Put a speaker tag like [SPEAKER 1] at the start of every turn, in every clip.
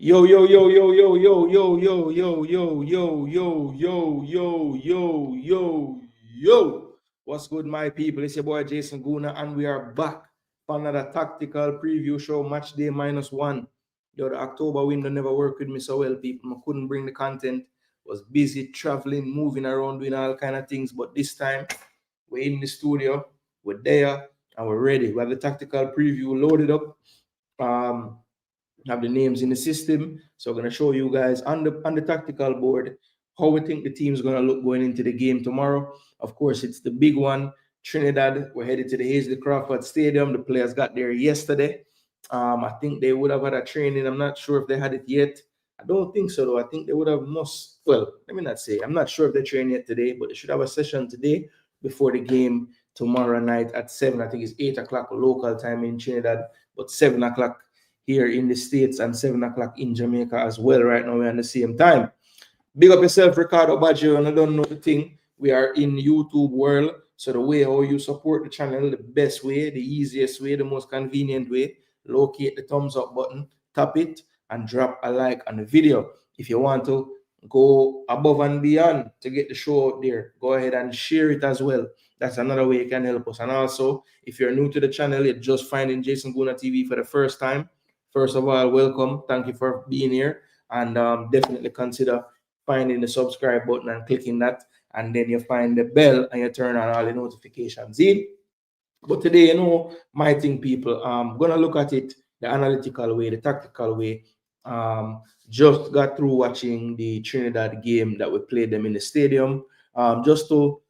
[SPEAKER 1] Yo, yo, yo, yo, yo, yo, yo, yo, yo, yo, yo, yo, yo, yo, yo, yo, yo. What's good, my people? It's your boy Jason Gooner, and we are back for another tactical preview show, match day -1. Yo, the October window never worked with me so well, people. I couldn't bring the content, was busy traveling, moving around, doing all kind of things. But this time, we're in the studio, we're there, and we're ready. We have the tactical preview loaded up. Have the names in the system. So I'm going to show you guys on the tactical board how we think the team's going to look going into the game tomorrow. Of course, it's the big one, Trinidad. We're headed to the Hazley Crawford Stadium. The players got there yesterday. I think they would have had a training. I'm not sure if they had it yet. I don't think so, though. I think they would have well, let me not say. I'm not sure if they trained yet today, but they should have a session today before the game tomorrow night at 7. I think it's 8 o'clock local time in Trinidad, but 7 o'clock here in the States and 7 o'clock in Jamaica as well. Right now, we're on the same time. Big up yourself, Ricardo Baggio, and I don't know the thing. We are in YouTube world. So the way how you support the channel, the best way, the easiest way, the most convenient way, locate the thumbs up button, tap it, and drop a like on the video. If you want to go above and beyond to get the show out there, go ahead and share it as well. That's another way you can help us. And also, if you're new to the channel, you're just finding Jason Gooner TV for the first time, first of all, welcome. Thank you for being here. And definitely consider finding the subscribe button and clicking that. And then you find the bell and you turn on all the notifications in. But today, my thing, people, I'm going to look at it the analytical way, the tactical way. Just got through watching the Trinidad game that we played them in the stadium, just to,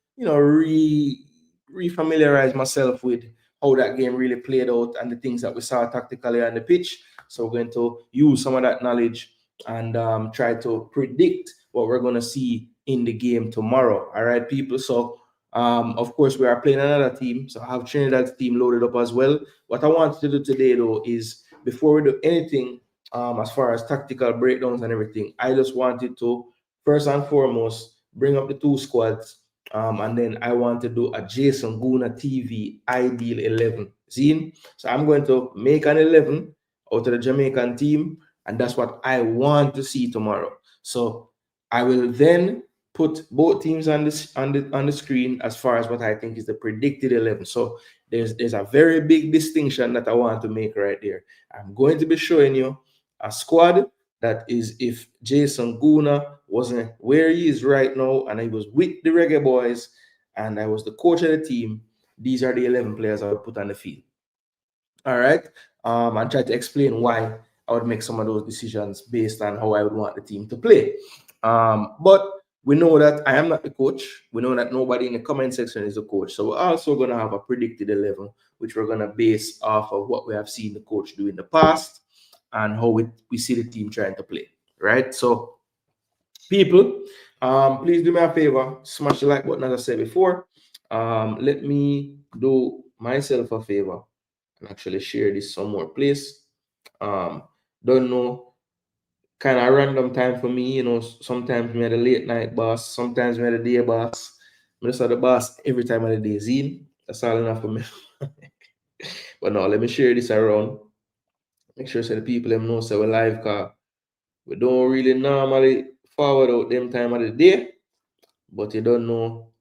[SPEAKER 1] re-familiarize myself with how that game really played out and the things that we saw tactically on the pitch. So we're going to use some of that knowledge and try to predict what we're going to see in the game tomorrow. All right, people. So, of course, we are playing another team. So I have Trinidad's team loaded up as well. What I want to do today, though, is before we do anything as far as tactical breakdowns and everything, I just wanted to, first and foremost, bring up the two squads. And then I want to do a Jason Gooner TV ideal 11. See? So I'm going to make an 11 out of the Jamaican team, and that's what I want to see tomorrow. So I will then put both teams on the screen as far as what I think is the predicted 11. So there's a very big distinction that I want to make right there. I'm going to be showing you a squad that is, if Jason Gooner wasn't where he is right now and he was with the Reggae Boys and I was the coach of the team, these are the 11 players I would put on the field. All right. And try to explain why I would make some of those decisions based on how I would want the team to play. But we know that I am not the coach. We know that nobody in the comment section is the coach. So we're also going to have a predicted 11, which we're going to base off of what we have seen the coach do in the past and how we see the team trying to play. Right. So, people, please do me a favor, smash the like button as I said before. Let me do myself a favor and actually share this somewhere place. Don't know, kind of random time for me, sometimes we had a late night boss, sometimes we had a day boss. I just had the boss every time of the day. Zine, that's all enough for me. But no, let me share this around. Make sure so the people them know so we're live, cause we don't really normally forward out them time of the day, but you don't know,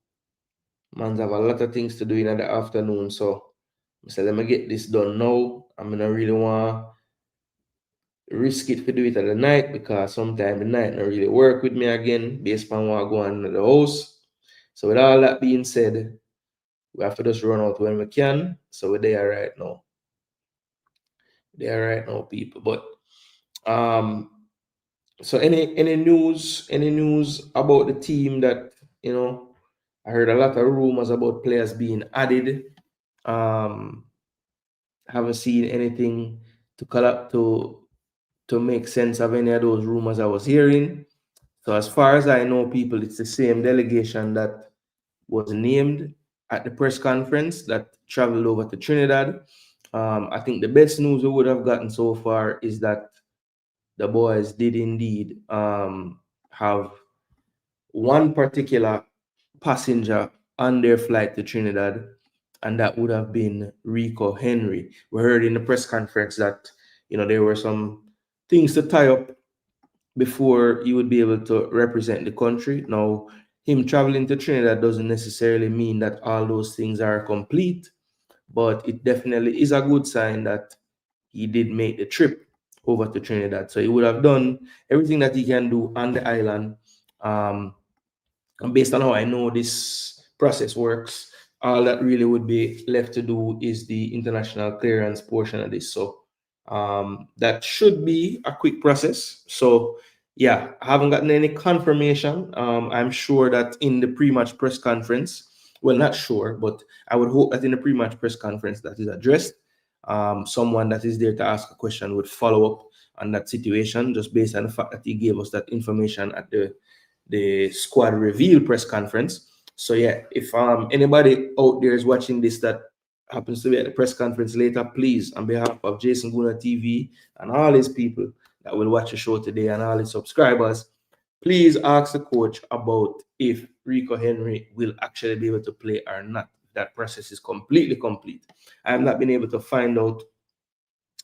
[SPEAKER 1] man's have a lot of things to do in the afternoon. So I said, let me get this done now. I'm gonna really want risk it to do it at the night because sometimes the night not really work with me again based on what I go on in the house. So with all that being said, we have to just run out when we can. So we're there right now. There right now, people. But so any news about the team that I heard a lot of rumors about players being added. Haven't seen anything to make sense of any of those rumors I was hearing. So as far as I know, people, it's the same delegation that was named at the press conference that traveled over to Trinidad. I think the best news we would have gotten so far is that the boys did indeed have one particular passenger on their flight to Trinidad, and that would have been Rico Henry. We heard in the press conference that there were some things to tie up before you would be able to represent the country. Now, him traveling to Trinidad doesn't necessarily mean that all those things are complete, but it definitely is a good sign that he did make the trip over to Trinidad. So he would have done everything that he can do on the island. And based on how I know this process works, all that really would be left to do is the international clearance portion of this. So that should be a quick process. So yeah, I haven't gotten any confirmation. I'm sure that in the pre-match press conference, well, not sure, but I would hope that in the pre-match press conference that is addressed, someone that is there to ask a question would follow up on that situation, just based on the fact that he gave us that information at the squad reveal press conference. So yeah, if anybody out there is watching this that happens to be at the press conference later, please, on behalf of Jason Gooner TV and all his people that will watch the show today and all his subscribers, please ask the coach about if Rico Henry will actually be able to play or not. That process is completely complete. I have not been able to find out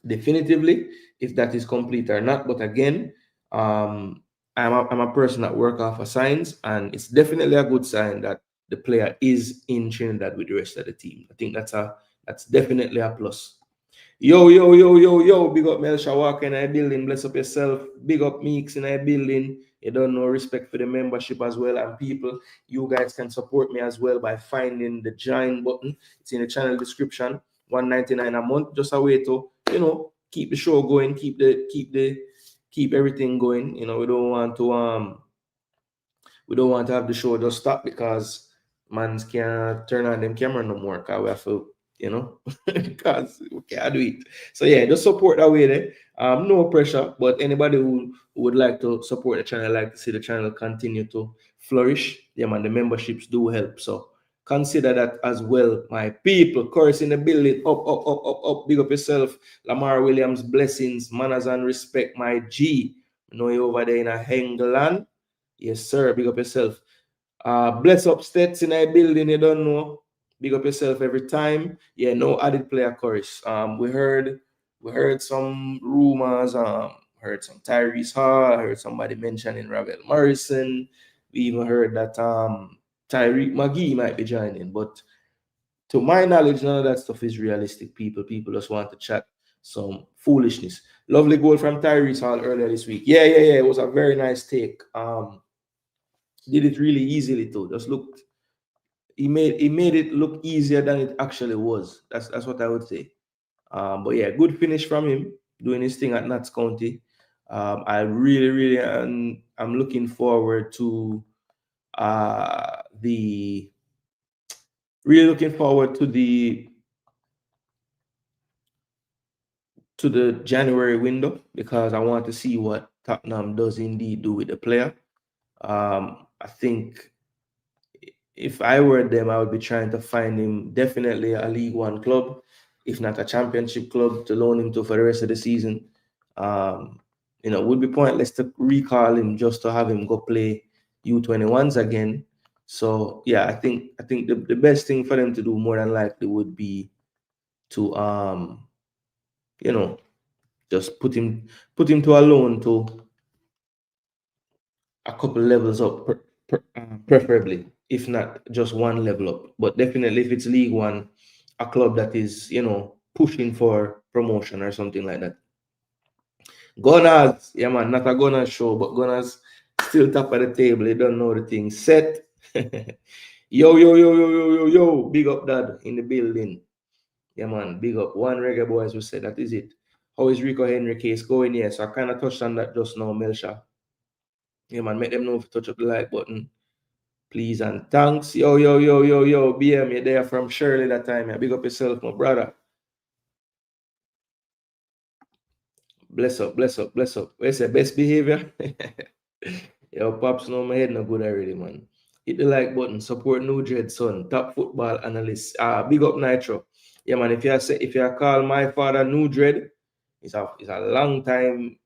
[SPEAKER 1] definitively if that is complete or not. But again, I'm a person that work off of signs, and it's definitely a good sign that the player is in Trinidad with the rest of the team. I think that's definitely a plus. Yo, yo, yo, yo, yo, big up Melsha Walker in our building. Bless up yourself. Big up Meeks in our building. You don't know, respect for the membership as well. And people, you guys can support me as well by finding the join button. It's in the channel description. $1.99 a month. Just a way to, keep the show going, keep everything going. We don't want to have the show just stop because man can't turn on them camera no more. Cause we have to, because we can't do it. So yeah, just support that way there. No pressure, but anybody who would like to support the channel, like to see the channel continue to flourish, yeah man, the memberships do help. So consider that as well, my people. Chorus in the building, up, up, up, up, up. Big up yourself. Lamar Williams, blessings, manners and respect, my G. I know you over there in a England. Yes, sir. Big up yourself. Bless up Stets in a building, you don't know. Big up yourself every time. Yeah, no added player chorus. We heard some rumors, heard some Tyrese Hall, heard somebody mentioning Ravel Morrison. We even heard that Tyreek McGee might be joining, but to my knowledge, none of that stuff is realistic. People just want to chat some foolishness. Lovely goal from Tyrese Hall earlier this week. Yeah. It was a very nice take. Did it really easily too. Just looked. He made it look easier than it actually was. That's what I would say. But yeah, good finish from him doing his thing at Nats County. I really I'm looking forward to the January window, because I want to see what Tottenham does indeed do with the player. I think if I were them, I would be trying to find him definitely a League One club, if not a Championship club, to loan him to for the rest of the season. It would be pointless to recall him just to have him go play U21s again. So yeah, I think the best thing for them to do more than likely would be to just put him to a loan to a couple levels up, preferably, if not just one level up. But definitely, if it's League One, a club that is, pushing for promotion or something like that. Gunners, yeah, man, not a Gunners show, but Gunners still top of the table. You don't know the thing. Set. Yo, yo, yo, yo, yo, yo, yo. Big up, Dad, in the building. Yeah, man, big up. One reggae boys who said that is it. How is Rico Henry case going? Yeah, so I kind of touched on that just now, Melsha. Yeah, man, make them know if you touch up the like button, please and thanks. Yo, yo, yo, yo, yo, BM, you're there from Shirley that time. Yeah, big up yourself, my brother. Bless up, bless up, bless up. Where's the best behavior? Yo, Pops, no, my head no good already, man. Hit the like button, support New Dread Son, top football analyst. Big up Nitro. Yeah, man, if you call my father New Dread, it's a long time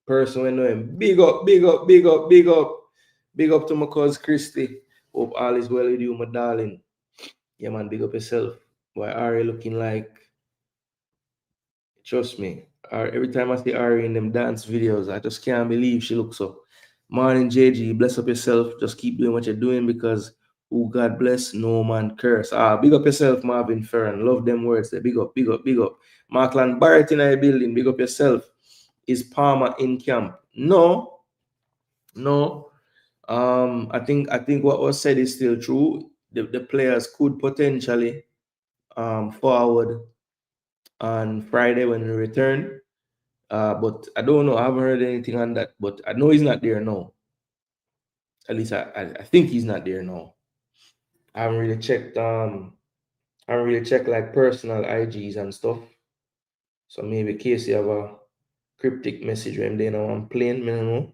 [SPEAKER 1] person we know him. Big up, big up, big up, big up. Big up to my cousin Christy. Hope all is well with you, my darling. Yeah, man, big up yourself. Why are you looking like Trust me. Every time I see Ari in them dance videos, I just can't believe she looks so. Morning, JG. Bless up yourself. Just keep doing what you're doing because who God bless, no man curse. Big up yourself, Marvin Ferran. Love them words. There. Big up, big up, big up. Markland Barrett in our building. Big up yourself. Is Palmer in camp? No, no. I think what was said is still true. The players could potentially forward on Friday when we return. But I don't know. I haven't heard anything on that. But I know he's not there now. At least I think he's not there now. I haven't really checked. I haven't really checked like personal IGs and stuff. So maybe Casey have a cryptic message when they know I'm playing. I don't know.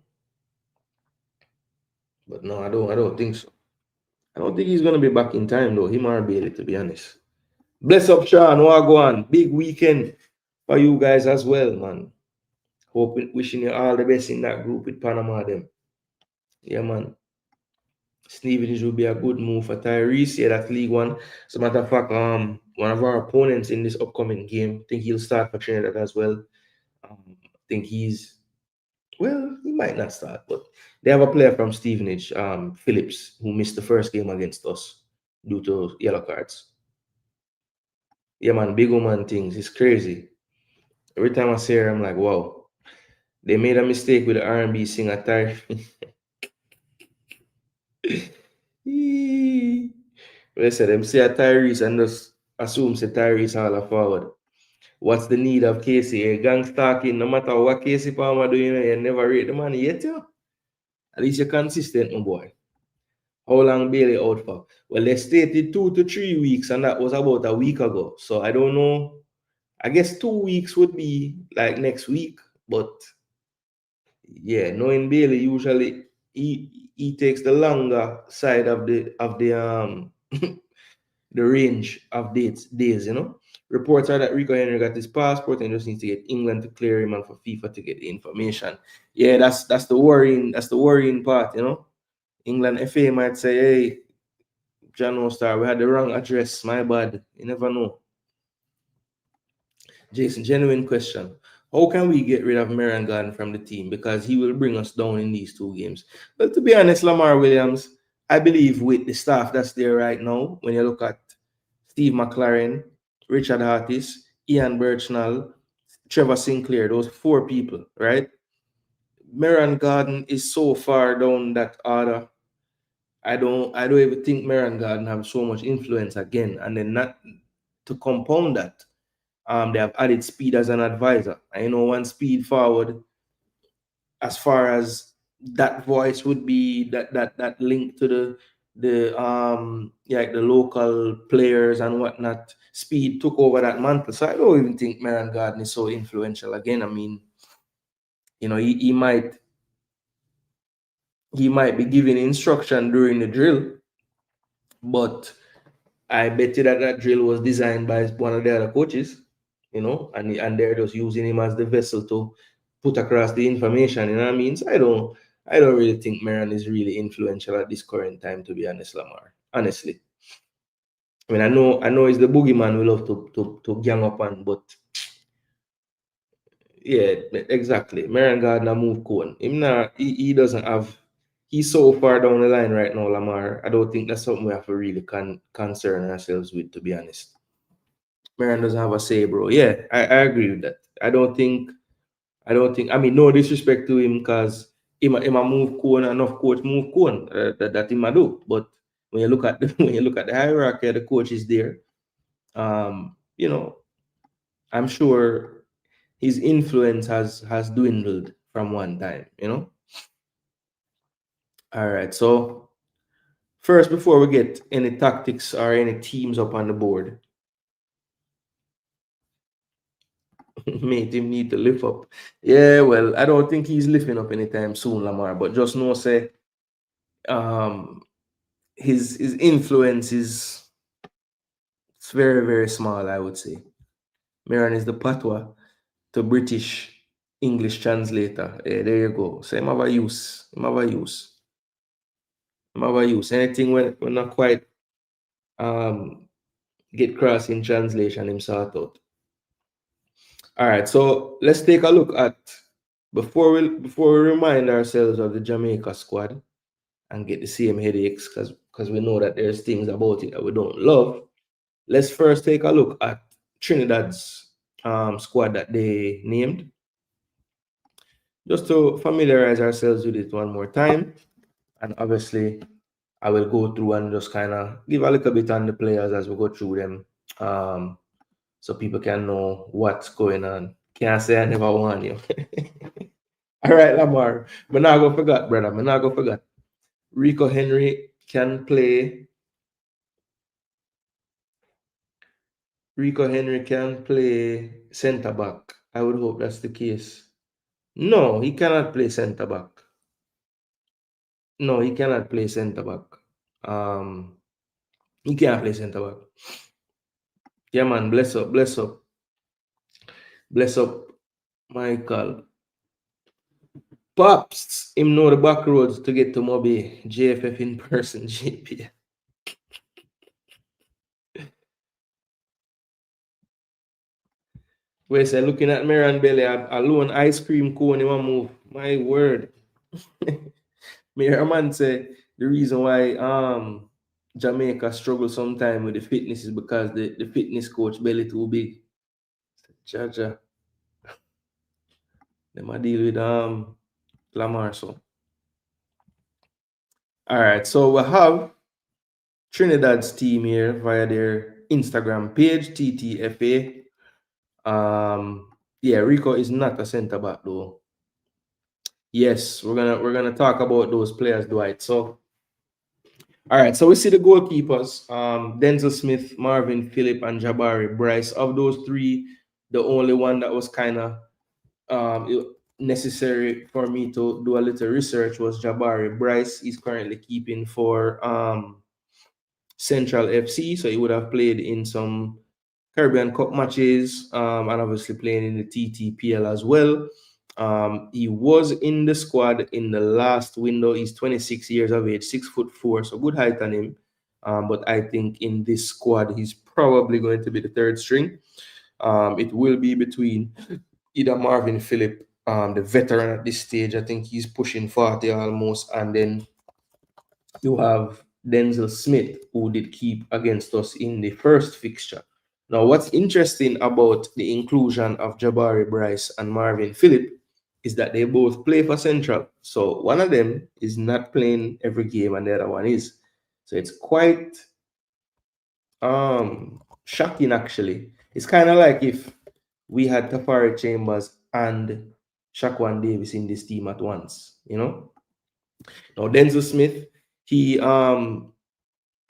[SPEAKER 1] But no, I don't think so. I don't think he's gonna be back in time though. He might be able to be honest. Bless up, Sean. Wagwan. Big weekend for you guys as well, man. Hoping, wishing you all the best in that group with Panama. Them. Yeah, man. Stevenage will be a good move for Tyrese. Yeah, that's League One. As a matter of fact, one of our opponents in this upcoming game, I think he'll start for Trinidad as well. I think he might not start, but they have a player from Stevenage, Phillips, who missed the first game against us due to yellow cards. Yeah, man, big woman things. It's crazy. Every time I see her, I'm like, wow. They made a mistake with the R&B singer Tyrese. They said them say a Tyrese and just assume say Tyrese all a forward. What's the need of Casey? A gang stalking, no matter what Casey Palmer doing, you never rate the money yet, yo. At least you're consistent, my boy. How long Bailey out for? Well, they stated 2 to 3 weeks, and that was about a week ago. So I don't know. I guess 2 weeks would be like next week, but yeah, knowing Bailey, usually he takes the longer side of the the range of days, you know. Reports are that Rico Henry got his passport and just needs to get England to clear him and for FIFA to get the information. Yeah, that's the worrying part, you know. England FA might say, hey, John Star, we had the wrong address, my bad. You never know. Jason, genuine question. How can we get rid of Merangan from the team? Because he will bring us down in these 2 games. Well, to be honest, Lamar Williams, I believe with the staff that's there right now, when you look at Steve McClaren, Richard Hartis, Ian Birchnall, Trevor Sinclair, those 4 people, right? Merangan is so far down that order. I don't even think Merangan have so much influence again. And then not to compound that, they have added Speed as an advisor. I know one Speed forward, as far as that voice would be that link to the local players and whatnot. Speed took over that mantle. So I don't even think Meran Garden is so influential again. I mean, you know, he might be giving instruction during the drill, but I bet you that drill was designed by one of the other coaches, you know, and they're just using him as the vessel to put across the information. You know what I mean? So I don't really think Meran is really influential at this current time, to be honest, Lamar. Honestly. I mean, I know he's the boogeyman we love to gang up on, but yeah, exactly. Meran Gardner move Cohen. He doesn't have. He's so far down the line right now, Lamar. I don't think that's something we have to really concern ourselves with, to be honest. Meran doesn't have a say, bro. Yeah, I agree with that. I mean, no disrespect to him because him a move Cohen, enough coach move Cohen that him a do. But when you look at when you look at the hierarchy, the coach is there. You know, I'm sure his influence has dwindled from one time, you know. All right, so first, before we get any tactics or any teams up on the board, made him need to lift up. Yeah, well, I don't think he's lifting up anytime soon, Lamar. But just know, say, um, his influence is it's very very small. I would say. Meran is the patois to British English translator. There you go. So him have a use. Him have a use. Him have a use. Anything when not quite get cross in translation, him sort out. All right, so let's take a look at before we remind ourselves of the Jamaica squad and get the same headaches because we know that there's things about it that we don't love. Let's first take a look at Trinidad's squad that they named, just to familiarize ourselves with it one more time. And obviously, I will go through and just kind of give a little bit on the players as we go through them, so people can know what's going on. Can't say I never warn you. All right, Lamar. I'm not going to forget, brother. I'm not going to forget. Rico Henry can play. Rico Henry can play centre back. I would hope that's the case. No, he cannot play centre back. No, he cannot play centre back. He can't play centre back. Yeah, man. Bless up, bless up, bless up, Michael. Pops, him know the back roads to get to Moby. JFF in person, JP. Wait, say looking at Marian Belly, alone ice cream cone, him a move. My word. Me hear a man say the reason why Jamaica struggle sometimes with the fitness is because the fitness coach belly too big. Jaja. Them a deal with Lamar so. Alright, so we have Trinidad's team here via their Instagram page, TTFA. Yeah, Rico is not a centre back though. Yes, we're gonna talk about those players, Dwight. So all right, so we see the goalkeepers, Denzel Smith, Marvin Phillip, and Jabari Bryce. Of those three, the only one that was kind of necessary for me to do a little research was Jabari Bryce. He's currently keeping for Central FC, so he would have played in some Caribbean Cup matches, and obviously playing in the TTPL as well. He was in the squad in the last window. He's 26 years of age, 6'4", so good height on him. But I think in this squad, he's probably going to be the third string. It will be between either Marvin Phillip, the veteran at this stage. I think he's pushing 40 almost, and then you have Denzel Smith, who did keep against us in the first fixture. Now, what's interesting about the inclusion of Jabari Bryce and Marvin Phillip is that they both play for Central. So one of them is not playing every game and the other one is. So it's quite shocking actually. It's kind of like if we had Tafari Chambers and Shaquan Davis in this team at once, you know? Now Denzel Smith, he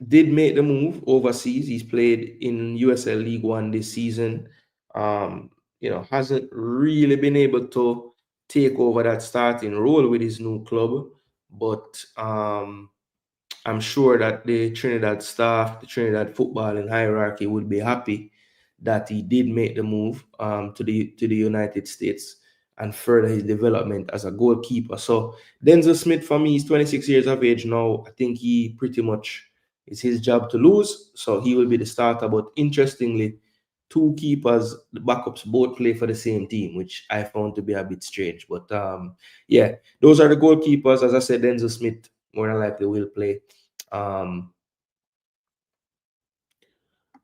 [SPEAKER 1] did make the move overseas. He's played in USL League One this season. Hasn't really been able to take over that starting role with his new club, but I'm sure that the Trinidad staff, the Trinidad footballing hierarchy would be happy that he did make the move to the United States and further his development as a goalkeeper. So Denzel Smith, for me, is 26 years of age now. I think he pretty much it's his job to lose, so he will be the starter. But interestingly, two keepers, the backups both play for the same team, which I found to be a bit strange. But yeah, those are the goalkeepers. As I said, Denzel Smith more than likely will play.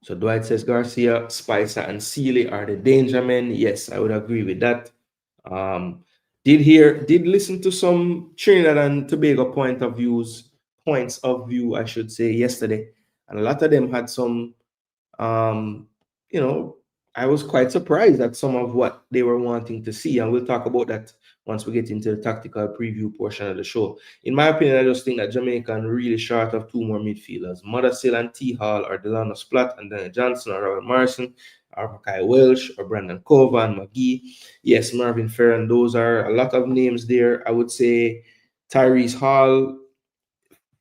[SPEAKER 1] So Dwight says Garcia, Spicer, and Sealy are the danger men. Yes, I would agree with that. Did listen to some Trinidad and Tobago points of view, I should say, yesterday, and a lot of them had some, I was quite surprised at some of what they were wanting to see, and we'll talk about that once we get into the tactical preview portion of the show. In my opinion, I just think that Jamaica are really short of two more midfielders. Mothersill and T. Hall, or Delano Splatt and Daniel Johnson, or Robert Morrison, or Mackay Welsh, or Brandon Cova and McGee. Yes, Marvin Ferran, those are a lot of names there. I would say Tyrese Hall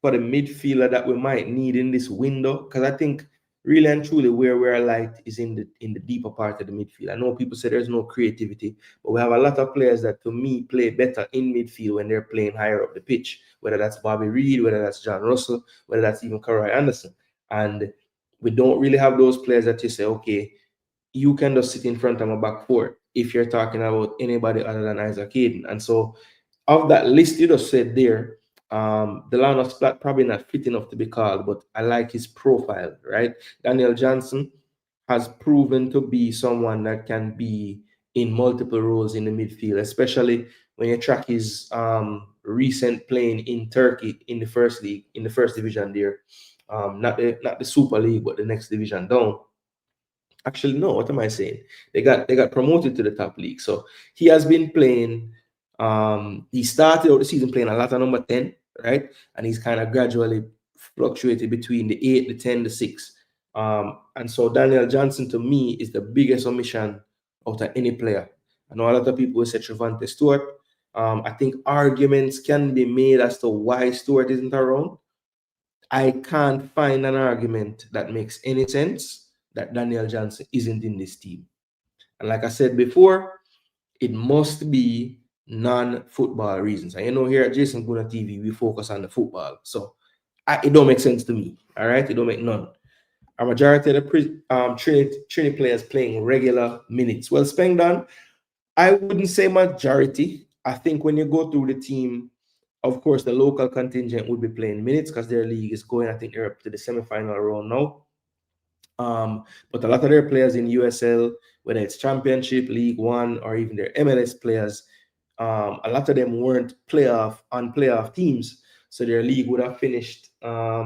[SPEAKER 1] for the midfielder that we might need in this window, because I think really and truly where we're light is in the deeper part of the midfield. I know people say there's no creativity, but we have a lot of players that to me play better in midfield when they're playing higher up the pitch, whether that's Bobby Reed, whether that's John Russell, whether that's even Karoy Anderson. And we don't really have those players that you say, okay, you can just sit in front of a back four. if you're talking about anybody other than Isaac Hayden. And so, of that list you just said there, Delano Splat probably not fit enough to be called, but I like his profile, right? Daniel Johnson has proven to be someone that can be in multiple roles in the midfield, especially when you track his recent playing in Turkey in the first league, in the first division there. Not the Super League, but the next division down. Actually, no, what am I saying? They got promoted to the top league. So he has been playing. He started out the season playing a lot of number 10, right? And he's kind of gradually fluctuated between the 8, the 10, the 6. And so Daniel Johnson to me is the biggest omission out of any player. I know a lot of people will say Trevante Stewart. I think arguments can be made as to why Stewart isn't around. I can't find an argument that makes any sense that Daniel Johnson isn't in this team. And like I said before, it must be non-football reasons. And you know, here at Jason Gooner TV, we focus on the football. So it don't make sense to me. All right, it don't make none. A majority of the Trinity players playing regular minutes. Well, Spengdan, I wouldn't say majority. I think when you go through the team, of course, the local contingent would be playing minutes because their league is going. I think they're up to the semi-final round now. But a lot of their players in USL, whether it's Championship, League One, or even their MLS players, a lot of them weren't playoff teams. So their league would have finished. I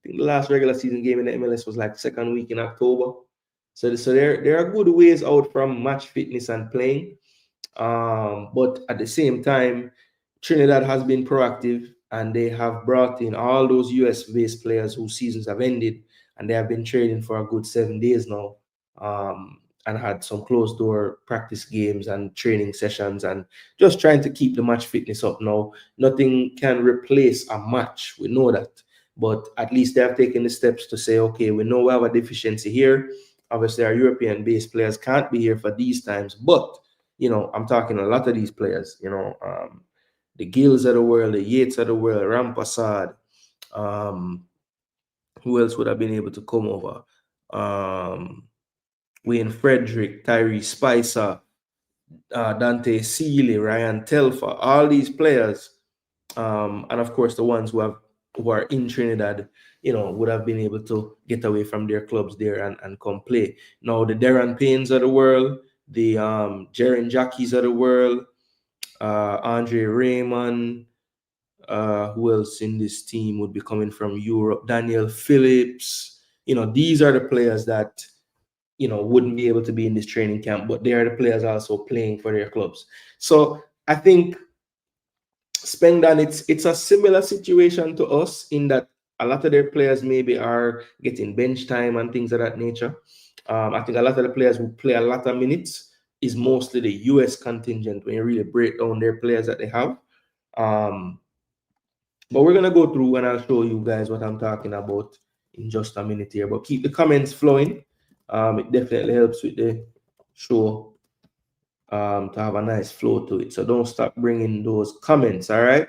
[SPEAKER 1] think the last regular season game in the MLS was like second week in October. So they're a good ways out from match fitness and playing. But at the same time, Trinidad has been proactive and they have brought in all those US-based players whose seasons have ended, and they have been training for a good 7 days now, and had some closed-door practice games and training sessions and just trying to keep the match fitness up now. Nothing can replace a match. We know that. But at least they have taken the steps to say, okay, we know we have a deficiency here. Obviously, our European-based players can't be here for these times, but you know, I'm talking a lot of these players, you know, the Gills of the world, the Yates of the world, Rampassad, who else would have been able to come over? Wayne Frederick, Tyree Spicer, Dante Seeley, Ryan Telfer, all these players, and of course the ones who are in Trinidad, you know, would have been able to get away from their clubs there and come play. Now the Darren Paynes of the world, the Jaren Jackies of the world, Andre Raymond, who else in this team would be coming from Europe? Daniel Phillips. You know, these are the players that, you know, wouldn't be able to be in this training camp, but they are the players also playing for their clubs. So I think Spengdan, it's a similar situation to us in that a lot of their players maybe are getting bench time and things of that nature. I think a lot of the players who play a lot of minutes is mostly the US contingent when you really break down their players that they have. But we're gonna go through and I'll show you guys what I'm talking about in just a minute here. But keep the comments flowing. It definitely helps with the show to have a nice flow to it. So don't stop bringing those comments, all right?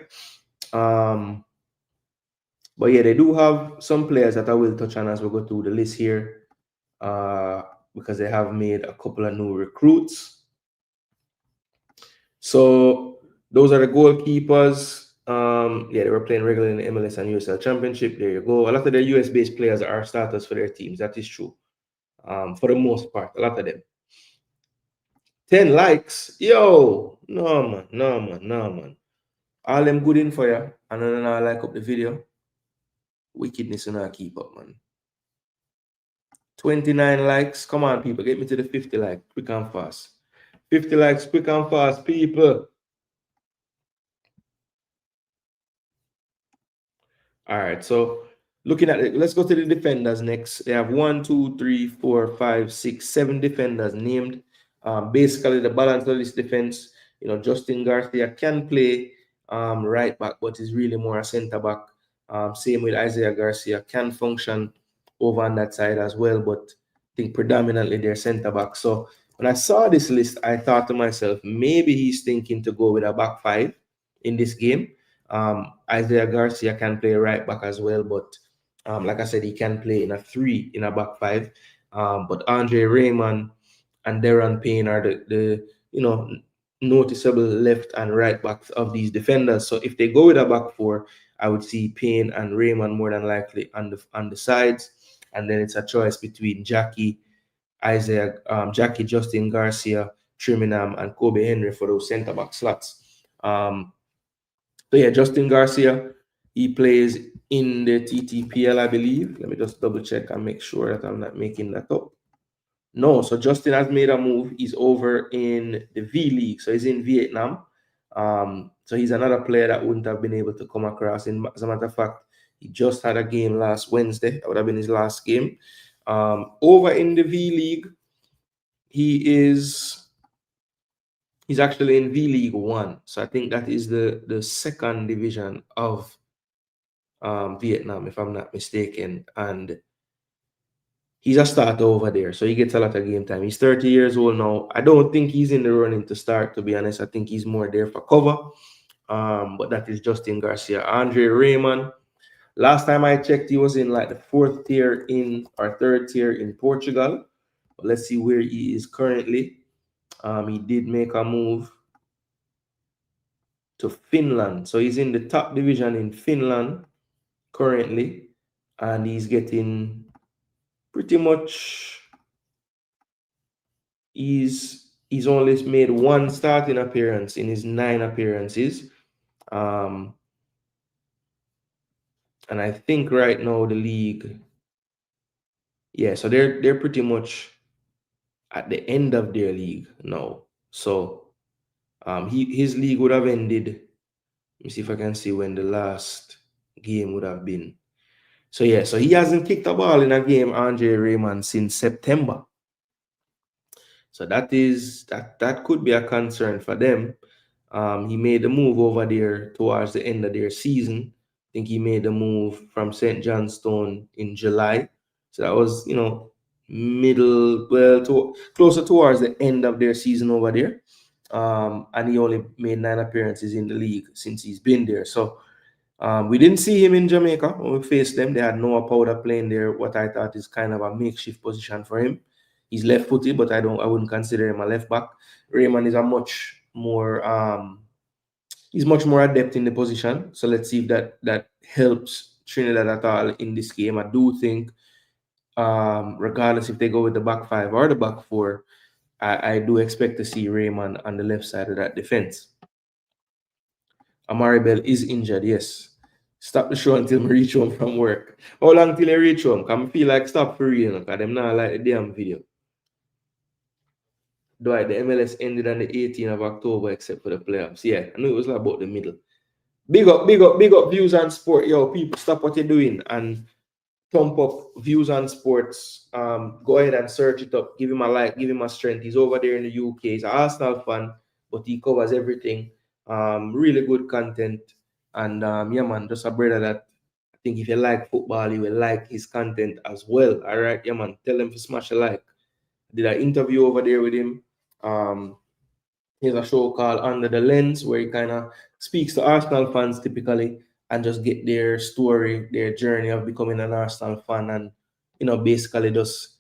[SPEAKER 1] But yeah, they do have some players that I will touch on as we go through the list here, because they have made a couple of new recruits. So those are the goalkeepers. Yeah, they were playing regularly in the MLS and USL Championship. There you go. A lot of the US-based players are starters for their teams. That is true. For the most part, a lot of them. 10 likes. Yo, no man. All them good in for you. And then I like up the video. Wickedness and I keep up, man. 29 likes. Come on, people. Get me to the 50 likes. Quick and fast. 50 likes, quick and fast, people. All right, so looking at it, let's go to the defenders next. They have 1, 2, 3, 4, 5, 6, 7 defenders named. Basically, the balance of this defense, you know, Justin Garcia can play right back, but is really more a center back. Same with Isaiah Garcia, can function over on that side as well, but I think predominantly they're center back. So when I saw this list, I thought to myself, maybe he's thinking to go with a back five in this game. Isaiah Garcia can play right back as well, but like I said, he can play in a 3 in a back five. But Andre Raymond and Deron Payne are the noticeable left and right backs of these defenders. So if they go with a back four, I would see Payne and Raymond more than likely on the sides, and then it's a choice between Jackie, Justin Garcia, Triminam, and Kobe Henry for those centre back slots. So yeah, Justin Garcia, he plays in the TTPL, I believe. Let me just double check and make sure that I'm not making that up. No, so Justin has made a move. He's over in the V League, so he's in Vietnam. So he's another player that wouldn't have been able to come across. As a matter of fact, he just had a game last Wednesday. That would have been his last game. Over in the V League, he's actually in V League 1. So I think that is the second division of Vietnam, if I'm not mistaken. And he's a starter over there, so he gets a lot of game time. He's 30 years old now. I don't think he's in the running to start, to be honest. I think he's more there for cover. But that is Justin Garcia. Andre Raymond, last time I checked, he was in like the third tier in Portugal. But let's see where he is currently. He did make a move to Finland. So he's in the top division in Finland currently. And he's getting pretty much, he's only made one starting appearance in his 9 appearances. And I think right now the league, yeah, so they're pretty much at the end of their league now. So his league would have ended. Let me see if I can see when the last game would have been. So yeah, so he hasn't kicked a ball in a game, Andre Raymond, since September. So that could be a concern for them. He made the move over there towards the end of their season. I think he made the move from St. Johnstone in July. So that was, closer towards the end of their season over there. And he only made 9 appearances in the league since he's been there. So we didn't see him in Jamaica when we faced them. They had Noah Powder playing there, what I thought is kind of a makeshift position for him. He's left-footed, but I wouldn't consider him a left back. Raymond is he's much more adept in the position. So let's see if that helps Trinidad at all in this game. I do think, regardless if they go with the back 5 or the back 4, I do expect to see Raymond on the left side of that defense. Amari Bell is injured, yes. Stop the show until we reach home from work. How long till I reach home? Can I feel like stop for real? Because them not like the damn video. The MLS ended on the 18th of October except for the playoffs. Yeah, I knew it was like about the middle. Big up Views on Sport. Yo, people, stop what you're doing and thump up Views on Sports. Go ahead and search it up. Give him a like, give him a strength. He's over there in the UK. He's an Arsenal fan, but he covers everything. Really good content. And yeah, man, just a brother that I think if you like football, you will like his content as well. All right, yeah, man, tell him to smash a like. I did an interview over there with him. He has a show called Under the Lens where he kind of speaks to Arsenal fans typically and just get their story, their journey of becoming an Arsenal fan, and basically just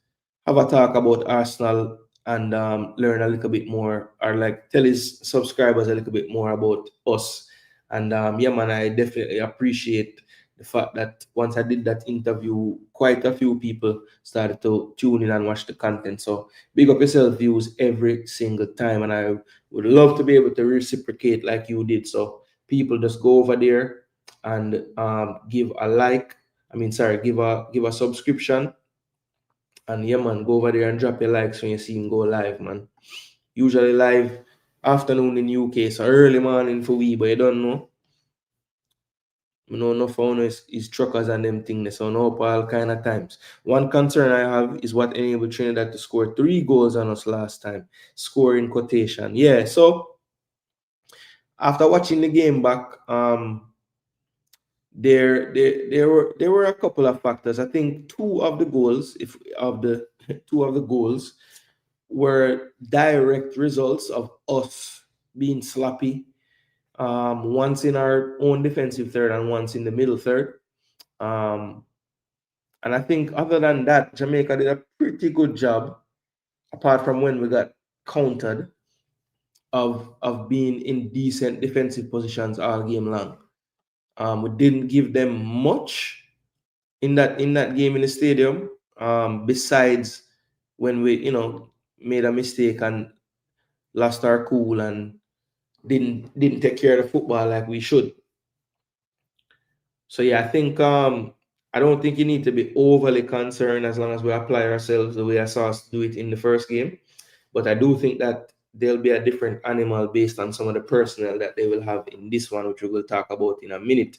[SPEAKER 1] have a talk about Arsenal and learn a little bit more, or like tell his subscribers a little bit more about us. And yeah, man, I definitely appreciate the fact that once I did that interview, quite a few people started to tune in and watch the content. So big up yourself, Views, every single time. And I would love to be able to reciprocate like you did. So people just go over there and give a like. Give a subscription. And yeah, man, go over there and drop your likes when you see him go live, man. Usually live afternoon in UK, so early morning for we, but you don't know. No phone is truckers and them things, so no all kind of times. One concern I have is what enabled Trinidad to score 3 goals on us last time. Scoring quotation. Yeah, so after watching the game back, there were a couple of factors. I think 2 of the goals, two of the goals were direct results of us being sloppy. Once in our own defensive third and once in the middle third. And I think other than that, Jamaica did a pretty good job apart from when we got countered, of being in decent defensive positions all game long. We didn't give them much in that game in the stadium. Besides when we, made a mistake and lost our cool and didn't take care of the football like we should. So yeah, I think I don't think you need to be overly concerned as long as we apply ourselves the way I saw us do it in the first game. But I do think that there'll be a different animal based on some of the personnel that they will have in this one, which we will talk about in a minute.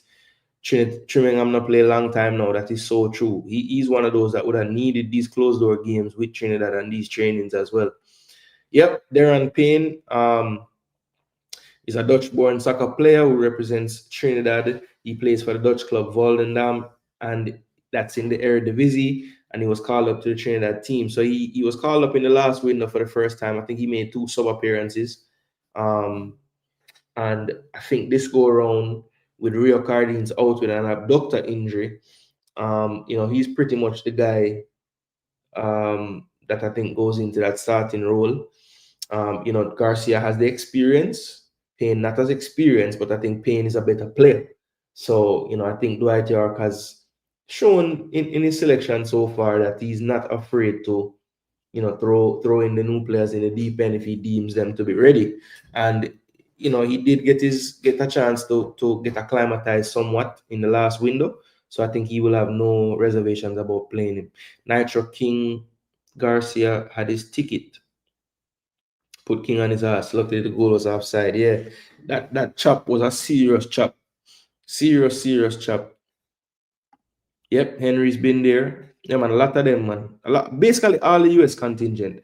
[SPEAKER 1] Trinningham not play a long time now. That is so true. He's one of those that would have needed these closed door games with Trinidad and these trainings as well. Yep, Darren Payne is a Dutch-born soccer player who represents Trinidad. He plays for the Dutch club Volendam, and that's in the Eredivisie. And he was called up to the Trinidad team. So he was called up in the last window for the first time. I think he made 2 sub appearances. And I think this go around with Rio Cardines out with an abductor injury, he's pretty much the guy that I think goes into that starting role. Garcia has the experience. Payne not as experienced, but I think Payne is a better player. So, I think Dwight Yorke has shown in his selection so far that he's not afraid to, throw in the new players in the deep end if he deems them to be ready. And he did get a chance to get acclimatized somewhat in the last window. So I think he will have no reservations about playing him. Nitro King Garcia had his ticket. Put King on his ass. Luckily the goal was offside. Yeah. That chop was a serious chop. Serious chop. Yep, Henry's been there. Yeah, man, a lot of them, man. Basically all the US contingent.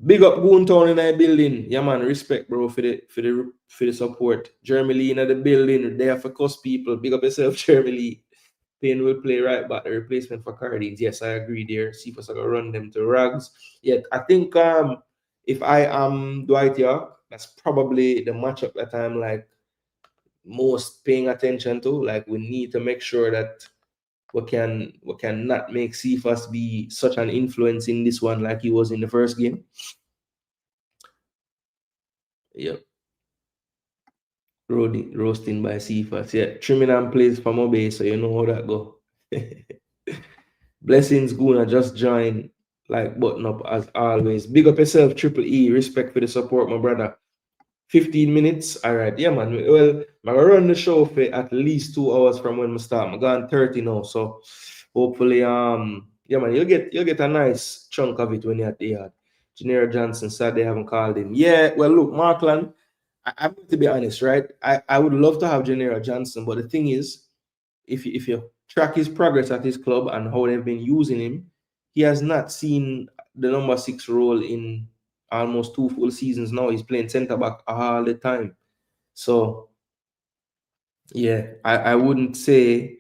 [SPEAKER 1] Big up Goontown in that building. Yeah, man. Respect, bro, for the support. Jeremy Lee in the building. There for cuss people. Big up yourself, Jeremy Lee. Payne will play right back, the replacement for Cardines. Yes, I agree there. See if I can run them to rags. Yet I think if I am Dwight Yorke, that's probably the matchup that I'm like most paying attention to. Like we need to make sure that we can not make Cephas be such an influence in this one like he was in the first game. Yep. Roasting by Cephas. Yeah. Trinningham plays for Mobe, so you know how that go. Blessings Gooner just join, like button up as always. Big up yourself, Triple E. Respect for the support, my brother. 15 minutes. All right. Yeah, man. Well, I'm gonna run the show for at least 2 hours from when we start. I'm going 30 now. So hopefully, yeah, man, you'll get a nice chunk of it when you're at the yard. Janera Johnson said they haven't called him. Yeah, well, look, Markland, I'm going to be honest, right? I would love to have Janera Johnson, but the thing is, if you track his progress at his club and how they've been using him, he has not seen the number 6 role in almost 2 full seasons now. He's playing centre back all the time. So yeah, I wouldn't say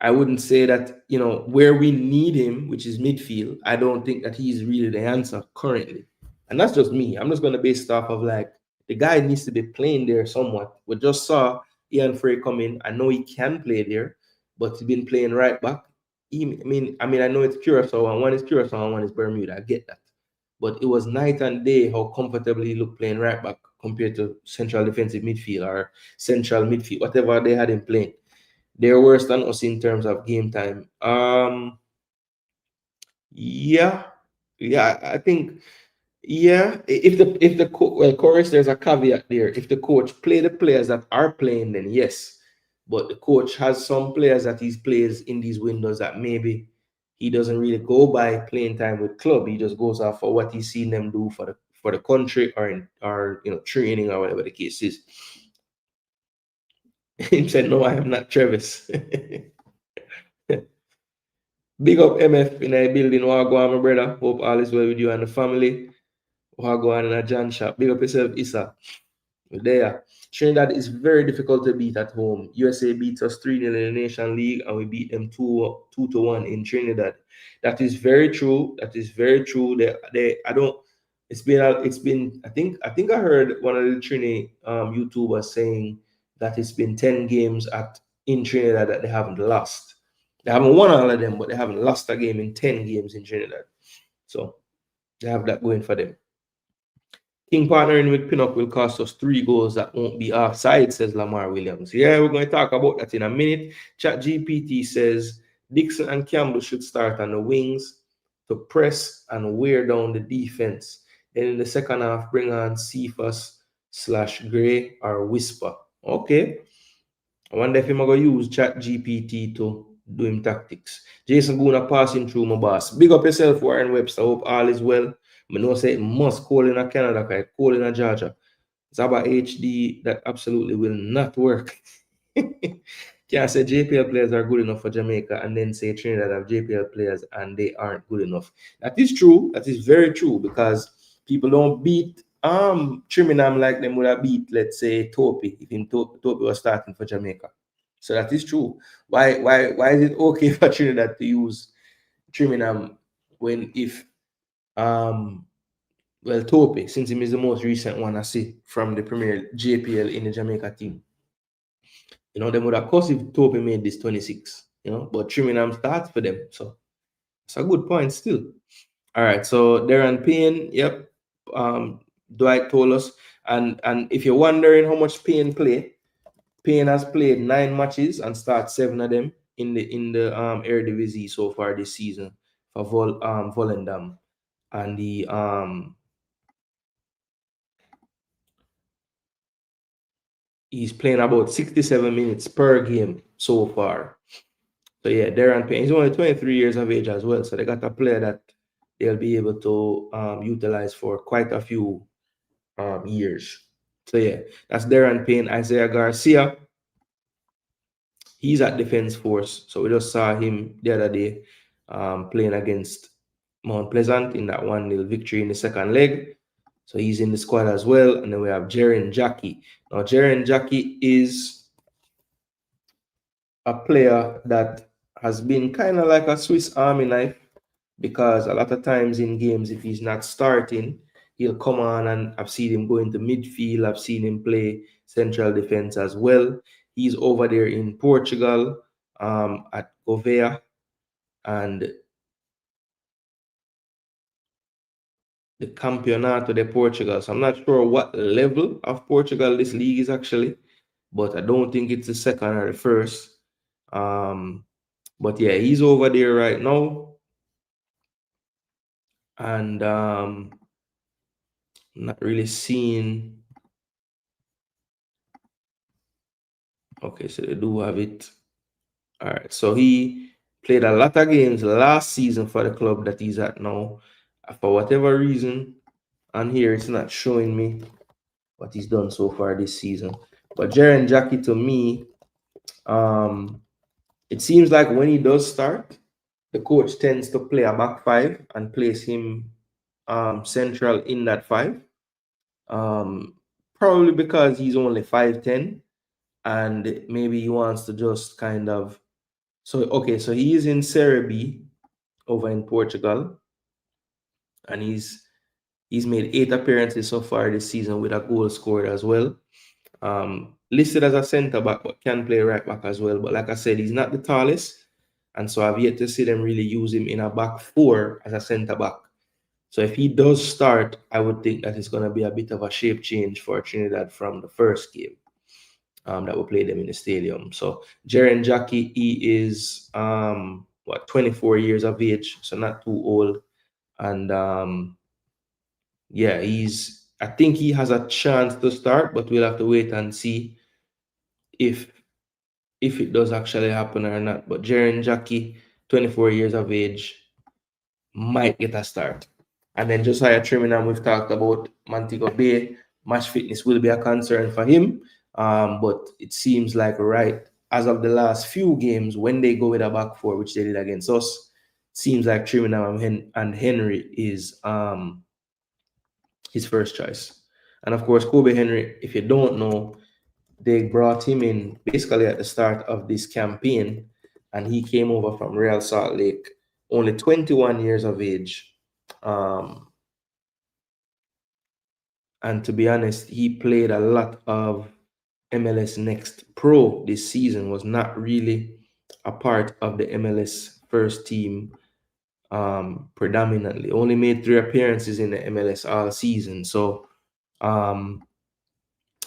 [SPEAKER 1] that, where we need him, which is midfield, I don't think that he's really the answer currently. And that's just me. I'm just going to base it off of like the guy needs to be playing there somewhat. We just saw Ian Frey come in. I know he can play there, but he's been playing right back. I mean, I know it's Curacao, and one is Curacao and one is Bermuda. I get that. But it was night and day how comfortably he looked playing right back compared to central defensive midfield or central midfield, whatever they had him playing. They're worse than us in terms of game time. Yeah, I think, yeah. If the coach, there's a caveat there. If the coach play the players that are playing, then yes. But the coach has some players that he plays in these windows that maybe he doesn't really go by playing time with club. He just goes off for what he's seen them do for the country or training or whatever the case is. He said, "No, I am not Travis." Big up MF in a building. Wagwan, my brother. Hope all is well with you and the family. Wagwan in a John shop. Big up yourself, Issa. There. Trinidad is very difficult to beat at home. USA beats us 3-0 in the Nation League, and we beat them 2-1 in Trinidad. That is very true. It's been. I think I heard one of the Trini YouTubers saying that it's been 10 games in Trinidad that they haven't lost. They haven't won all of them, but they haven't lost a game in 10 games in Trinidad. So They have that going for them. King partnering with Pinnock will cost us 3 goals that won't be offside, says Lamar Williams. Yeah, we're going to talk about that in a minute. ChatGPT says Dixon and Campbell should start on the wings to press and wear down the defense. Then in the second half, bring on Cephas/Gray or Whisper. Okay. I wonder if I'm going to use ChatGPT to do him tactics. Jason Gooner passing through my boss. Big up yourself, Warren Webster. Hope all is well. I know say it must call in a Canada, because call in a Georgia. Zaba HD, that absolutely will not work. Can't say JPL players are good enough for Jamaica and then say Trinidad have JPL players and they aren't good enough. That is true. That is very true, because people don't beat Trinidad like them would have beat, let's say, Topi if Topi was starting for Jamaica. So that is true. Why is it okay for Trinidad to use Trinidad when if well, Tope, since him is the most recent one I see from the Premier JPL in the Jamaica team. You know, they would have cost if Tope made this 26, you know, but Trinidad starts for them. So it's a good point still. All right, so Darren Payne, yep. Dwight told us. And if you're wondering how much Payne played, Payne has played 9 matches and started 7 of them in the Eredivisie so far this season for Volendam. And the he's playing about 67 minutes per game so far. So yeah, Darren Payne, he's only 23 years of age as well. So they got a player that they'll be able to utilize for quite a few years. So yeah, that's Darren Payne. Isaiah Garcia, he's at Defense Force. So we just saw him the other day playing against Mount Pleasant in that 1-0 victory in the second leg. So he's in the squad as well. And then we have Jaren Jackie. Now, Jaren Jackie is a player that has been kind of like a Swiss Army knife, because a lot of times in games, if he's not starting, he'll come on, and I've seen him go into midfield. I've seen him play central defense as well. He's over there in Portugal at Gouveia, and the Campeonato de Portugal. So I'm not sure what level of Portugal this league is actually, but I don't think it's the second or the first. But yeah, he's over there right now. And not really seeing. Okay, so they do have it. All right, so he played a lot of games last season for the club that he's at now. For whatever reason, and here it's not showing me what he's done so far this season. But Jaren Jackie, to me, it seems like when he does start, the coach tends to play a back 5 and place him central in that 5. Probably because he's only 5'10", and maybe he wants to just kind of. So okay, so he is in Serie B over in Portugal, and he's made 8 appearances so far this season with a goal scored as well. Listed as a centre back, but can play right back as well. But like I said, he's not the tallest, and so I've yet to see them really use him in a back 4 as a centre back. So if he does start, I would think that it's going to be a bit of a shape change for Trinidad from the first game that we played them in the stadium. So Jaren Jackie, he is 24 years of age, so not too old. And yeah, I think he has a chance to start, but we'll have to wait and see if it does actually happen or not. But Jaren Jackie, 24 years of age, might get a start. And then Josiah Trimmingham, we've talked about Montego Bay. Match fitness will be a concern for him. But it seems like right as of the last few games, when they go with a back 4, which they did against us, seems like Trimmingham and Henry is his first choice. And of course, Kobe Henry, if you don't know, they brought him in basically at the start of this campaign, and he came over from Real Salt Lake, only 21 years of age. And to be honest, he played a lot of MLS Next Pro this season, was not really a part of the MLS first team predominantly. Only made 3 appearances in the MLS all season. So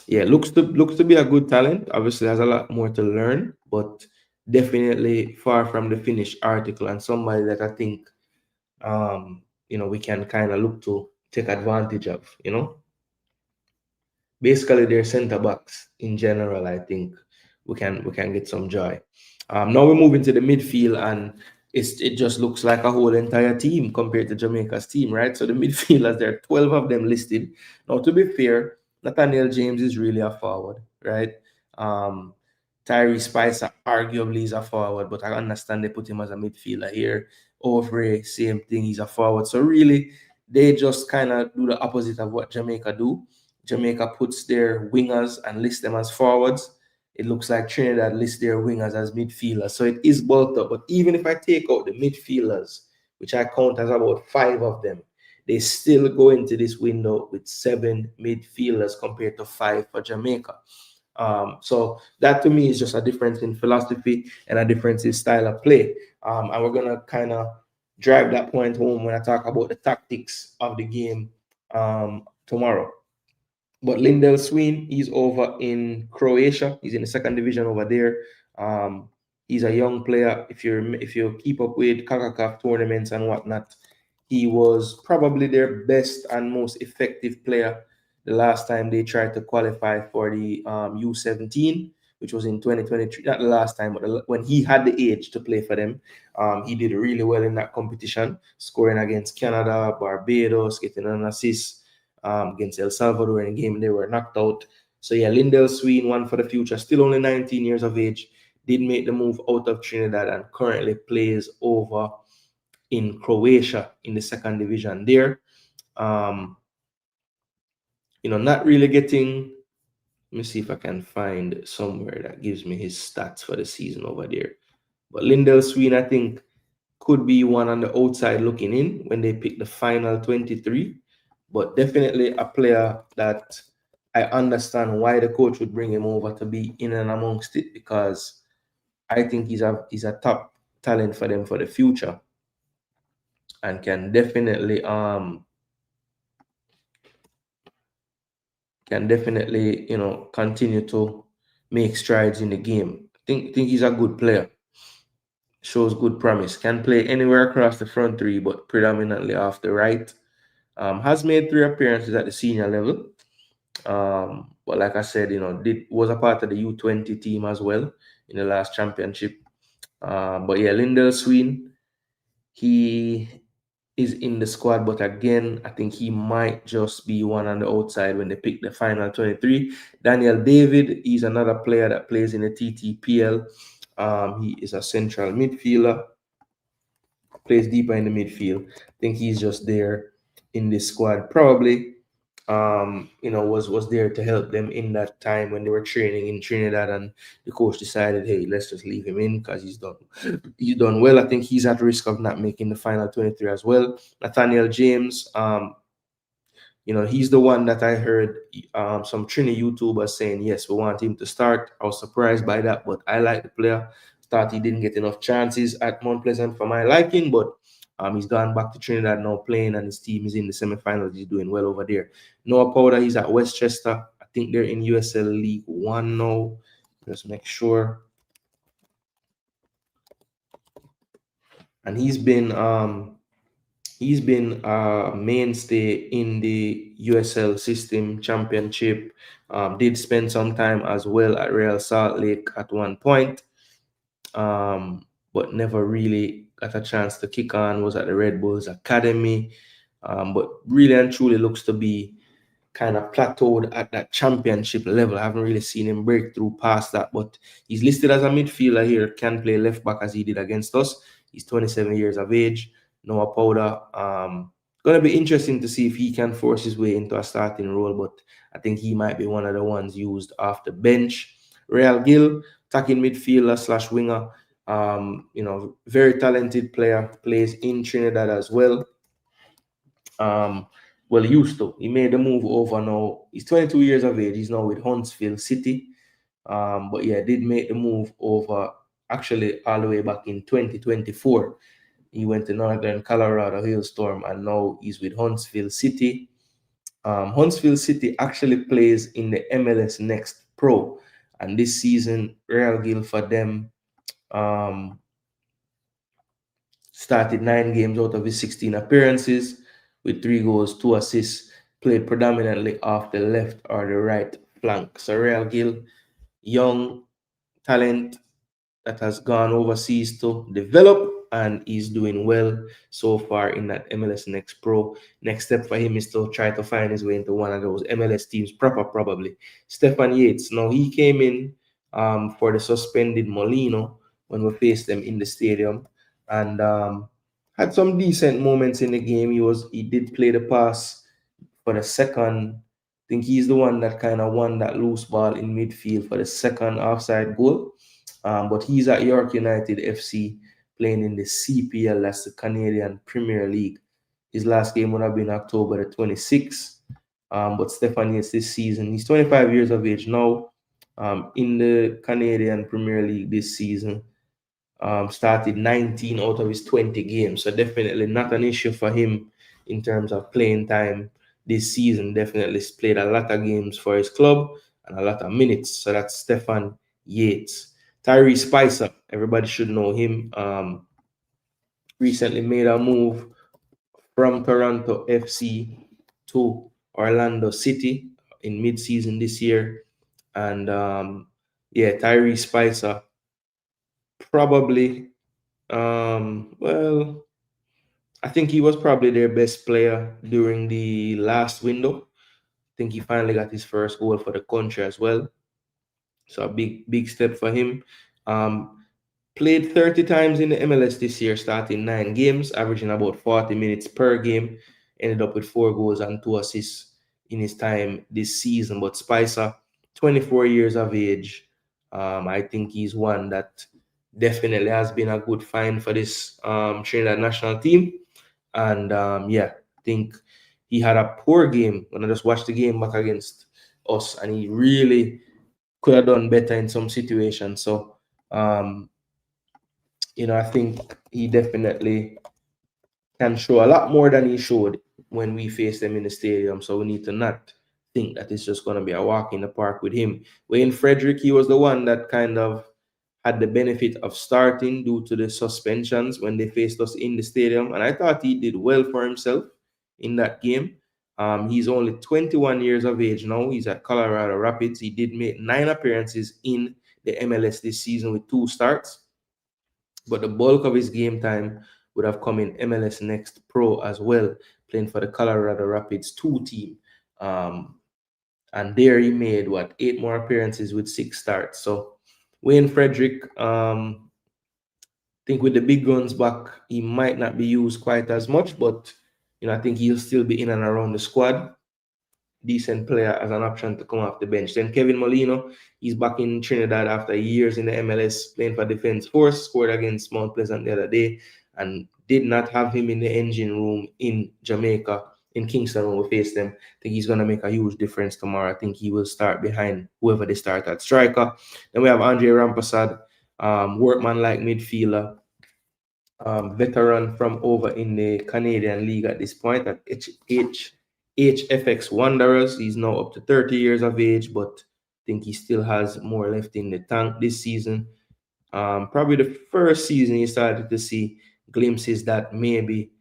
[SPEAKER 1] yeah, looks to be a good talent. Obviously has a lot more to learn, but definitely far from the finished article, and somebody that I think we can kind of look to take advantage of, basically their center backs in general. I think we can get some joy. Now we move into the midfield, and it just looks like a whole entire team compared to Jamaica's team, right? So the midfielders, there are 12 of them listed. Now, to be fair, Nathaniel James is really a forward, right? Tyree Spicer arguably is a forward, but I understand they put him as a midfielder here. Ovre, same thing, he's a forward. So really, they just kind of do the opposite of what Jamaica do. Jamaica puts their wingers and lists them as forwards. It looks like Trinidad lists their wingers as midfielders. So it is bulked up. But even if I take out the midfielders, which I count as about 5 of them, they still go into this window with 7 midfielders compared to 5 for Jamaica. So that to me is just a difference in philosophy and a difference in style of play. And we're going to kind of drive that point home when I talk about the tactics of the game tomorrow. But Lindell Sween, he's over in Croatia. He's in the 2nd division over there. He's a young player. If you keep up with Concacaf tournaments and whatnot, he was probably their best and most effective player the last time they tried to qualify for the U17, which was in 2023. Not the last time, but when he had the age to play for them. He did really well in that competition, scoring against Canada, Barbados, getting an assist against El Salvador in a game they were knocked out. So yeah, Lindell Sween, one for the future, still only 19 years of age, did make the move out of Trinidad and currently plays over in Croatia in the 2nd division there. Not really getting. Let me see if I can find somewhere that gives me his stats for the season over there. But Lindell Sween, I think, could be one on the outside looking in when they pick the final 23. But definitely a player that I understand why the coach would bring him over to be in and amongst it, because I think he's a top talent for them for the future and can definitely continue to make strides in the game. I think he's a good player. Shows good promise. Can play anywhere across the front 3, but predominantly off the right. Has made 3 appearances at the senior level. But like I said, was a part of the U20 team as well in the last championship. But yeah, Lindell Sween, he is in the squad, but again, I think he might just be one on the outside when they pick the final 23. Daniel David, he's another player that plays in the TTPL. He is a central midfielder, plays deeper in the midfield. I think he's just there in this squad, probably was there to help them in that time when they were training in Trinidad, and the coach decided, hey, let's just leave him in because he's done well. I think he's at risk of not making the final 23 as well. Nathaniel James, he's the one that I heard some Trini YouTubers saying, yes, we want him to start. I was surprised by that, but I like the player. Thought he didn't get enough chances at Mount Pleasant for my liking, but he's gone back to Trinidad now playing, and his team is in the semifinals. He's doing well over there. Noah Powder, he's at Westchester. I think they're in USL League 1 now. Just make sure. And he's been a mainstay in the USL System Championship. Did spend some time as well at Real Salt Lake at one point, but never really got a chance to kick on. Was at the Red Bulls Academy, but really and truly looks to be kind of plateaued at that championship level. I haven't really seen him break through past that, but he's listed as a midfielder here. Can play left back as he did against us. He's 27 years of age. Noah Powder. Gonna be interesting to see if he can force his way into a starting role, but I think he might be one of the ones used off the bench. Real Gill, attacking midfielder / winger. Very talented player, plays in Trinidad as well. Well, used to. He made the move over now. He's 22 years of age. He's now with Huntsville City. But yeah, did make the move over actually all the way back in 2024. He went to Northern Colorado Hailstorm, and now he's with Huntsville City. Huntsville City actually plays in the MLS Next Pro, and this season, Real Gil for them started 9 games out of his 16 appearances with 3 goals, 2 assists, played predominantly off the left or the right flank. So Real Gil, young talent that has gone overseas to develop, and he's doing well so far in that MLS Next Pro. Next step for him is to try to find his way into one of those MLS teams proper, probably. Stefan Yates, now he came in for the suspended Molino when we faced them in the stadium, and had some decent moments in the game. He did play the pass for the second. I think he's the one that kind of won that loose ball in midfield for the second offside goal. But he's at Yorke United FC playing in the CPL, that's the Canadian Premier League. His last game would have been October the 26th. But Stefan Yates this season, he's 25 years of age now, in the Canadian Premier League this season. Started 19 out of his 20 games. So definitely not an issue for him in terms of playing time this season. Definitely played a lot of games for his club and a lot of minutes. So that's Stefan Yates. Tyree Spicer, everybody should know him. Recently made a move from Toronto FC to Orlando City in mid-season this year. And Tyree Spicer probably, well, I think he was probably their best player during the last window. I think he finally got his first goal for the country as well. So a big step for him. Played 30 times in the MLS this year, starting 9 games, averaging about 40 minutes per game. Ended up with 4 goals and 2 assists in his time this season. But Spicer, 24 years of age, I think he's one that definitely has been a good find for this Trinidad national team. And I think he had a poor game when I just watched the game back against us, and he really could have done better in some situations. So, I think he definitely can show a lot more than he showed when we faced them in the stadium. So we need to not think that it's just going to be a walk in the park with him. Wayne Frederick, he was the one that kind of had the benefit of starting due to the suspensions when they faced us in the stadium. And I thought he did well for himself in that game. He's only 21 years of age now. He's at Colorado Rapids. He did make 9 appearances in the MLS this season with 2 starts. But the bulk of his game time would have come in MLS Next Pro as well, playing for the Colorado Rapids 2 team. And there he made, 8 more appearances with 6 starts. So Wayne Frederick, I think with the big guns back, he might not be used quite as much, but I think he'll still be in and around the squad. Decent player as an option to come off the bench. Then Kevin Molino, he's back in Trinidad after years in the MLS playing for Defense Force, scored against Mount Pleasant the other day, and did not have him in the engine room in Jamaica, in Kingston when we face them. I think he's going to make a huge difference tomorrow. I think he will start behind whoever they start at striker. Then we have Andre Rampasad, workman-like midfielder, veteran from over in the Canadian League at this point at HFX Wanderers. He's now up to 30 years of age, but I think he still has more left in the tank this season. Probably the first season he started to see glimpses that maybe,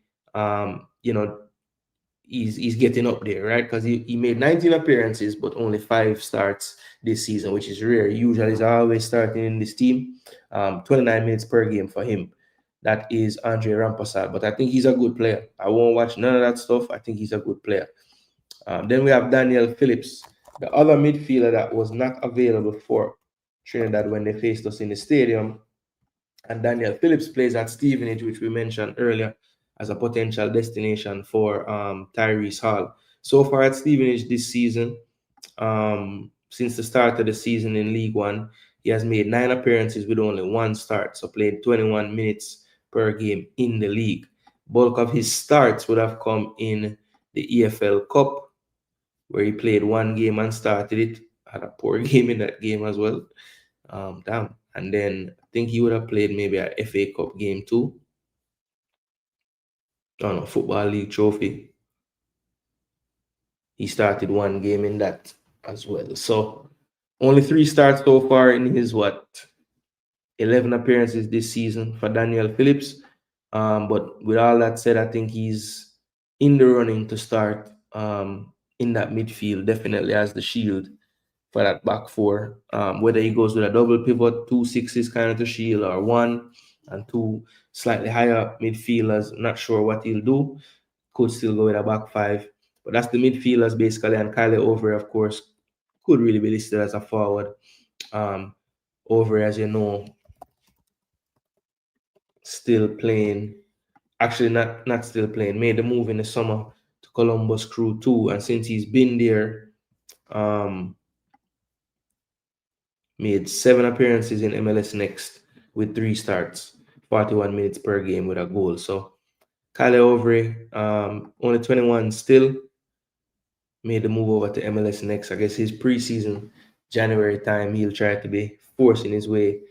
[SPEAKER 1] he's getting up there, right? Because he made 19 appearances, but only 5 starts this season, which is rare. Usually he's always starting in this team. 29 minutes per game for him. That is Andre Rampasad, but I think he's a good player. I won't watch none of that stuff. I think he's a good player. Then we have Daniel Phillips, the other midfielder that was not available for Trinidad when they faced us in the stadium. And Daniel Phillips plays at Stevenage, which we mentioned earlier, as a potential destination for Tyrese Hall. So far at Stevenage this season, since the start of the season in League One, he has made 9 appearances with only 1 start, so played 21 minutes per game in the league. Bulk of his starts would have come in the EFL Cup, where he played 1 game and started it. Had a poor game in that game as well. And then I think he would have played maybe a FA Cup game too. Oh no, Football League trophy. He started one game in that as well. So only 3 starts so far in his 11 appearances this season for Daniel Phillips. But with all that said, I think he's in the running to start in that midfield, definitely as the shield for that back four. Whether he goes with a double pivot, 2 6s kind of to shield, or 1 and 2 slightly higher midfielders, not sure what he'll do. Could still go with a back 5. But that's the midfielders basically, and Kyle Over, of course, could really be listed as a forward. Over, as you know, still playing. Actually, not still playing. Made the move in the summer to Columbus Crew 2, and since he's been there, made 7 appearances in MLS Next with 3 starts, 41 minutes per game with a goal. So Kyle Overy, only 21 still, made the move over to MLS Next. I guess his preseason January time, he'll try to be forcing his way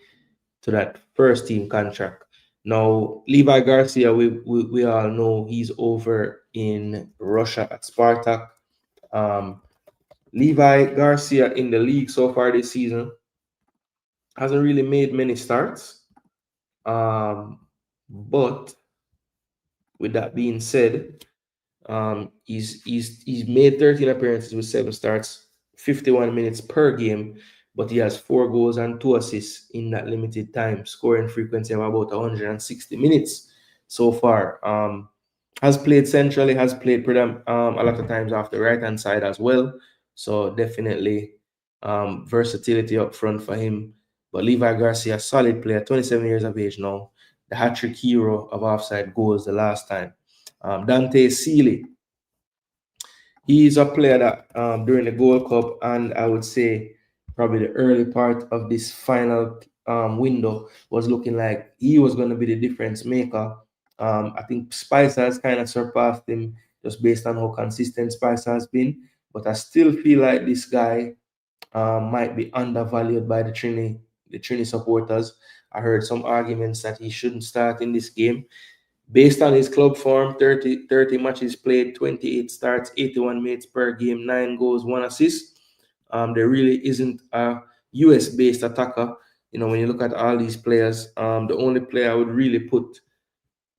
[SPEAKER 1] to that first team contract. Now, Levi Garcia, we all know he's over in Russia at Spartak. Levi Garcia in the league so far this season hasn't really made many starts. But with that being said, he's made 13 appearances with 7 starts, 51 minutes per game, but he has 4 goals and 2 assists in that limited time, scoring frequency of about 160 minutes so far. Has played centrally, has played a lot of times off the right hand side as well. So definitely versatility up front for him. But Levi Garcia, solid player, 27 years of age now, the hat-trick hero of offside goals the last time. Dante Sealy, he's a player that during the Gold Cup and I would say probably the early part of this final window was looking like he was going to be the difference maker. I think Spicer has kind of surpassed him just based on how consistent Spicer has been. But I still feel like this guy might be undervalued by the Trini supporters. I heard some arguments that he shouldn't start in this game. Based on his club form, 30 matches played, 28 starts, 81 minutes per game, 9 goals, 1 assist. There really isn't a US-based attacker. You know, when you look at all these players, the only player I would really put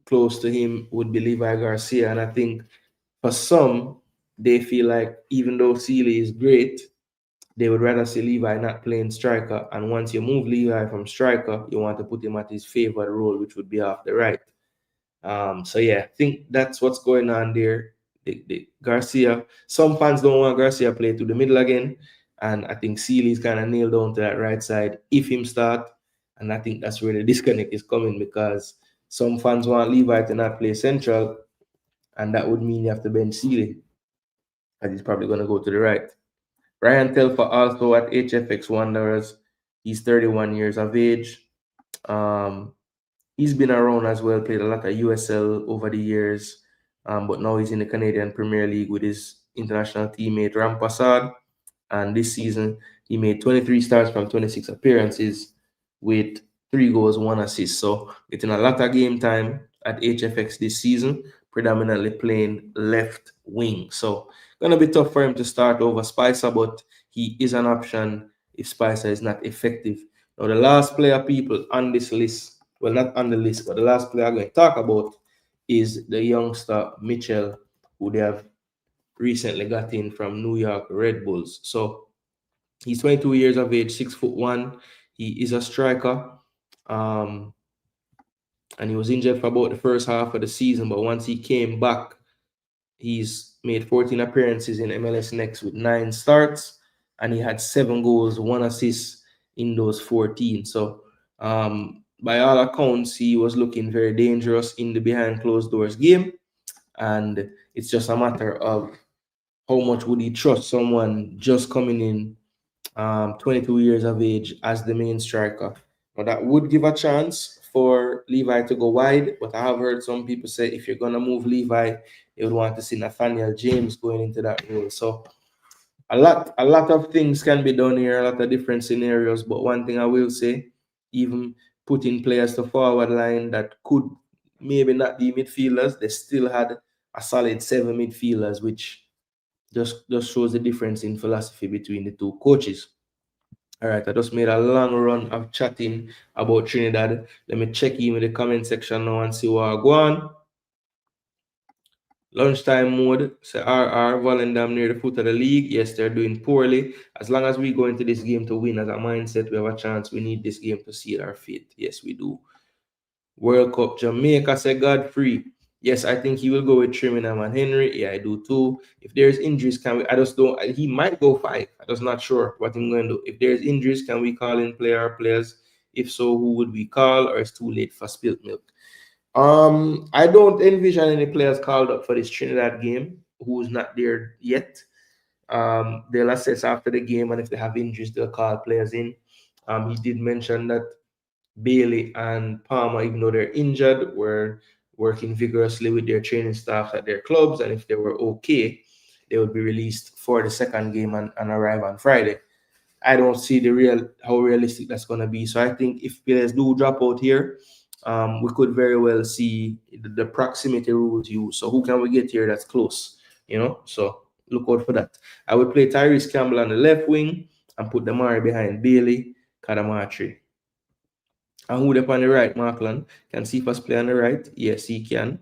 [SPEAKER 1] close to him would be Levi Garcia. And I think for some, they feel like even though Sealy is great, they would rather see Levi not playing striker. And once you move Levi from striker, you want to put him at his favorite role, which would be off the right. So yeah, I think that's what's going on there. The Garcia, some fans don't want Garcia play to the middle again, and I think Sealy's kind of nailed down to that right side if him start, and I think that's where the disconnect is coming because some fans want Levi to not play central, and that would mean you have to bench Sealy, and he's probably going to go to the right. Ryan Telfer also at HFX Wanderers. He's 31 years of age. He's been around as well, played a lot of USL over the years, but now he's in the Canadian Premier League with his international teammate Ram Passad. And this season, he made 23 starts from 26 appearances with 3 goals, 1 assist. So getting a lot of game time at HFX this season, predominantly playing left wing. So gonna be tough for him to start over Spicer, but he is an option if Spicer is not effective. Now, the last player people on this list, well, not on the list, but the last player I'm going to talk about is the youngster Mitchell, who they have recently got in from New York Red Bulls. So he's 22 years of age, 6'1". He is a striker. And he was injured for about the first half of the season, but once he came back, he's made 14 appearances in MLS Next with 9 starts, and he had 7 goals, 1 assist in those 14. So by all accounts, he was looking very dangerous in the behind closed doors game. And it's just a matter of how much would he trust someone just coming in 22 years of age as the main striker. Now, that would give a chance for Levi to go wide, but I have heard some people say if you're going to move Levi, they would want to see Nathaniel James going into that role. So a lot of things can be done here, a lot of different scenarios. But one thing I will say, even putting players to forward line that could maybe not the midfielders, they still had a solid 7 midfielders, which just shows the difference in philosophy between the two coaches. All right, I just made a long run of chatting about Trinidad. Let me check in with the comment section now and see what I go on. Lunchtime mode, so RR, Volendam near the foot of the league. Yes, they're doing poorly. As long as we go into this game to win as a mindset, we have a chance. We need this game to seal our fate. Yes, we do. World Cup, Jamaica, say Godfrey. Yes, I think he will go with Trinidad and Henry. Yeah, I do too. If there's injuries, can we? I just don't. He might go 5. I'm just not sure what I'm going to do. If there's injuries, can we call in players? If so, who would we call? Or it's too late for spilt milk? I don't envision any players called up for this Trinidad game who's not there yet. They'll assess after the game, and if they have injuries, they'll call players in. He did mention that Bailey and Palmer, even though they're injured, were working vigorously with their training staff at their clubs, and if they were okay, they would be released for the second game and arrive on Friday. I don't see how realistic that's going to be. So I think if players do drop out here, we could very well see the proximity rules used. So who can we get here that's close? So look out for that. I would play Tyrese Campbell on the left wing and put Damari behind Bailey, Kadamatri. And who up on the right, Markland? Can Cephas play on the right? Yes, he can.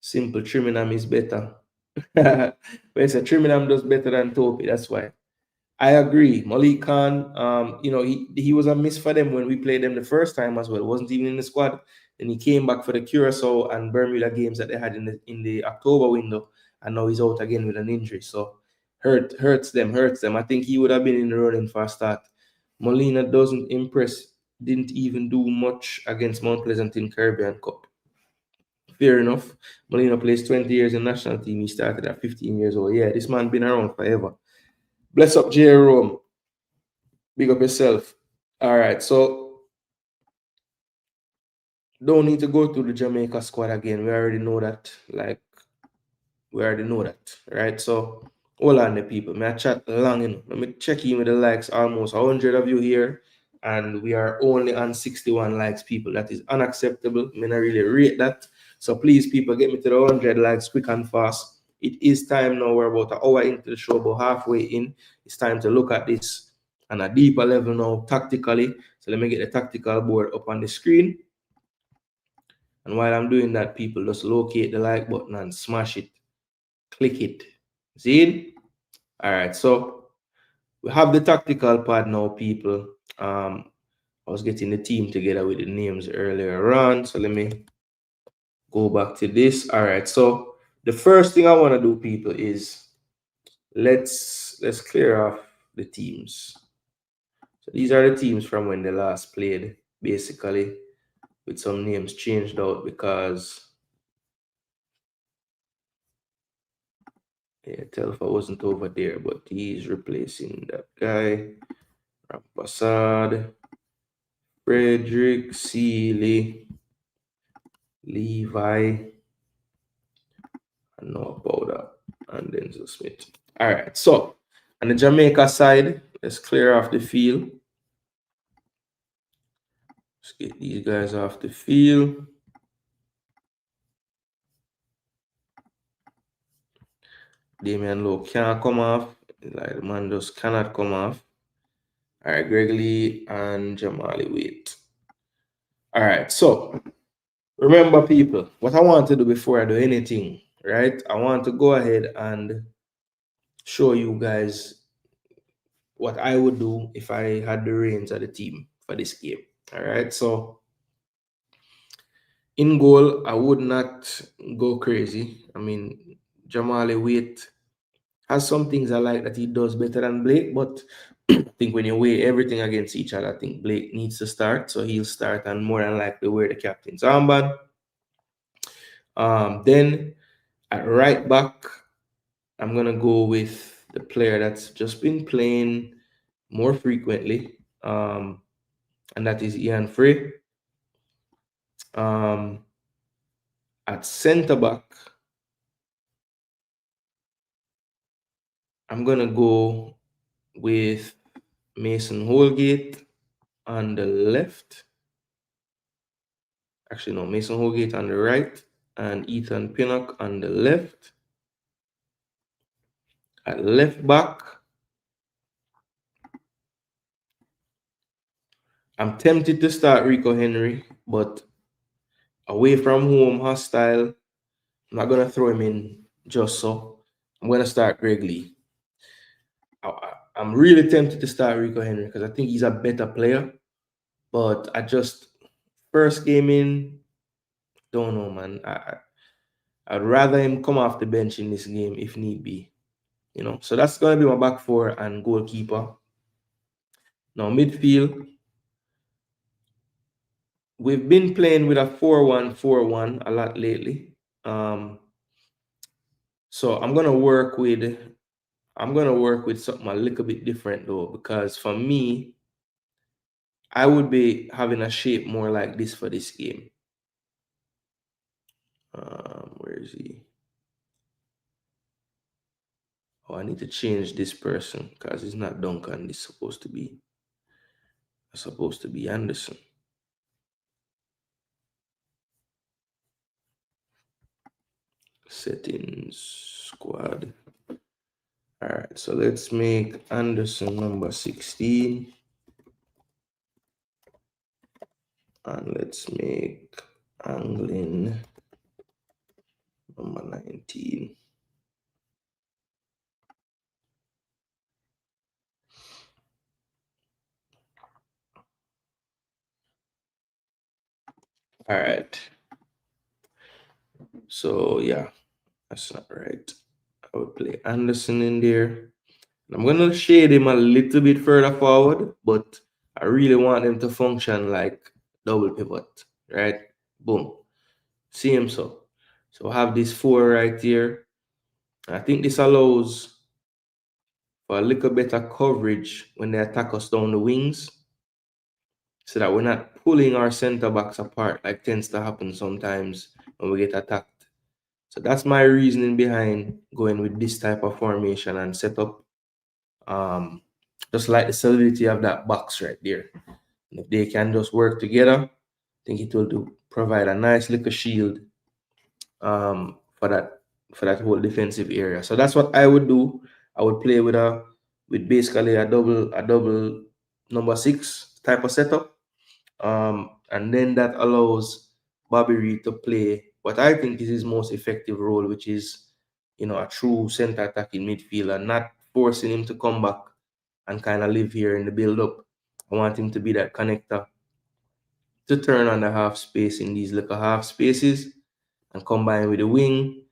[SPEAKER 1] Simple. Triminam is better. But it's a Triminam does better than Topi. That's why. I agree. Malik Khan, he was a miss for them when we played them the first time as well. Wasn't even in the squad. Then he came back for the Curacao and Bermuda games that they had in the October window, and now he's out again with an injury. So hurts them. I think he would have been in the running for a start. Molina doesn't impress. Didn't even do much against Mount Pleasant in Caribbean Cup. Fair enough. Molina plays 20 years in national team. He started at 15 years old. Yeah, this man been around forever. Bless up, Jerome. Big up yourself. All right, so don't need to go through the Jamaica squad again. We already know that. Right? So hold on, the people. May I chat long, Let me check in with the likes. Almost 100 of you here, and we are only on 61 likes, people. That is unacceptable. I mean, I really rate that. So please, people, get me to the 100 likes quick and fast. It is time now. We're about an hour into the show, about halfway in. It's time to look at this on a deeper level now, tactically. So let me get the tactical board up on the screen. And while I'm doing that, people, just locate the like button and smash it. Click it. See it? All right. So we have the tactical part now, people. I was getting the team together with the names earlier on. So let me go back to this. All right. So the first thing I want to do, people, is let's clear off the teams. So these are the teams from when they last played, basically, with some names changed out because Telfa wasn't over there, but he's replacing that guy. Rampasad, Frederick, Seeley, Levi, and Noah Powder, and Denzel Smith. All right, so on the Jamaica side, let's clear off the field. Let's get these guys off the field. Damian Lowe can't come off. Like, the man just cannot come off. All right, Greg Lee and Jamali Waite. All right, so remember, people, what I want to do before I do anything, right? I want to go ahead and show you guys what I would do if I had the reins of the team for this game. All right, so in goal, I would not go crazy. I mean, Jamali Waite has some things I like that he does better than Blake, but I think when you weigh everything against each other, I think Blake needs to start, so he'll start and more than likely wear the captain's armband. Then at right back, I'm going to go with the player that's just been playing more frequently, and that is Ian Frey. At center back, I'm going to go with Mason Holgate on the left. Actually, no, Mason Holgate on the right and Ethan Pinnock on the left. At left back, I'm tempted to start Rico Henry, but away from home, hostile, I'm not going to throw him in just so. I'm going to start Greg Lee. I'm really tempted to start Rico Henry because I think he's a better player. But I just, first game in, don't know, man. I'd rather him come off the bench in this game if need be. You know, so that's going to be my back four and goalkeeper. Now, midfield, we've been playing with a 4-1-4-1 a lot lately. So I'm gonna work with something a little bit different though, because for me, I would be having a shape more like this for this game. Where is he? Oh, I need to change this person because it's not Duncan. It's supposed to be Anderson. Settings, squad. All right, so let's make Anderson number 16. And let's make Anglin number 19. All right. So yeah, that's not right. I would play Anderson in there. I'm gonna shade him a little bit further forward, but I really want him to function like double pivot, right? Boom. See him so. So I have this 4 right here. I think this allows for a little better coverage when they attack us down the wings, so that we're not pulling our center backs apart like tends to happen sometimes when we get attacked. So that's my reasoning behind going with this type of formation and setup. Just like the solidity of that box right there. And if they can just work together, I think it will provide a nice little shield for that whole defensive area. So that's what I would do. I would play with basically a double number 6 type of setup. And then that allows Bobby Reed to play what I think is his most effective role, which is, a true center attacking midfielder, not forcing him to come back and kind of live here in the build-up. I want him to be that connector to turn on the half space in these little half spaces and combine with the wing,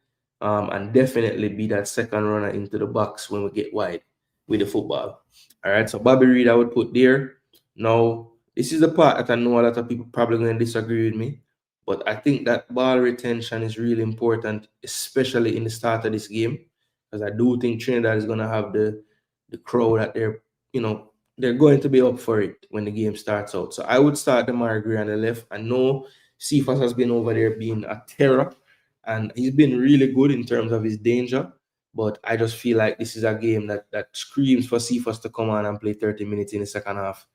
[SPEAKER 1] and definitely be that second runner into the box when we get wide with the football. All right, so Bobby Reed I would put there. Now, this is the part that I know a lot of people probably going to disagree with me, but I think that ball retention is really important, especially in the start of this game, because I do think Trinidad is going to have the crowd that they're going to be up for it when the game starts out. So I would start the Margray on the left. I know Cephas has been over there being a terror, and he's been really good in terms of his danger. But I just feel like this is a game that screams for Cephas to come on and play 30 minutes in the second half,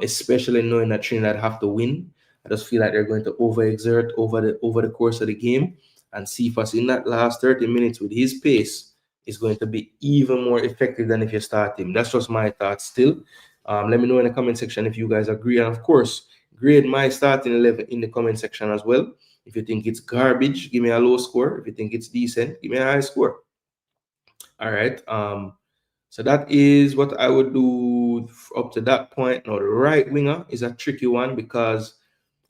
[SPEAKER 1] especially knowing that Trinidad have to win. I just feel like they're going to overexert over the course of the game, and Cephas in that last 30 minutes with his pace is going to be even more effective than if you start him. That's just my thoughts still. Let me know in the comment section if you guys agree. And of course, grade my starting 11 in the comment section as well. If you think it's garbage, give me a low score. If you think it's decent, give me a high score. All right. So that is what I would do up to that point. Now, the right winger is a tricky one because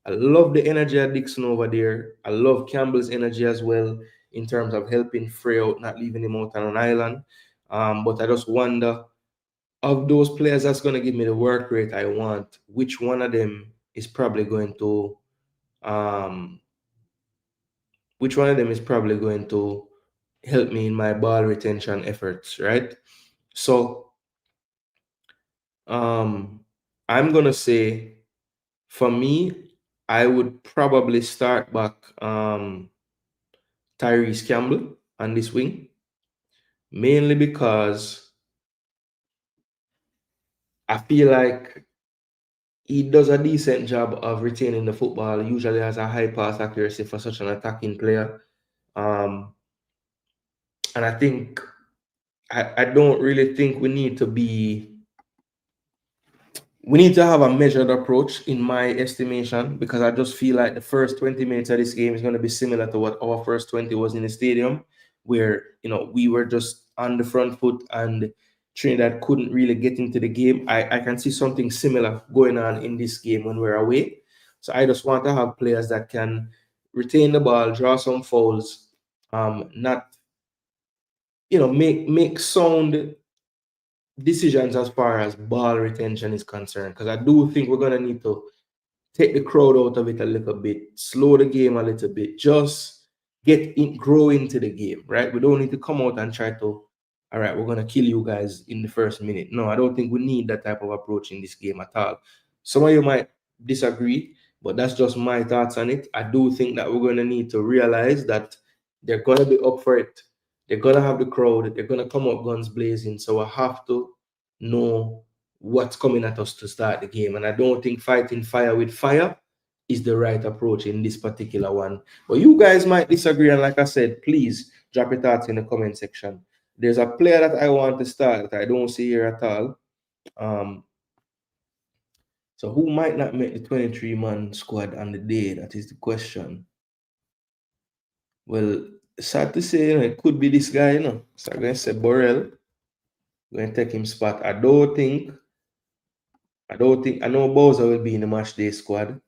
[SPEAKER 1] I love the energy of Dixon over there. I love Campbell's energy as well in terms of helping Frey out, not leaving him out on an island. But I just wonder, of those players that's going to give me the work rate I want, which one of them is probably going to help me in my ball retention efforts, right? So I'm gonna say, for me, I would probably start back Tyrese Campbell on this wing, mainly because I feel like he does a decent job of retaining the football. He usually has a high pass accuracy for such an attacking player. And I think I don't really think we need to have a measured approach in my estimation, because I just feel like the first 20 minutes of this game is going to be similar to what our first 20 was in the stadium, where we were just on the front foot and Trinidad couldn't really get into the game. I can see something similar going on in this game when we're away. So I just want to have players that can retain the ball, draw some fouls, not make sound decisions as far as ball retention is concerned, because I do think we're gonna need to take the crowd out of it a little bit, slow the game a little bit, just grow into the game, right? We don't need to come out and try to, all right, we're gonna kill you guys in the first minute. No, I don't think we need that type of approach in this game at all. Some of you might disagree, but that's just my thoughts on it. I do think that we're gonna need to realize that they're gonna be up for it. They're gonna have the crowd. They're gonna come up guns blazing. So I have to know what's coming at us to start the game. And I don't think fighting fire with fire is the right approach in this particular one. But you guys might disagree. And like I said, please drop your thoughts in the comment section. There's a player that I want to start that I don't see here at all. So who might not make the 23-man squad on the day? That is the question. Well, sad to say, it could be this guy, So I'm going to say Borrell. I'm going to take him spot. I know Bowser will be in the match day squad.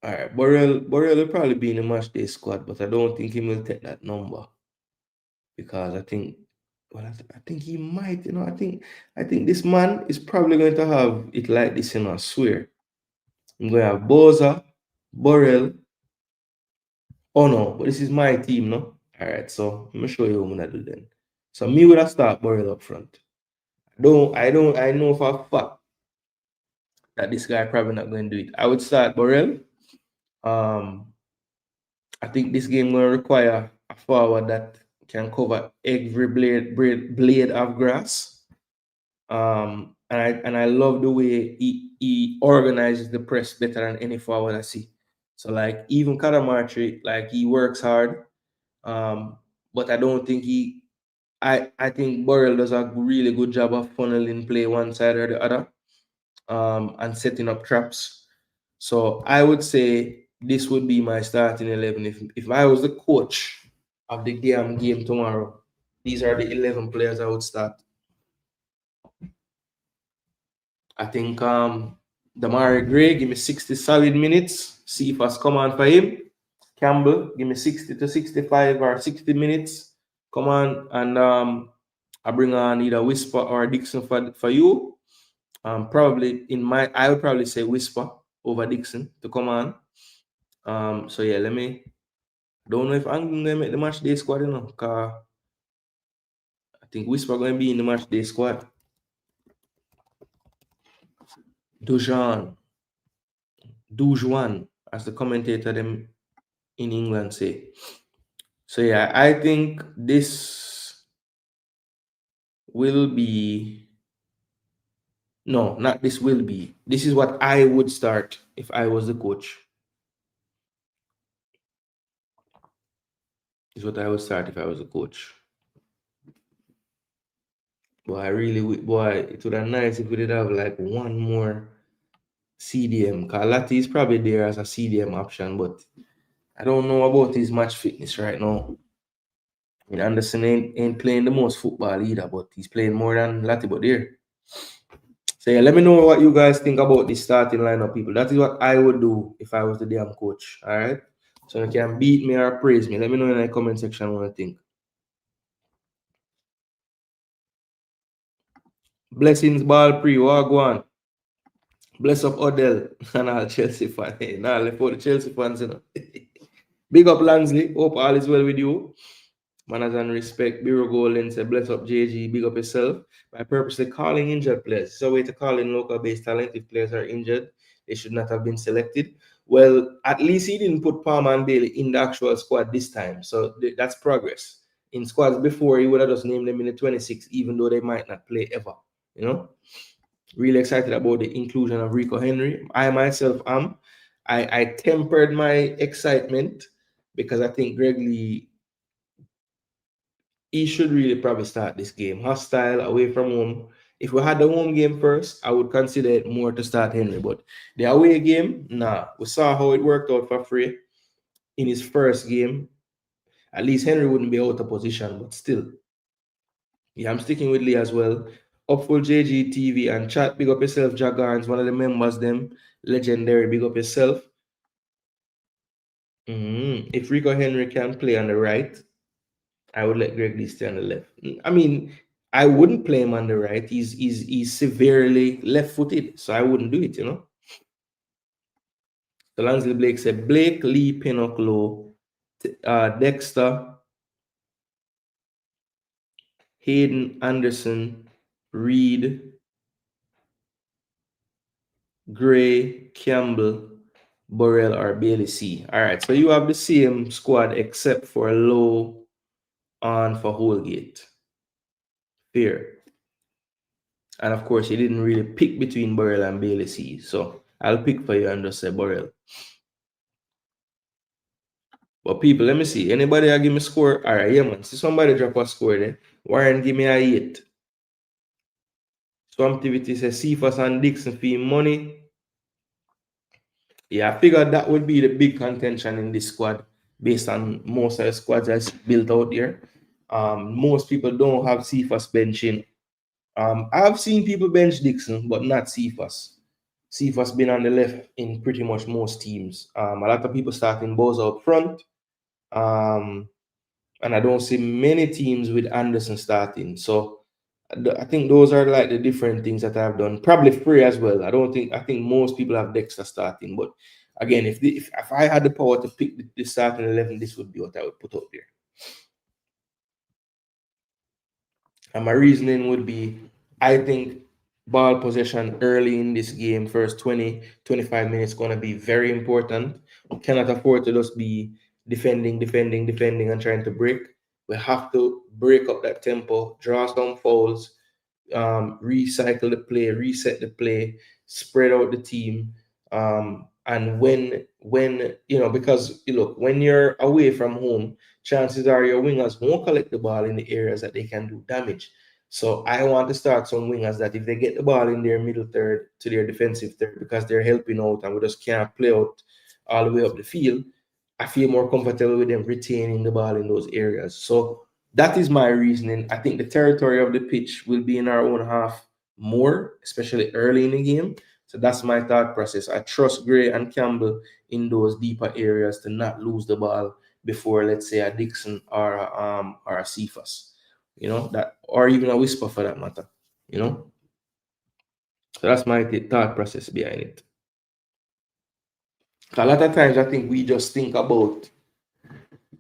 [SPEAKER 1] All right, Borrell will probably be in the match day squad, but I don't think he will take that number, because I think he might. I think this man is probably going to have it like this. I swear. I'm going to have Bowser, Borrell. Oh no, but this is my team, no? All right, so let me show you what I'm gonna do then. So me would have start Borrell up front. I know for a fact that this guy probably not going to do it. I would start Borrell. I think this game will require a forward that can cover every blade of grass. And I love the way he organizes the press better than any forward I see. So like even Kadamarchi, like he works hard. But I don't think I think Burrell does a really good job of funneling play one side or the other, and setting up traps. So I would say this would be my starting 11. If I was the coach of the game tomorrow, these are the 11 players I would start. I think Damari Gray, give me 60 solid minutes. See if I come on for him. Campbell, give me 60 to 65 or 60 minutes. Come on, and I bring on either Whisper or Dixon for you. Probably I would probably say Whisper over Dixon to come on. So yeah, don't know if I'm gonna make the match day squad, because I think Whisper gonna be in the match day squad. Dujuan, as the commentator them in England say. So yeah, I think this will be no, not this will be. This is what I would start if I was the coach. This is what I would start if I was a coach. Boy, it would have nice if we did have like one more CDM. Because Lati is probably there as a CDM option, but I don't know about his match fitness right now. I mean, Anderson ain't playing the most football either, but he's playing more than Lati, but there. So yeah, let me know what you guys think about this starting lineup, people. That is what I would do if I was the damn coach. All right. So you can beat me or praise me. Let me know in the comment section what you think. Blessings ball pre, Wagwan. Bless up Odell and all Chelsea fans. Hey, nah, left for the Chelsea fans, Big up Lansley. Hope all is well with you. Manners and respect. Biro Golden say, bless up JG. Big up yourself. By purposely calling injured players. It's a way to call in local-based talent. If players are injured, they should not have been selected. Well, at least he didn't put Palmer and Bailey in the actual squad this time. So that's progress. In squads before, he would have just named them in the 26, even though they might not play ever. You know, really excited about the inclusion of Rico Henry. I myself am. I tempered my excitement because I think Greg Lee, he should really probably start this game. Hostile, away from home. If we had the home game first, I would consider it more to start Henry. But the away game, nah. We saw how it worked out for Free in his first game. At least Henry wouldn't be out of position, but still. Yeah, I'm sticking with Lee as well. Upful JG TV and chat. Big up yourself, Jagarns, one of the members, them. Legendary, big up yourself. If Rico Henry can play on the right, I would let Greg Lee stay on the left. I mean, I wouldn't play him on the right. He's severely left-footed, so I wouldn't do it, you know. So Lansley Blake said Blake, Lee, Pinocchio, Dexter, Hayden, Anderson, Reed, Gray, Campbell, Burrell, or Bailey C. All right, so you have the same squad except for Low on for Holgate. Fair. And of course, you didn't really pick between Burrell and Bailey C. So I'll pick for you and just say Burrell. But people, let me see. Anybody give me a score? All right, yeah, man. See somebody drop a score there. Warren, give me a 8. Swamp activity says Cephas and Dixon fee money. Yeah, I figured that would be the big contention in this squad based on most of the squads that's built out there. Most people don't have Cephas benching. I've seen people bench Dixon, but not Cephas. Cephas been on the left in pretty much most teams. A lot of people starting Boza up front. And I don't see many teams with Anderson starting. So I think those are like the different things that I've done. Probably Free as well. I think most people have Dexter starting. But again, if I had the power to pick the starting 11, this would be what I would put out there. And my reasoning would be, I think ball possession early in this game, first 20, 25 minutes, going to be very important. We cannot afford to just be defending, and trying to break. We have to break up that tempo, draw some fouls, recycle the play, reset the play, spread out the team. And when because look, when you're away from home, chances are your wingers won't collect the ball in the areas that they can do damage. So I want to start some wingers that if they get the ball in their middle third to their defensive third because they're helping out and we just can't play out all the way up the field, I feel more comfortable with them retaining the ball in those areas. So that is my reasoning. I think the territory of the pitch will be in our own half more, especially early in the game. So that's my thought process. I trust Gray and Campbell in those deeper areas to not lose the ball before, let's say, a Dixon or a Cephas, that, or even a Whisper for that matter, So that's my thought process behind it. A lot of times I think we just think about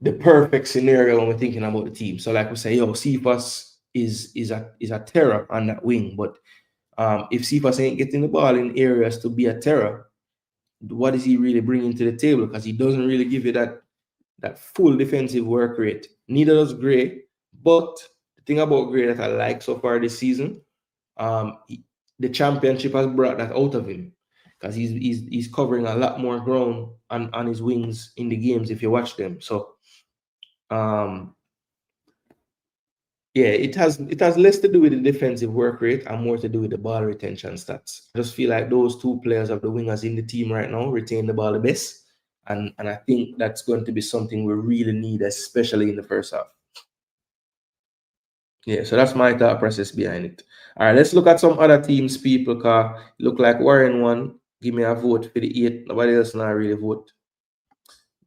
[SPEAKER 1] the perfect scenario when we're thinking about the team. So like we say, Cephas is a terror on that wing, but if Cephas ain't getting the ball in areas to be a terror, what is he really bringing to the table? Because he doesn't really give you that full defensive work rate. Neither does Gray. But the thing about Gray that I like so far this season, the championship has brought that out of him because he's covering a lot more ground on his wings in the games if you watch them. So yeah, it has less to do with the defensive work rate and more to do with the ball retention stats. I just feel like those two players of the wingers in the team right now retain the ball the best. And I think that's going to be something we really need, especially in the first half. Yeah, so that's my thought process behind it. All right, let's look at some other teams, people, because look like Warren won. Give me a vote for the 8. Nobody else not really vote.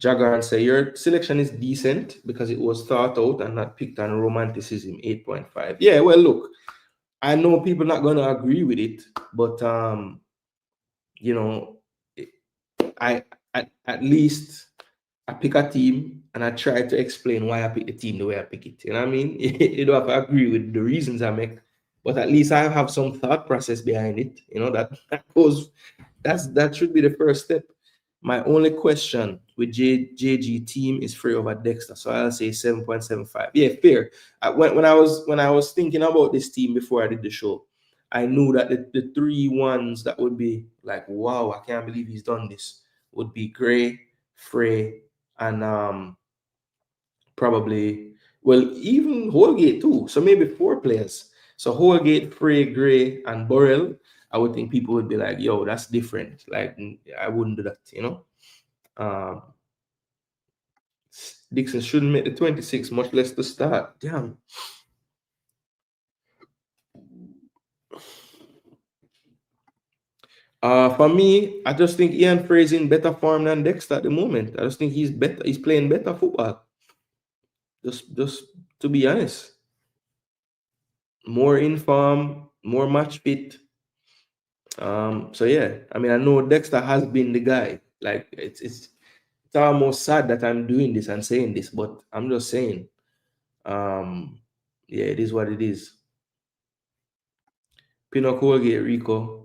[SPEAKER 1] Jagan say your selection is decent because it was thought out and not picked on romanticism. 8.5. Yeah, well, look, I know people not gonna agree with it, but I at least I pick a team and I try to explain why I pick the team the way I pick it. You know what I mean? You don't have to agree with the reasons I make, but at least I have some thought process behind it. That should be the first step. My only question with JG team is free over Dexter, so I'll say 7.75. Yeah, fair. When I was thinking about this team before I did the show, I knew that the three ones that would be like, wow, I can't believe he's done this, would be Gray, Frey, and probably, well, even Holgate too. So maybe 4 players. So Holgate, Frey, Gray, and Burrell. I would think people would be like, yo, that's different. Like, I wouldn't do that, you know? Dixon shouldn't make the 26, much less the start. Damn. For me, I just think Ian Frey is in better form than Dexter at the moment. I just think he's better. He's playing better football. Just to be honest, more in form, more match fit. So yeah, I mean, I know Dexter has been the guy. Like it's almost sad that I'm doing this and saying this, but I'm just saying, yeah, it is what it is. Pinnock, Holgate, Rico.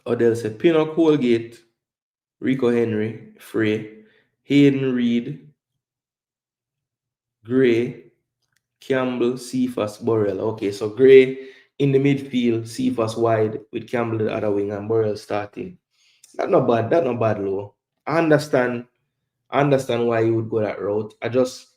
[SPEAKER 1] Odell said Pinnock, Holgate, Rico Henry, Frey, Hayden Reed, Gray, Campbell, Cephas, Burrell. Okay, so Gray in the midfield, Cephas wide with Campbell the other wing and Burrell starting. That's not bad. That's not bad, Low. I understand why you would go that route. I just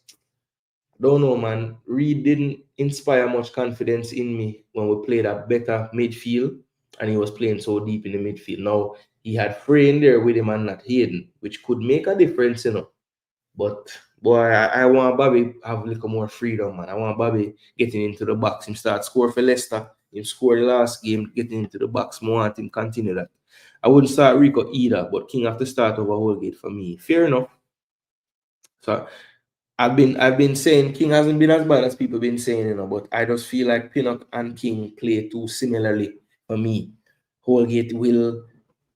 [SPEAKER 1] don't know, man. Reed didn't inspire much confidence in me when we played a better midfield and he was playing so deep in the midfield. Now, he had Frey in there with him and not Hayden, which could make a difference, you know. But, boy, I want Bobby have a little more freedom, man. I want Bobby getting into the box. Him start score for Leicester. Him score the last game, getting into the box. More want him continue that. I wouldn't start Rico either, but King have to start over Holgate for me. Fair enough. So I've been saying King hasn't been as bad as people been saying, you know, but I just feel like Pinnock and King play too similarly for me. Holgate will,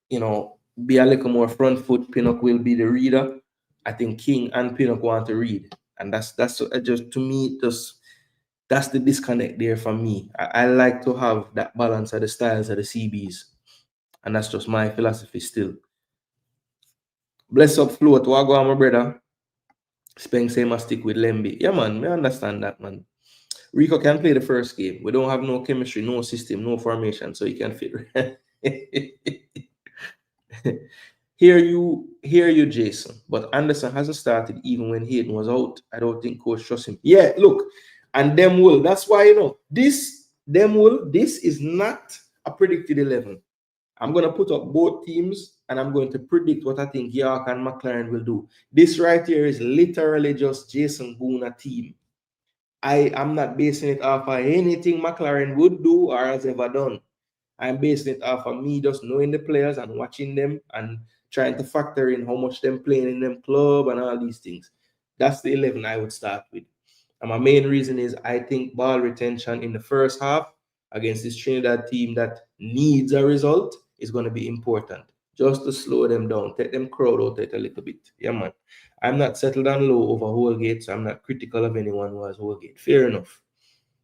[SPEAKER 1] you know, be a little more front foot. Pinnock will be the reader. I think King and Pinnock want to read, and that's just to me just that's the disconnect there for me. I like to have that balance of the styles of the CBs, and that's just my philosophy still. Bless up float, what go on, my brother? Spence say must stick with Lemby. Yeah, man, I understand that, man. Rico can play the first game. We don't have no chemistry, no system, no formation, so he can fit. Hear you, Jason. But Anderson hasn't started even when Hayden was out. I don't think coach trusts him. Yeah, look, and them will. That's why, you know, this is not a predicted 11. I'm going to put up both teams and I'm going to predict what I think Yorke and McClaren will do. This right here is literally just Jason Gooner team. I am not basing it off of anything McClaren would do or has ever done. I'm basing it off of me just knowing the players and watching them and trying to factor in how much them playing in them club and all these things. That's the 11 I would start with. And my main reason is I think ball retention in the first half against this Trinidad team that needs a result is going to be important. Just to slow them down, take them crowd out it a little bit. Yeah, man. I'm not settled on low over Holgate, so I'm not critical of anyone who has Holgate. Fair enough.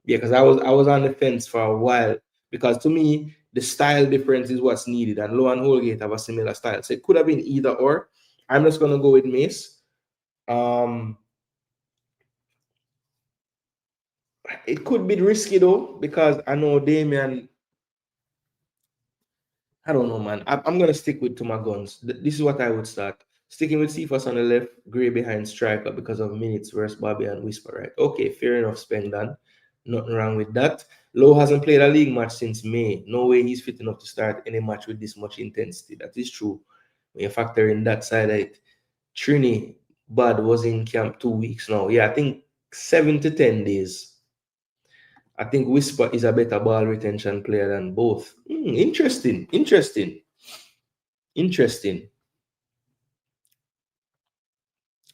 [SPEAKER 1] Yeah, because I was on the fence for a while. Because to me, the style difference is what's needed, and Low and Holgate have a similar style. So it could have been either or. I'm just gonna go with Mace. It could be risky though, because I know Damian. I don't know, man. I'm gonna stick with to my guns. This is what I would start. Sticking with Cephas on the left, Gray behind striker because of minutes versus Bobby and Whisper, right? Okay, fair enough, Spengdan. Nothing wrong with that. Low hasn't played a league match since May. No way he's fit enough to start any match with this much intensity. That is true. When you factor in that side of it. Trini Bud was in camp 2 weeks now. Yeah, I think 7 to 10 days. I think Whisper is a better ball retention player than both. Interesting.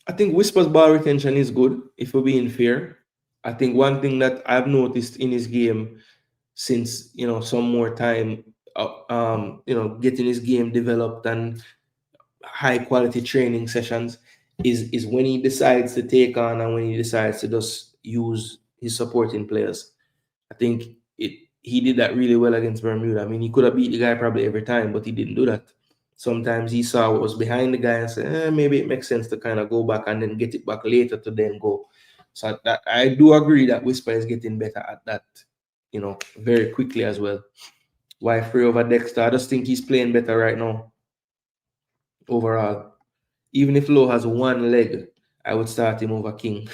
[SPEAKER 1] I think Whisper's ball retention is good, if we're being fair. I think one thing that I've noticed in his game since, you know, some more time, you know, getting his game developed and high quality training sessions is when he decides to take on and when he decides to just use his supporting players. I think he did that really well against Bermuda. I mean, he could have beat the guy probably every time, but he didn't do that. Sometimes he saw what was behind the guy and said, maybe it makes sense to kind of go back and then get it back later to then go So that I do agree that Whisper is getting better at that, you know, very quickly as well. Why free over Dexter? I just think he's playing better right now. Overall. Even if Low has one leg, I would start him over King.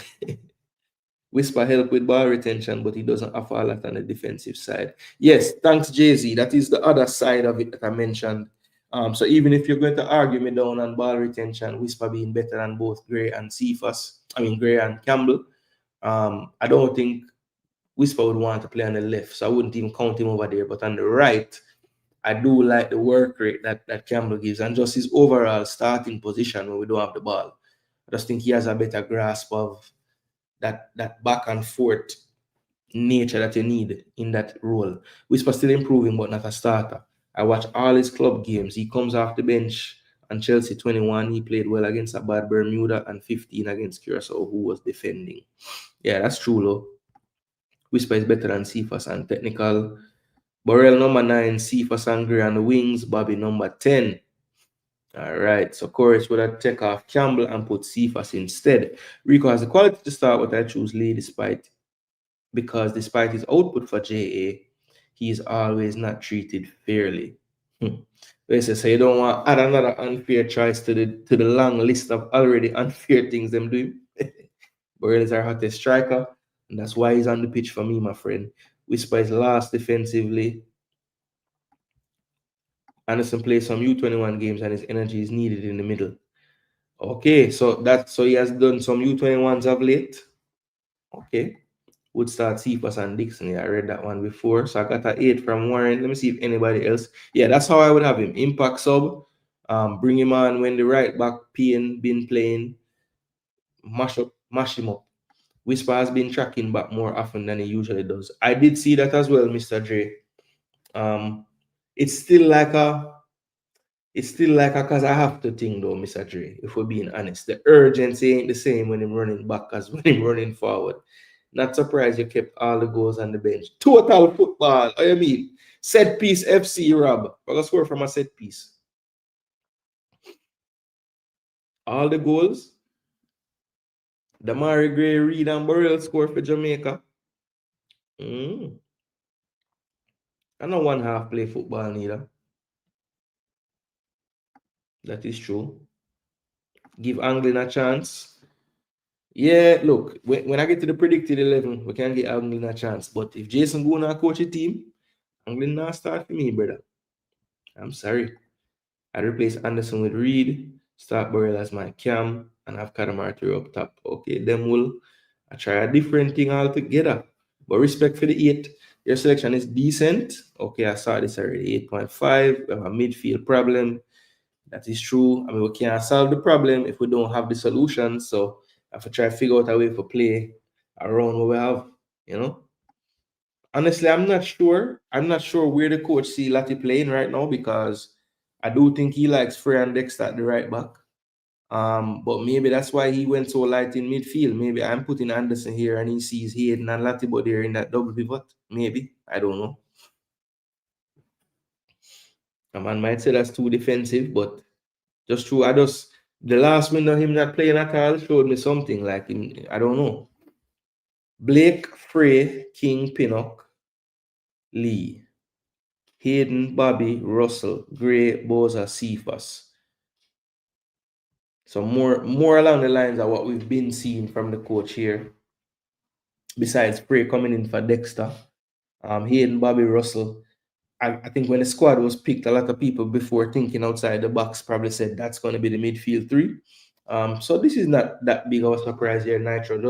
[SPEAKER 1] Whisper help with ball retention, but he doesn't offer a lot on the defensive side. Yes, thanks, Jay-Z. That is the other side of it that I mentioned. So even if you're going to argue me down on ball retention, Whisper being better than both Gray and Gray and Campbell, I don't think Whisper would want to play on the left, so I wouldn't even count him over there. But on the right, I do like the work rate that Campbell gives and just his overall starting position when we don't have the ball. I just think he has a better grasp of that back and forth nature that you need in that role. Whisper still improving, but not a starter. I watch all his club games. He comes off the bench on Chelsea 21. He played well against a bad Bermuda and 15 against Curacao, who was defending. Yeah, that's true, though. Whisper is better than Cephas and technical. Borrell number 9, Cephas and Gray on the wings, Bobby number 10. All right, so Chorus would have take off Campbell and put Cephas instead. Rico has the quality to start, but I choose Lee because despite his output for JA, he is always not treated fairly. So you don't want to add another unfair choice to the long list of already unfair things them doing. Borrell is our hottest striker, and that's why he's on the pitch for me, my friend. Whisper is last defensively. Anderson plays some U21 games and his energy is needed in the middle. Okay, so he has done some U21s of late. Okay. Would start Cephas and Dixon. Yeah, I read that one before. So I got an 8 from Warren. Let me see if anybody else. Yeah, that's how I would have him. Impact sub. Bring him on when the right back been playing. Mash him up. Whisper has been tracking back more often than he usually does. I did see that as well, Mr. Dre. It's still like a because I have to think though, Mr. Dre, if we're being honest. The urgency ain't the same when I'm running back as when I'm running forward. Not surprised you kept all the goals on the bench. Total football. What you mean? Set piece FC, Rob. We're going to score from a set piece. All the goals. Damari Gray, Reed, and Burrell score for Jamaica. I know one half play football neither. That is true. Give Anglin a chance. Yeah, look, when I get to the predicted 11, we can get Anglin a chance. But if Jason Gooner coach a team, Anglin not start for me, brother. I'm sorry. I replace Anderson with Reed, start Burrell as my cam, and have Kadamarty up top. Okay, then I try a different thing altogether. But respect for the 8. Your selection is decent. Okay, I saw this already. 8.5. We have a midfield problem. That is true. I mean, we can't solve the problem if we don't have the solution. So I have to try to figure out a way to play around what we have, you know. Honestly, I'm not sure. I'm not sure where the coach see Lati playing right now because I do think he likes Frey and Dexter at the right back. But maybe that's why he went so light in midfield. Maybe I'm putting Anderson here and he sees Hayden and Latibo there in that double pivot. Maybe. I don't know. A man might say that's too defensive, but just true. The last minute of him not playing at all showed me something like him. I don't know. Blake, Frey, King, Pinnock, Lee, Hayden, Bobby, Russell, Gray, Boza, Cephas. So more along the lines of what we've been seeing from the coach here. Besides Frey coming in for Dexter, Hayden, Bobby, Russell. I think when the squad was picked, a lot of people before thinking outside the box probably said that's going to be the midfield 3. So this is not that big of a surprise here, Nitro.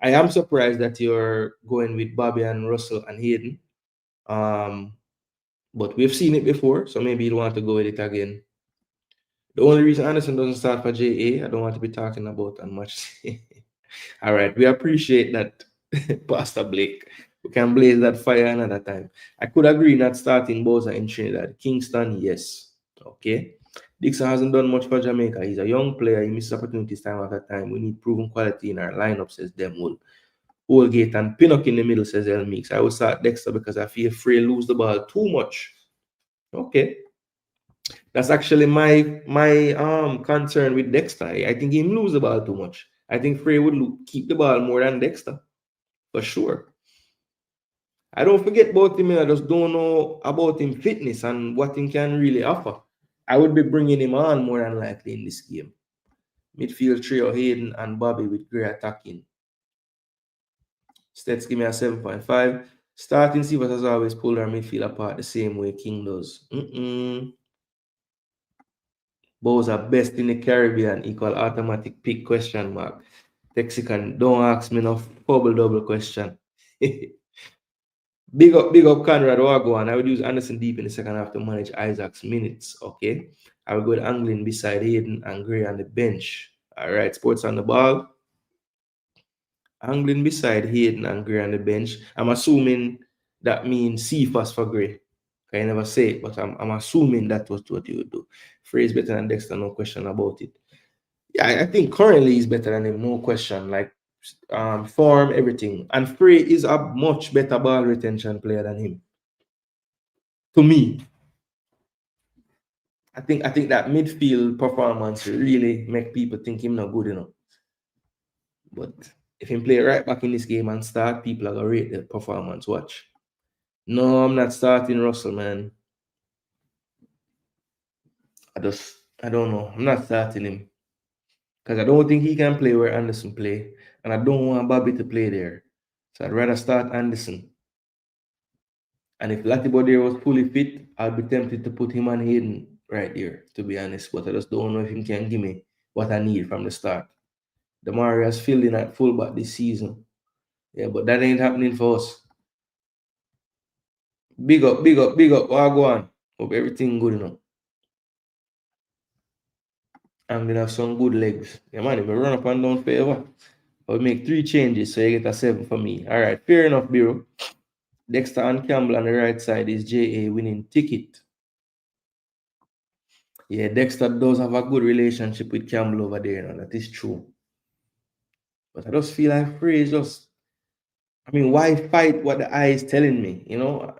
[SPEAKER 1] I am surprised that you're going with Bobby and Russell and Hayden. But we've seen it before, so maybe you want to go with it again. The only reason Anderson doesn't start for JA, I don't want to be talking about that much. All right, we appreciate that, Pastor Blake. We can blaze that fire another time. I could agree not starting Boza in Trinidad. Kingston, yes. Okay. Dixon hasn't done much for Jamaica. He's a young player. He misses opportunities time after time. We need proven quality in our lineup, says Demwool. Holgate and Pinnock in the middle, says El Meeks. I would start Dexter because I feel Frey lose the ball too much. Okay. That's actually my concern with Dexter. I think he lose the ball too much. I think Frey would keep the ball more than Dexter, for sure. I don't forget about him, I just don't know about him fitness and what he can really offer. I would be bringing him on more than likely in this game. Midfield trio, Hayden and Bobby with great attacking. Stats give me a 7.5. Starting Sivas has always pulled our midfield apart the same way King does. Bows are best in the Caribbean, equal automatic pick question mark. Texican, don't ask me no double question. Big up Conrad Wagwan. I would use Anderson deep in the second half to manage Isaac's minutes. Okay. I would go with Anglin beside Hayden and Gray on the bench. All right, sports on the ball. Anglin beside Hayden and Gray on the bench. I'm assuming that means Cephas for Gray. I never say it, but I'm assuming that was what you would do. Frey is better than Dexter, no question about it. Yeah, I think currently he's better than him, no question. Like form, everything. And Frey is a much better ball retention player than him. To me. I think that midfield performance really make people think him not good enough. But if he play right back in this game and start, people are gonna rate the performance. Watch. No, I'm not starting Russell, man. I don't know. I'm not starting him. Because I don't think he can play where Anderson play. And I don't want Bobby to play there. So I'd rather start Anderson. And if Latibo was fully fit, I'd be tempted to put him and Hayden right there, to be honest. But I just don't know if he can give me what I need from the start. Damari has filled in at fullback this season. Yeah, but that ain't happening for us. Big up. Wagwan. Hope everything good enough. I'm gonna have some good legs. Yeah, man, if I run up and down forever, I'll make 3 changes so you get a 7 for me. All right, fair enough, Biro. Dexter and Campbell on the right side is JA winning ticket. Yeah, Dexter does have a good relationship with Campbell over there, and that is true. But I just feel like Frey is just, I mean, why fight what the eye is telling me? You know,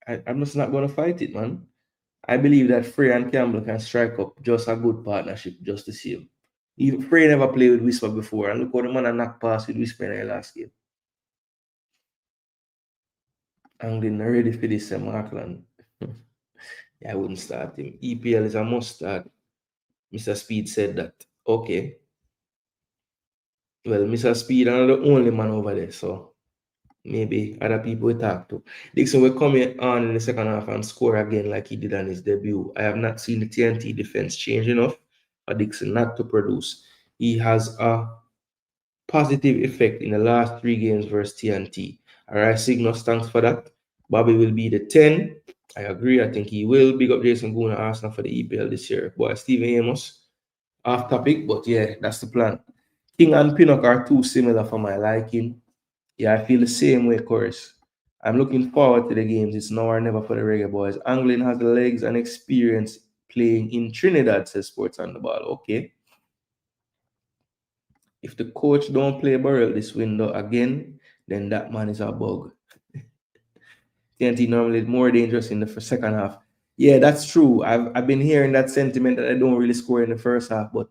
[SPEAKER 1] I'm just not going to fight it, man. I believe that Frey and Campbell can strike up just a good partnership just to see him. Even Frey never played with Whisper before, and look how the man knocked past with Whisper in the last game. Anglin ready for this, McClaren. Yeah, I wouldn't start him. EPL is a must start. Mr. Speed said that. Okay. Well, Mr. Speed, I'm not the only man over there, so maybe other people we talk to. Dixon will come on in the second half and score again like he did on his debut. I have not seen the TNT defense change enough for Dixon not to produce. He has a positive effect in the last 3 games versus TNT. All right, Signals, thanks for that. Bobby will be the 10. I agree. I think he will. Big up Jason Gooner, Arsenal for the EPL this year. Boy, Stephen Amos, off topic, but yeah, that's the plan. King and Pinnock are too similar for my liking. Yeah, I feel the same way, Chorus. I'm looking forward to the games. It's now or never for the Reggae Boys. Anglin has the legs and experience playing in Trinidad, says Sports on the Ball. Okay. If the coach don't play Burrell this window again, then that man is a bug. TNT normally is more dangerous in the second half. Yeah, that's true. I've been hearing that sentiment that I don't really score in the first half, but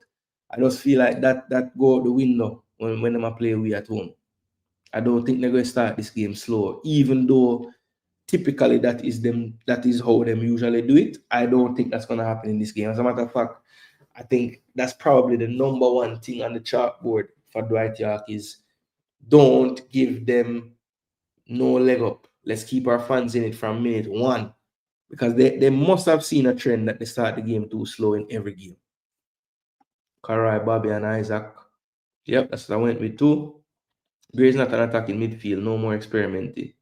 [SPEAKER 1] I just feel like that go out the window when them play we at home. I don't think they're going to start this game slow, even though typically that is how them usually do it. I don't think that's going to happen in this game. As a matter of fact, I think that's probably the number one thing on the chalkboard for Dwight Yorke is don't give them no leg up. Let's keep our fans in it from minute 1. Because they must have seen a trend that they start the game too slow in every game. Karai, Bobby, and Isaac. Yep, that's what I went with too. Gray's not an attacking midfield, no more experimenting.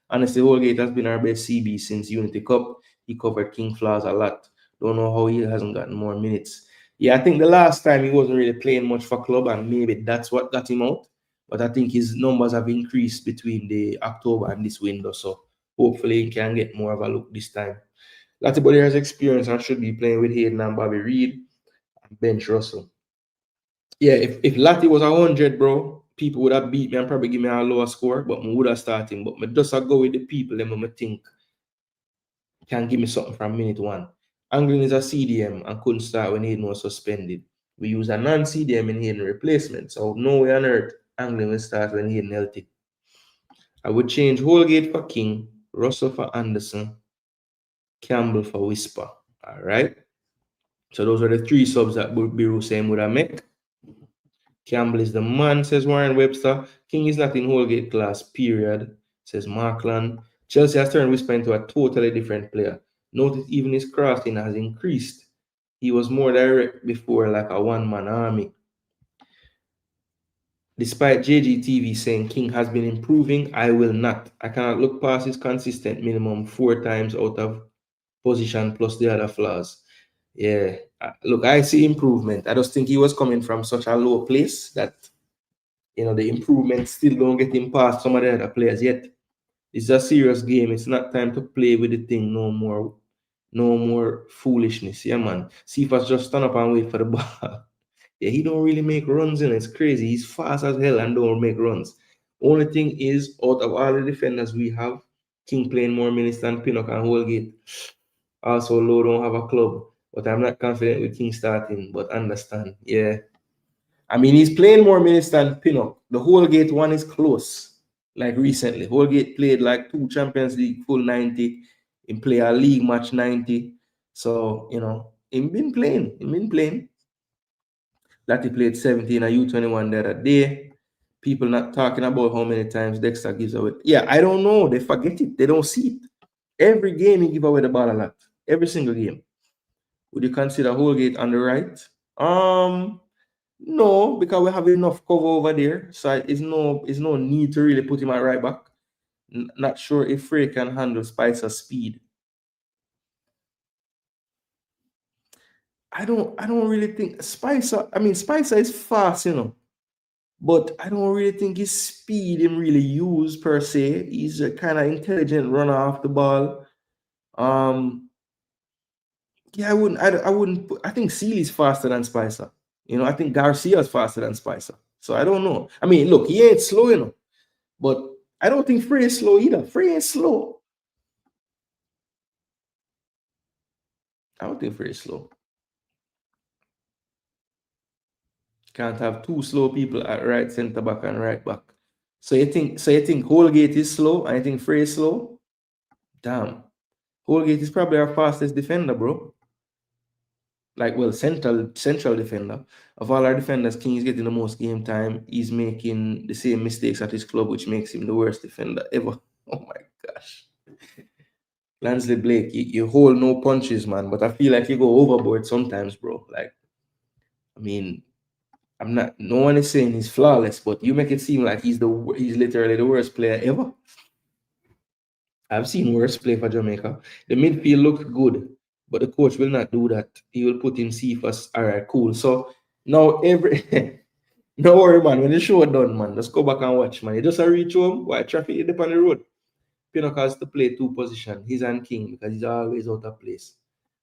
[SPEAKER 1] Honestly, Holgate has been our best CB since Unity Cup. He covered King Flaws a lot. Don't know how he hasn't gotten more minutes. Yeah, I think the last time he wasn't really playing much for club, and maybe that's what got him out. But I think his numbers have increased between the October and this window, so hopefully he can get more of a look this time. Latibody has experience and should be playing with Hayden and Bobby Reed and bench Russell. Yeah, if Lati was 100, bro, people would have beat me and probably give me a lower score, but I would have started. But I just go with the people them I think can give me something from minute 1. Anglin is a CDM and couldn't start when Hayden was suspended. We use a non-CDM in Hayden replacement. So no way on earth Anglin will start when Hayden healthy. I would change Holgate for King, Russell for Anderson, Campbell for Whisper. All right. So those are the 3 subs that Biru saying would I make. Campbell is the man, says Warren Webster. King is not in Holgate class, period, says Markland. Chelsea has turned Whisper into a totally different player. Notice even his crossing has increased. He was more direct before, like a one-man army. Despite JGTV saying King has been improving, I will not. I cannot look past his consistent minimum 4 times out of position plus the other flaws. Yeah, look, I see improvement. I just think he was coming from such a low place that, you know, the improvement still don't get him past some of the other players yet. It's a serious game. It's not time to play with the thing no more. No more foolishness. Yeah, man. Cephas just stand up and wait for the ball. Yeah, he don't really make runs in. It's crazy. He's fast as hell and don't make runs. Only thing is, out of all the defenders we have, King playing more minutes than Pinnock and Holgate. Also, Low don't have a club, but I'm not confident with King starting. But understand, yeah. I mean, he's playing more minutes than Pinnock. The Holgate one is close. Like recently, Holgate played like 2 Champions League full 90. He play a league match 90. So, you know, he been playing. That he played 17 at U21 the other day. People not talking about how many times Dexter gives away. Yeah, I don't know. They forget it. They don't see it. Every game he give away the ball a lot. Every single game. Would you consider Holgate on the right? No, because we have enough cover over there. So it's no need to really put him at right back. Not sure if Frey can handle Spicer's speed. I don't really think Spicer. I mean, Spicer is fast, you know. But I don't really think his speed him really use per se. He's a kind of intelligent runner off the ball. Yeah, I wouldn't put, I think Sealy's faster than Spicer. You know, I think Garcia's faster than Spicer. So I don't know. I mean, look, he ain't slow, you know. But I don't think Frey is slow either. Frey ain't slow. I don't think Frey is slow. Can't have 2 slow people at right center back and right back. So you think Holgate is slow and you think Frey is slow? Damn. Holgate is probably our fastest defender, bro. Like, well, central defender. Of all our defenders, King is getting the most game time. He's making the same mistakes at his club, which makes him the worst defender ever. Oh my gosh. Lansley Blake, you hold no punches, man. But I feel like you go overboard sometimes, bro. Like, I mean, no one is saying he's flawless, but you make it seem like he's literally the worst player ever. I've seen worse play for Jamaica. The midfield looked good, but the coach will not do that. He will put him Cephas. All right, cool. So now no worry, man. When the show done, man, just go back and watch, man. You just reach home, while traffic is on the road. Pinnock has to play 2 positions. He's on King because he's always out of place.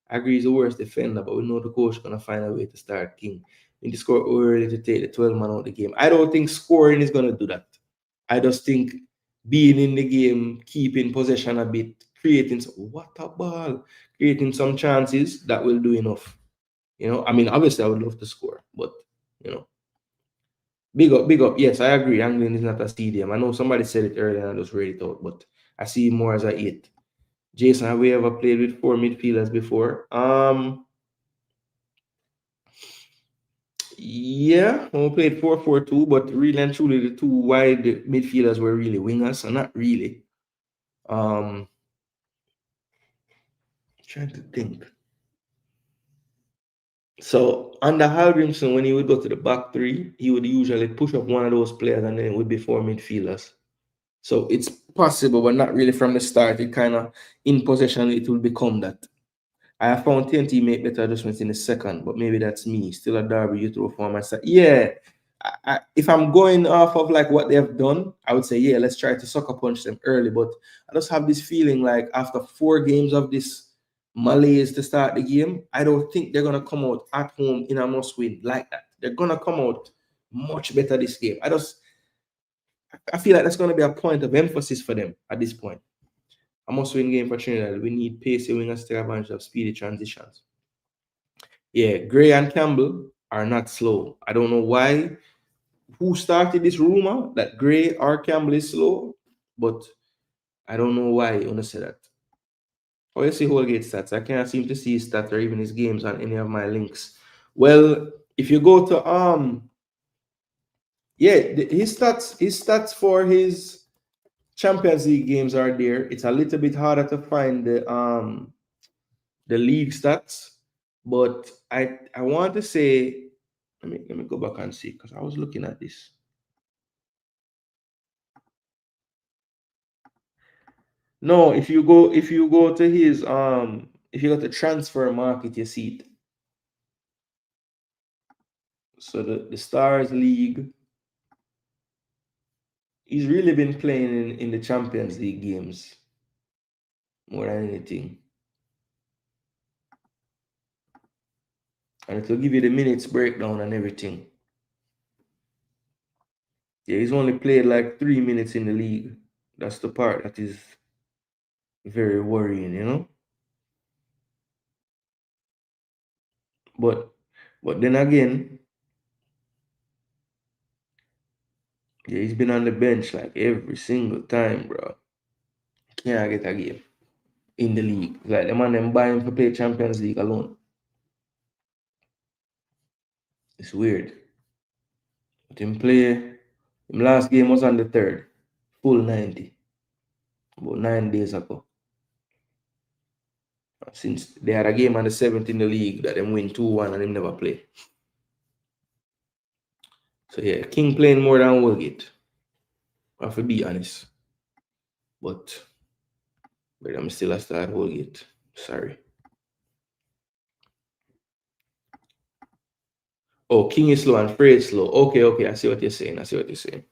[SPEAKER 1] I agree he's the worst defender, but we know the coach gonna find a way to start King. We need to score early to take the 12-man out of the game. I don't think scoring is gonna do that. I just think being in the game, keeping possession a bit, creating some chances that will do enough. You know, I mean, obviously I would love to score, but you know. Big up. Yes, I agree. Anglin is not a stadium. I know somebody said it earlier and I just read it out, but I see more as a 8. Jason, have we ever played with 4 midfielders before? Yeah, we played 4-4-2, but really and truly the 2 wide midfielders were really wingers, so not really. Trying to think. So under Hallgrimson, when he would go to the back 3, he would usually push up one of those players and then it would be 4 midfielders. So it's possible, but not really from the start. It kind of, in possession, it will become that. I have found TNT make better adjustments in the second, but maybe that's me. Still a Derby, you throw for myself. Yeah, if I'm going off of like what they have done, I would say, yeah, let's try to sucker punch them early. But I just have this feeling like after 4 games of this malaise to start the game, I don't think they're going to come out at home in a must-win like that. They're going to come out much better this game. I feel like that's going to be a point of emphasis for them at this point. A must-win game for Trinidad. We need pacey wingers to take advantage of speedy transitions. Yeah, Gray and Campbell. are not slow. I don't know why. Who started this rumor that Gray or Campbell is slow, but I don't know why you want to say that. Oh, you see Holgate stats. I can't seem to see his stats or even his games on any of my links. Well, if you go to his stats for his Champions League games are there. It's a little bit harder to find the league stats, but I want to say, let me go back and see, because I was looking at this. No, if you go to his if you go to transfer market, you see it. So the Stars League, he's really been playing in the Champions League games more than anything. And it will give you the minutes breakdown and everything. Yeah, he's only played like 3 minutes in the league. That's the part that is very worrying, you know? But then again, yeah, he's been on the bench like every single time, bro. Can't get a game in the league. Like the man them buying for play Champions League alone. It's weird. But him last game was on the 3rd. Full 90. About 9 days ago. Since they had a game on the 7th in the league that them win 2-1 and him never play. So yeah, King playing more than Holgate. I have to be honest. But I'm still a start Holgate. Sorry. Oh, King is slow and Frey is slow. Okay. I see what you're saying.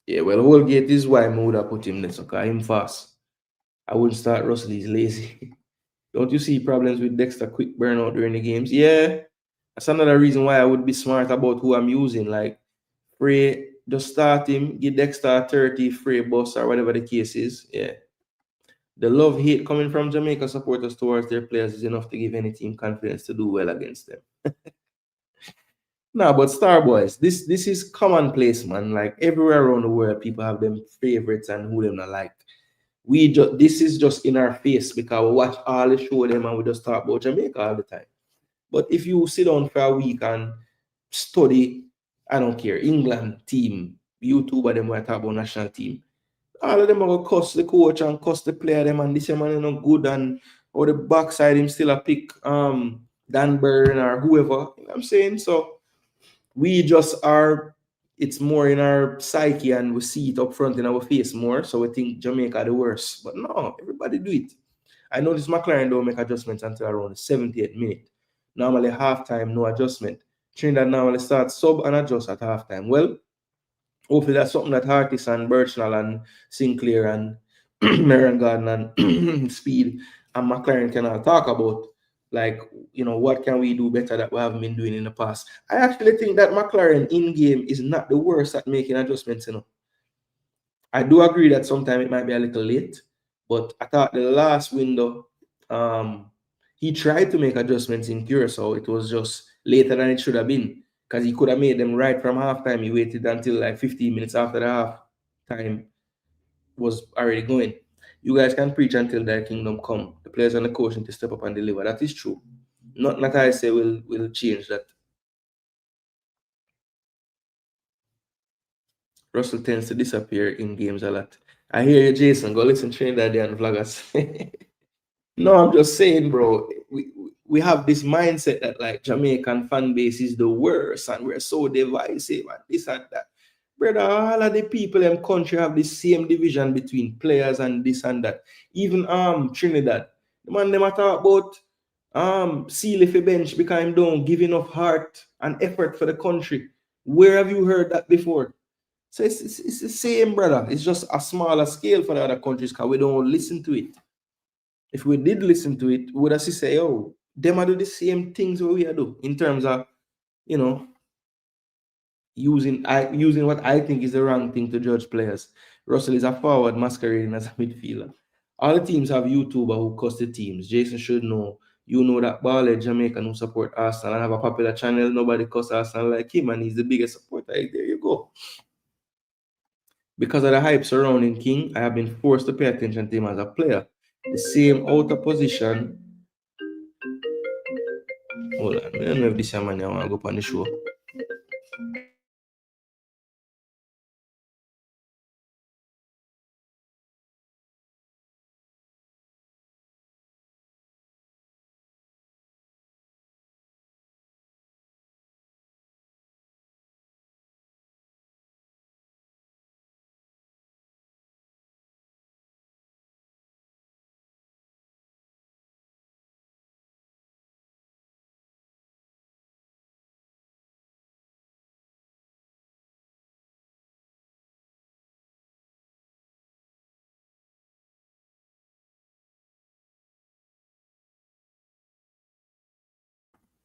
[SPEAKER 1] Yeah, well, Holgate is why I would have put him there. So him fast. I wouldn't start Russell. He's lazy. Don't you see problems with Dexter quick burnout during the games? Yeah. That's another reason why I would be smart about who I'm using. Like, Frey, just start him, give Dexter 30, Frey bus or whatever the case is. Yeah. The love-hate coming from Jamaica supporters towards their players is enough to give any team confidence to do well against them. No, but Star Boys, this is commonplace, man. Like everywhere around the world, people have them favorites and who them not like. This is just in our face because we watch all the show them and we just talk about Jamaica all the time. But if you sit down for a week and study, I don't care, England team, YouTuber them will talk about national team. All of them are gonna cuss the coach and cuss the player them and this man is not good and or the backside him still a pick Dan Burn or whoever. You know what I'm saying? So we just are, it's more in our psyche and we see it up front in our face more. So we think Jamaica the worst. But no, everybody do it. I noticed McClaren don't make adjustments until around the 78th minute. Normally halftime, no adjustment. Trinidad normally starts sub and adjust at halftime. Well, hopefully that's something that Hartis and Birchnell and Sinclair and Marion Garden and Speed and McClaren can all talk about. Like, you know, what can we do better that we haven't been doing in the past? I actually think that McClaren in-game is not the worst at making adjustments, you know. I do agree that sometimes it might be a little late, but I thought the last window, he tried to make adjustments in Curacao. It was just later than it should have been because he could have made them right from halftime. He waited until like 15 minutes after the half time was already going. You guys can preach until their kingdom come. The players and the coach need to step up and deliver. That is true. Not that I say will change that. Russell tends to disappear in games a lot. I hear you, Jason. Go listen to Trinidad and Vloggers. No, I'm just saying, bro. We have this mindset that like Jamaican fan base is the worst and we're so divisive and this and that. Brother, all of the people in country have the same division between players and this and that. Even Trinidad. The man them talk about seal if a bench because him don't give enough heart and effort for the country. Where have you heard that before? So it's the same, brother. It's just a smaller scale for the other countries because we don't listen to it. If we did listen to it, we would have say, oh, them are do the same things what we are do in terms of, you know, using what I think is the wrong thing to judge players. Russell is a forward masquerading as a midfielder. All the teams have YouTuber who cuss the teams. Jason should know You know that baller Jamaican who support Arsenal and have a popular channel. Nobody cuss Arsenal like him, and he's the biggest supporter. There you go. Because of the hype surrounding King, I have been forced to pay attention to him as a player. The same outer position. Hold on, I don't know if this man I want to go up on the show.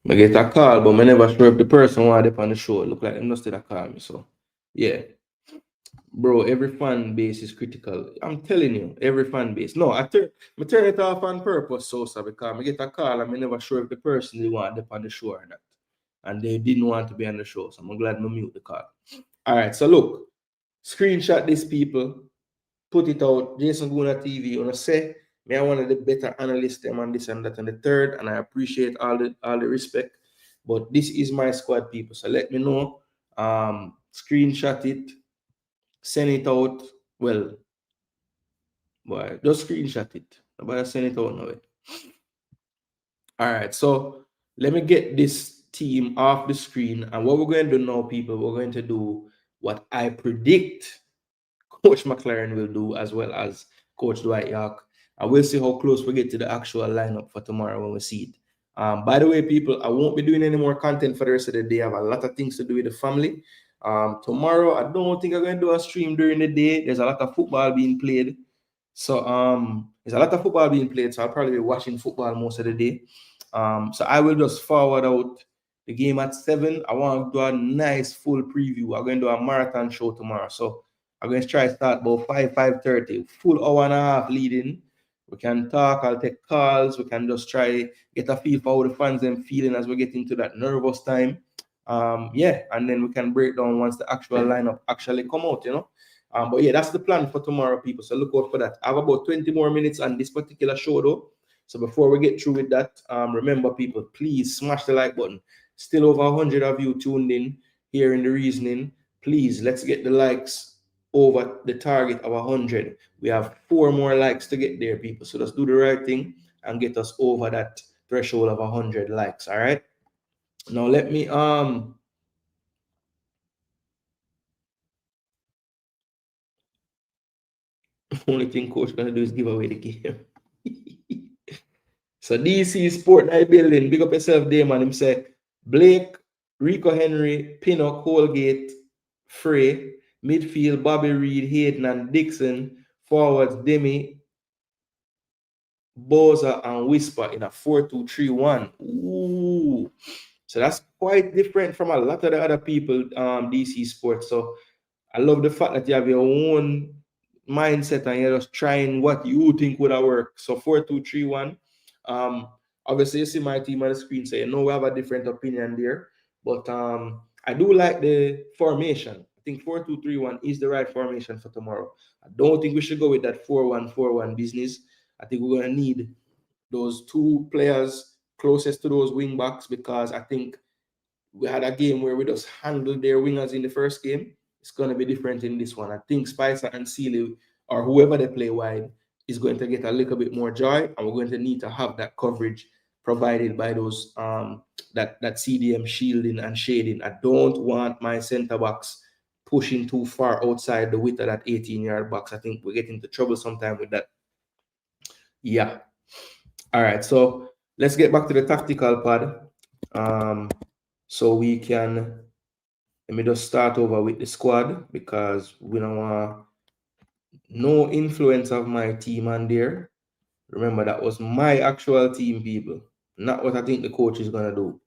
[SPEAKER 1] I get a call, but I never sure if the person wanted up on the show. Look like them just did a call me. So yeah. Bro, every fan base is critical. I'm telling you, every fan base. No, I turn it off on purpose, so because I get a call and I never sure if the person they want up on the show or not. And they didn't want to be on the show. So I'm glad I mute the call. All right, so look, screenshot these people, put it out. Jason Gooner TV, wanna say me I one of the better analysts them on this and that and the third, and I appreciate all the respect. But this is my squad, people. So let me know. Screenshot it, send it out. Well, boy, just screenshot it. Nobody send it out now. All right, so let me get this team off the screen. And what we're going to do now, people, we're going to do what I predict Coach McClaren will do, as well as Coach Dwight Yorke. And we'll see how close we get to the actual lineup for tomorrow when we see it. By the way, people, I won't be doing any more content for the rest of the day. I have a lot of things to do with the family. Tomorrow, I don't think I'm going to do a stream during the day. There's a lot of football being played. So there's a lot of football being played. So I'll probably be watching football most of the day. So I will just forward out the game at 7. I want to do a nice full preview. I'm going to do a marathon show tomorrow. So I'm going to try to start about 5:30. Full hour and a half leading. We can talk. I'll take calls. We can just try get a feel for how the fans them feeling as we get into that nervous time. Yeah, and then we can break down once the actual lineup actually come out, you know. But yeah, that's the plan for tomorrow, people. So look out for that. I have about 20 more minutes on this particular show, though. So before we get through with that, remember, people, please smash the like button. Still over 100 of you tuned in here in the reasoning. Please, let's get the likes over the target of 100. We have 4 more likes to get there, people. So let's do the right thing and get us over that threshold of 100 likes. All right. Now let me only thing coach gonna do is give away the game. So DC Sport Night Building, big up yourself there, man. Him say Blake, Rico Henry, Pinnock, Holgate, Frey, midfield, Bobby Reed, Hayden, and Dixon, forwards, Demi, Boza, and Whisper in a 4-2-3-1. Ooh. So that's quite different from a lot of the other people, DC Sports. So I love the fact that you have your own mindset and you're just trying what you think would have worked. So 4-2-3-1. Obviously, you see my team on the screen, so you know we have a different opinion there. But I do like the formation. I think 4-2-3-1 is the right formation for tomorrow. I don't think we should go with that 4-1-4-1 business. I think we're going to need those 2 players closest to those wing backs, because I think we had a game where we just handled their wingers in the first game. It's going to be different in this one. I think Spicer and Sealy, or whoever they play wide, is going to get a little bit more joy, and we're going to need to have that coverage provided by those that CDM shielding and shading. I don't want my center backs pushing too far outside the width of that 18-yard box. I think we get into trouble sometime with that. Yeah. All right. So let's get back to the tactical pad. So we can, let me just start over with the squad, because we don't want no influence of my team on there. Remember, that was my actual team, people, not what I think the coach is going to do.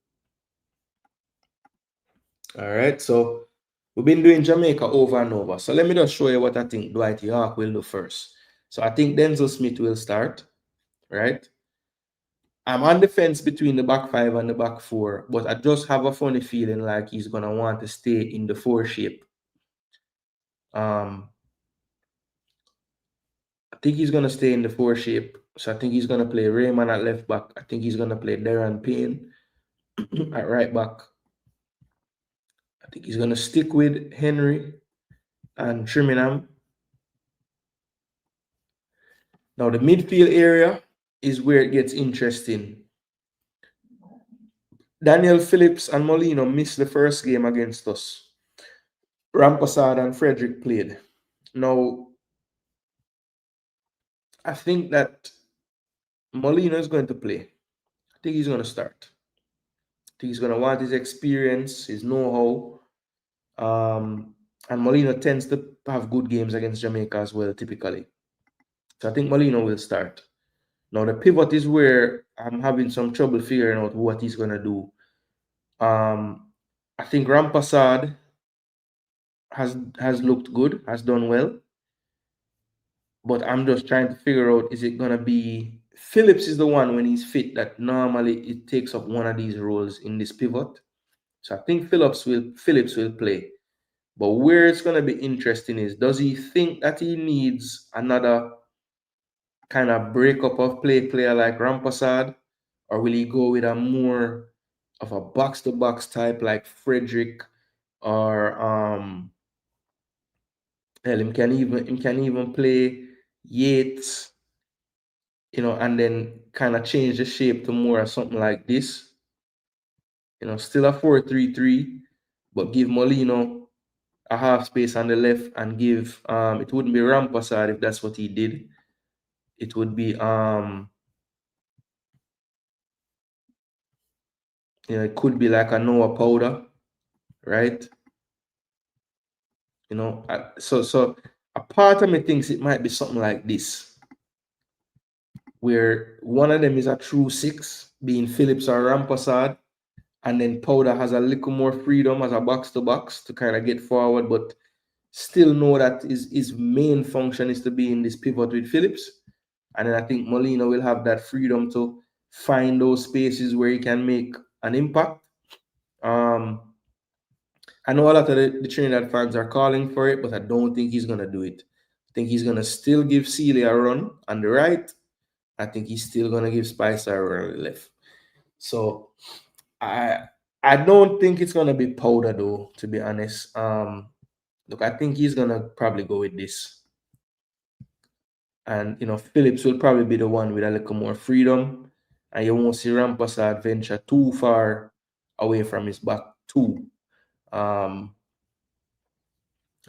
[SPEAKER 1] All right, so we've been doing Jamaica over and over. So let me just show you what I think Dwight Yorke will do first. So I think Denzel Smith will start, right? I'm on the fence between the back five and the back four, but I just have a funny feeling like he's gonna want to stay in the four shape. I think he's gonna stay in the four shape. So I think he's gonna play Raymond at left back. I think he's gonna play Darren Payne at right back. I think he's gonna stick with Henry and Trimingham. Now the midfield area is where it gets interesting. Daniel Phillips and Molino missed the first game against us. Rampersad and Frederick played. Now, I think that Molino is going to play. I think he's going to start. I think he's going to want his experience, his know-how. And Molino tends to have good games against Jamaica as well, typically. So I think Molino will start. Now, the pivot is where I'm having some trouble figuring out what he's going to do. I think Rampersad has looked good, has done well. But I'm just trying to figure out, is it going to be... Phillips is the one when he's fit that normally it takes up one of these roles in this pivot. So I think Phillips will play. But where it's going to be interesting is, does he think that he needs another kind of breakup of player like Rampersad? Or will he go with a more of a box-to-box type like Frederick? Or him can even play Yates, and then kind of change the shape to more of something like this. Still a 4-3-3, but give Molino a half space on the left and give it wouldn't be Rampersad if that's what he did. It would be it could be like a Noah Powder, right? So a part of me thinks it might be something like this, where one of them is a true 6, being Phillips or Rampersad, and then Powder has a little more freedom as a box-to-box to kind of get forward, but still know that his main function is to be in this pivot with Phillips. And then I think Molino will have that freedom to find those spaces where he can make an impact. I know a lot of the Trinidad fans are calling for it, but I don't think he's going to do it. I think he's going to still give Sealy a run on the right. I think he's still going to give Spicer a run on the left. So I don't think it's going to be Powder, though, to be honest. Look, I think he's going to probably go with this. And, Phillips will probably be the one with a little more freedom. And you won't see Rampersad venture too far away from his back two. I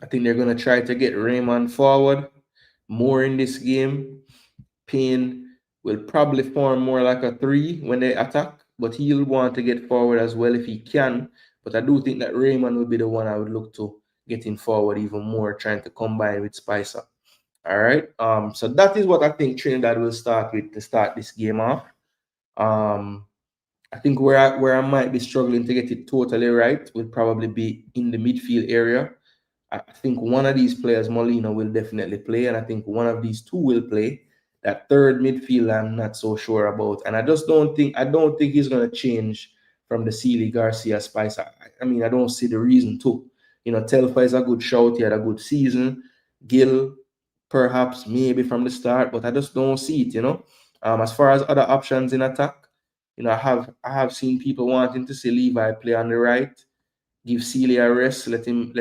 [SPEAKER 1] think they're going to try to get Raymond forward more in this game. Payne will probably form more like a 3 when they attack, but he'll want to get forward as well if he can. But I do think that Raymond will be the one I would look to getting forward even more, trying to combine with Spicer. All right. So that is what I think Trinidad will start with to start this game off. I think where I might be struggling to get it totally right will probably be in the midfield area. I think one of these players, Molino, will definitely play, and I think one of these two will play. That third midfield, I'm not so sure about, and I don't think he's going to change from the Sealy, Garcia, Spice. I mean, I don't see the reason to. Telfa is a good shout. He had a good season. Gill, perhaps, maybe from the start, but I just don't see it. As far as other options in attack, I have seen people wanting to see Levi play on the right, give Sealy a rest, let him,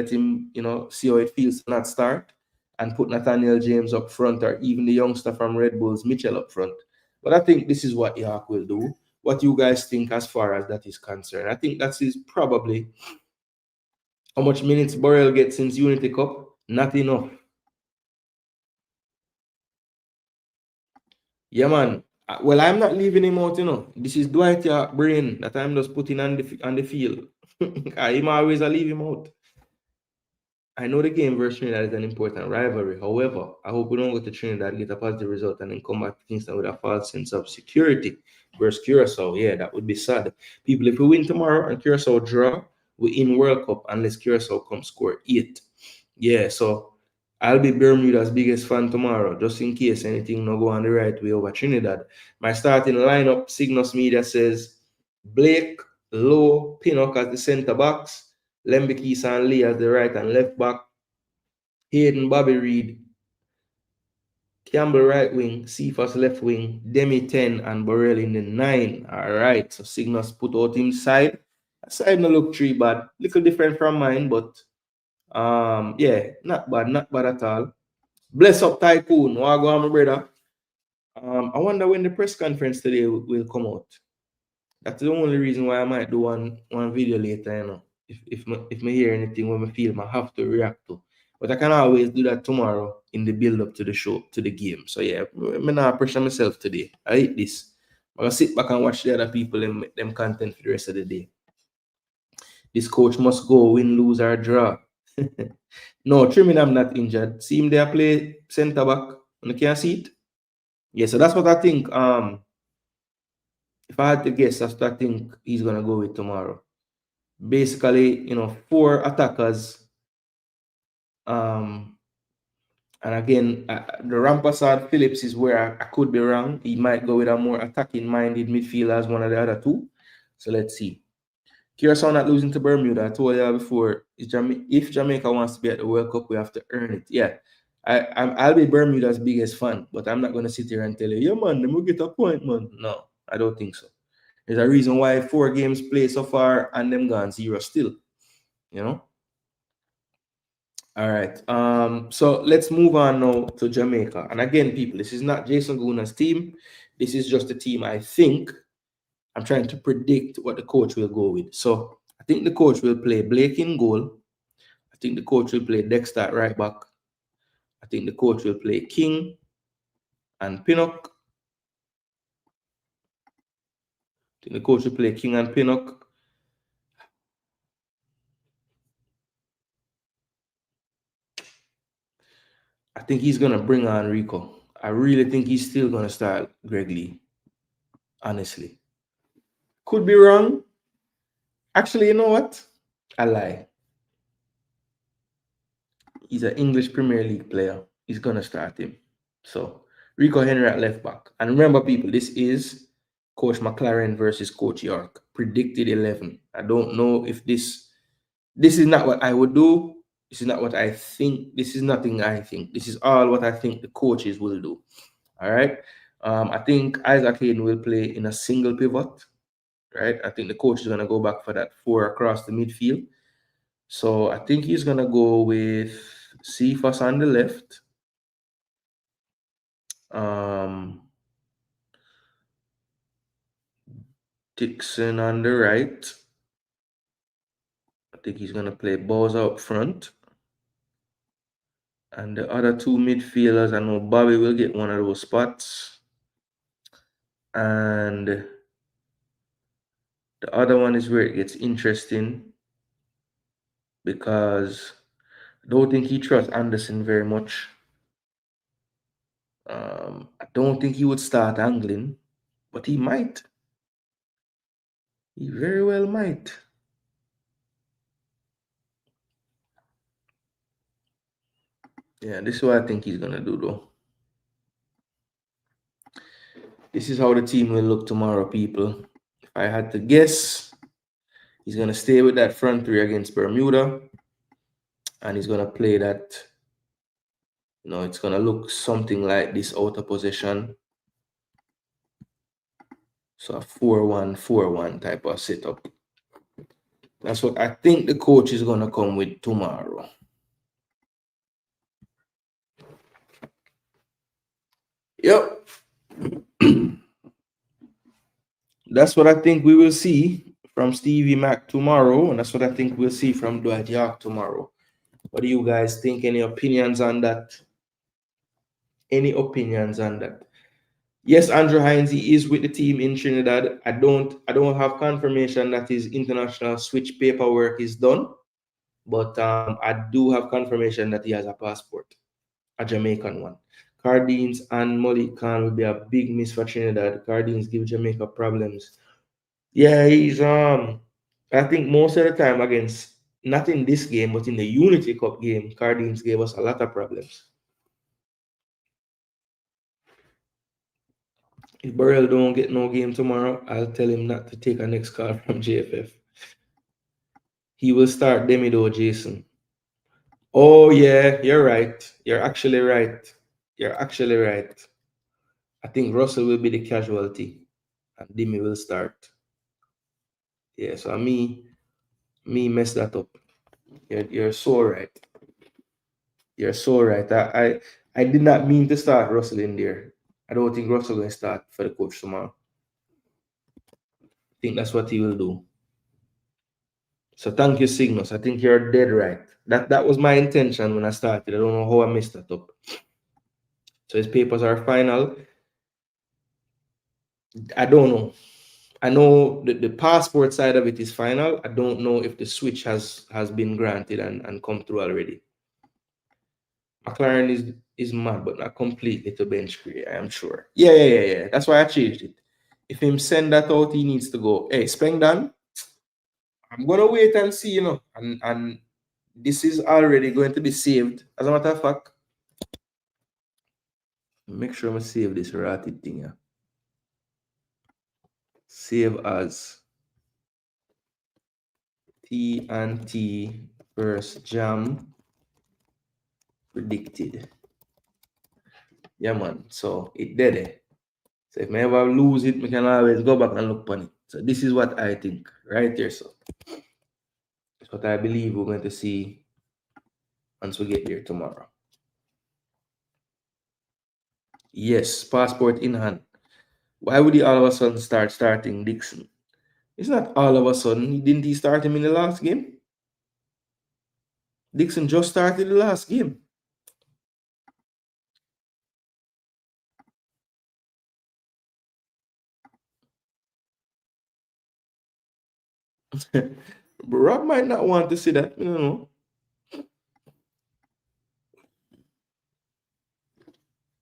[SPEAKER 1] see how it feels to not start, and put Nathaniel James up front, or even the youngster from Red Bulls, Mitchell, up front. But I think this is what Yorke will do. What you guys think as far as that is concerned? I think that is probably how much minutes Burrell gets since Unity Cup. Not enough. Yeah, man. Well, I'm not leaving him out, This is Dwight Yorke brain that I'm just putting on the field. I'm always leave him out. I know the game versus Trinidad is an important rivalry. However, I hope we don't go to Trinidad, get a positive result, and then come back to Kingston with a false sense of security versus Curacao. Yeah, that would be sad. People, if we win tomorrow and Curacao draw, we in World Cup unless Curacao come score 8. Yeah, so I'll be Bermuda's biggest fan tomorrow, just in case anything no go on the right way over Trinidad. My starting lineup, Cygnus Media says Blake, Lowe, Pinnock as the centre backs, Lembikis and Lee as the right and left back, Hayden, Bobby Reed, Campbell right wing, Cephas left wing, Demi 10 and Burrell in the 9. All right, so Cygnus put out him side. Side no look too bad, little different from mine, but yeah, not bad at all. Bless up Tycoon, wagwan my brother. I wonder when the press conference today will come out. That's the only reason why I might do one video later, you know. If me hear anything when I feel I have to react to. But I can always do that tomorrow in the build up to the show, to the game. So yeah, I'm not pressure myself today. I hate this. I'm gonna sit back and watch the other people and make them content for the rest of the day. This coach must go, win, lose, or draw. No, Trinidad not injured. See him there play centre back. You can't see it. Yeah, so that's what I think. If I had to guess, that's what I think he's gonna go with tomorrow. Basically, 4 attackers. And again, the Rampasad Phillips is where I could be wrong. He might go with a more attacking-minded midfielder as one of the other two. So let's see. Curacao not losing to Bermuda. I told you before, if Jamaica wants to be at the World Cup, we have to earn it. Yeah, I'll be Bermuda's biggest fan, but I'm not going to sit here and tell you, yeah, man, let me get a point, man. No, I don't think so. There's a reason why 4 games played so far and them gone 0 still, All right. So let's move on now to Jamaica. And again, people, this is not Jason Gooner's team. This is just a team I think. I'm trying to predict what the coach will go with. So I think the coach will play Blake in goal. I think the coach will play Dexter at right back. I think the coach will play King and Pinnock. I think the coach will play King and Pinnock. I think he's going to bring on Rico. I really think he's still going to start Greg Lee. Honestly. Could be wrong. Actually, you know what? I lie. He's an English Premier League player. He's going to start him. So, Rico Henry at left back. And remember, people, this is Coach McClaren versus Coach Yorke. Predicted 11. I don't know if this is not what I would do. This is not what I think. This is nothing I think. This is all what I think the coaches will do. All right. I think Isaac Hayden will play in a single pivot. Right. I think the coach is going to go back for that 4 across the midfield. So I think he's going to go with Cephas on the left. Dixon on the right. I think he's going to play Bowser up front. And the other 2 midfielders, I know Bobby will get one of those spots. And the other one is where it gets interesting because I don't think he trusts Anderson very much. I don't think he would start angling, but he might. He very well might. Yeah, this is what I think he's going to do, though. This is how the team will look tomorrow, people. If I had to guess, he's going to stay with that front 3 against Bermuda. And he's going to play that, it's going to look something like this out of position. So a 4-1-4-1 type of setup. That's what I think the coach is going to come with tomorrow. Yep. That's what I think we will see from Stevie Mac tomorrow. And that's what I think we'll see from Dwight Yorke tomorrow. What do you guys think? Any opinions on that? Any opinions on that? Yes, Andrew Hines, he is with the team in Trinidad. I don't have confirmation that his international switch paperwork is done. But I do have confirmation that he has a passport, a Jamaican one. Cardines and Molly Khan will be a big miss for Trinidad. Cardines give Jamaica problems. Yeah, he's I think most of the time against not in this game, but in the Unity Cup game, Cardines gave us a lot of problems. If Burrell don't get no game tomorrow, I'll tell him not to take a next call from JFF. He will start Demi though, Jason. Oh yeah, you're right. You're actually right. You're actually right. I think Russell will be the casualty and Demi will start. Yeah, so me mess that up. You're so right. You're so right. I did not mean to start Russell in there. I don't think Russell will start for the coach tomorrow. I think that's what he will do. So thank you, Cygnus. I think you're dead right. That was my intention when I started. I don't know how I messed that up. So his papers are final. I don't know. I know the passport side of it is final. I don't know if the switch has been granted and come through already. McClaren is mad, but not completely to bench Gray, I am sure. Yeah. That's why I changed it. If him send that out, he needs to go. Hey, Spengdan, I'm gonna wait and see, and this is already going to be saved. As a matter of fact, make sure I save this rotted thing here. Save as T&T versus Jam predicted. Yeah, man. So it did it. So if I ever lose it, we can always go back and look on it. So this is what I think right here. So it's what I believe we're going to see once we get there tomorrow. Yes, passport in hand. Why would he all of a sudden starting Dixon? It's not all of a sudden. Didn't he start him in the last game? Dixon just started the last game. Rob might not want to see that, you know.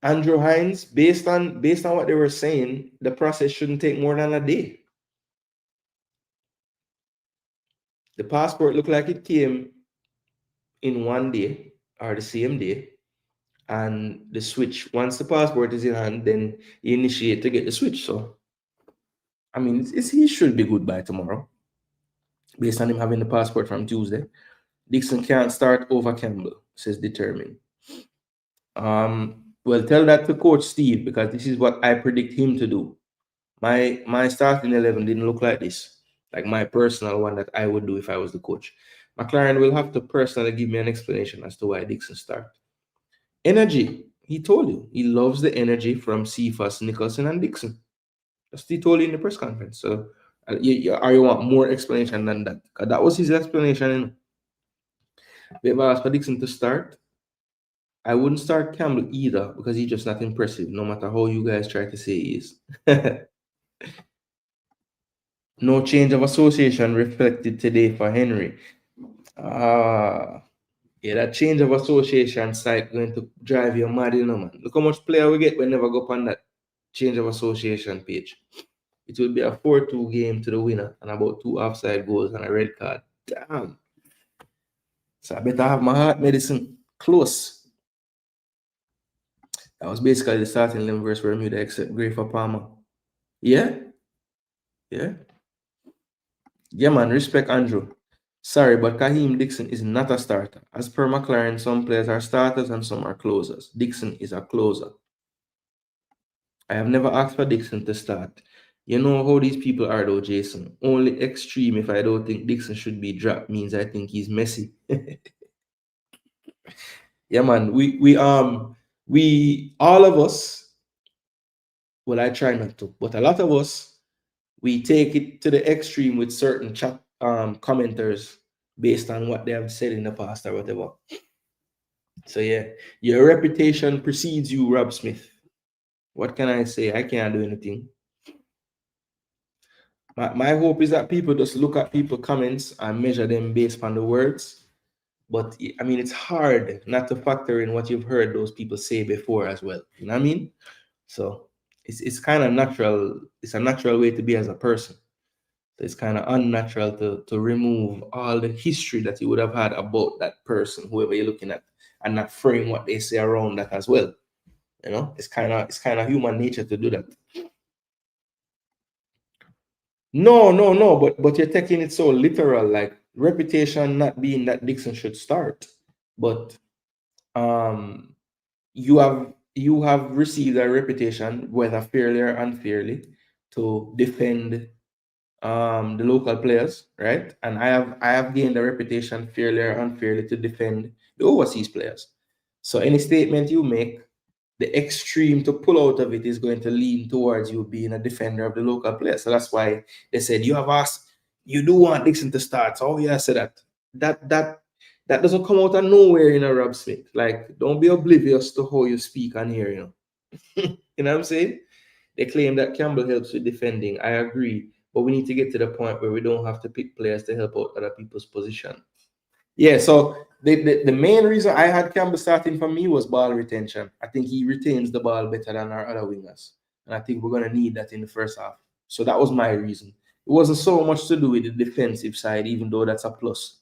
[SPEAKER 1] Andrew Hines, based on what they were saying, the process shouldn't take more than a day. The passport looked like it came in one day or the same day, and the switch, once the passport is in hand, then you initiate to get the switch. So I mean, he should be good by tomorrow based on him having the passport from Tuesday. Dixon can't start over Campbell, says Determined. Well, tell that to Coach Steve, because this is what I predict him to do. My starting 11 didn't look like this, like my personal one that I would do if I was the coach. McClaren will have to personally give me an explanation as to why Dixon start. Energy, he told you, he loves the energy from Cephas, Nicholson, and Dixon. That's what he told you in the press conference. So, you want more explanation than that? Because that was his explanation. If I asked for Dixon to start, I wouldn't start Campbell either, because he's just not impressive, no matter how you guys try to say he is. No change of association reflected today for Henry. Yeah, that change of association site going to drive you mad, man. Look how much player we get when never go up on that change of association page. It will be a 4-2 game to the winner and about 2 offside goals and a red card. Damn. So I better have my heart medicine close. That was basically the starting 11 versus Bermuda, except Gray for Palmer. Yeah? Yeah, man. Respect Andrew. Sorry, but Kaheem Dixon is not a starter. As per McClaren, some players are starters and some are closers. Dixon is a closer. I have never asked for Dixon to start. You know how these people are though, Jason. Only extreme if I don't think Dixon should be dropped means I think he's messy. Yeah, man. We all of us, well, I try not to, but a lot of us, we take it to the extreme with certain chat commenters based on what they have said in the past or whatever. So yeah, your reputation precedes you, Rob Smith. What can I say? I can't do anything. My hope is that people just look at people's comments and measure them based on the words. But I mean, it's hard not to factor in what you've heard those people say before as well. You know what I mean? So it's kind of natural. It's a natural way to be as a person. It's kind of unnatural to remove all the history that you would have had about that person, whoever you're looking at, and not frame what they say around that as well. You know, it's kind of human nature to do that. No, but you're taking it so literal, like reputation not being that Dixon should start, but um, you have received a reputation, whether fairly or unfairly, to defend the local players, right? And I have gained a reputation, fairly or unfairly, to defend the overseas players. So any statement you make, the extreme to pull out of it is going to lean towards you being a defender of the local players. So that's why they said you have asked, you do want Dixon to start. So yeah, I said that. That doesn't come out of nowhere in a Rob Smith. Like, don't be oblivious to how you speak on here, you know. You know what I'm saying? They claim that Campbell helps with defending. I agree. But we need to get to the point where we don't have to pick players to help out other people's position. Yeah, so the main reason I had Campbell starting for me was ball retention. I think he retains the ball better than our other wingers. And I think we're going to need that in the first half. So that was my reason. It wasn't so much to do with the defensive side, even though that's a plus.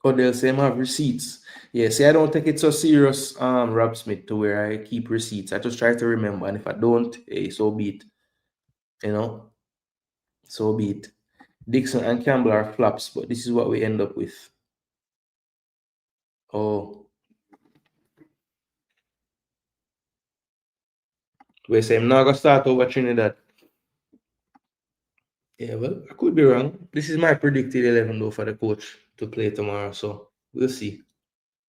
[SPEAKER 1] Oh, they'll say I have receipts. Yeah, see, I don't take it so serious, Rob Smith, to where I keep receipts. I just try to remember. And if I don't, hey, so be it. You know, so be it. Dixon and Campbell are flops, but this is what we end up with. Oh, we say I'm not gonna start over Trinidad. Yeah, well, I could be wrong. This is my predicted 11 though for the coach to play tomorrow, so we'll see.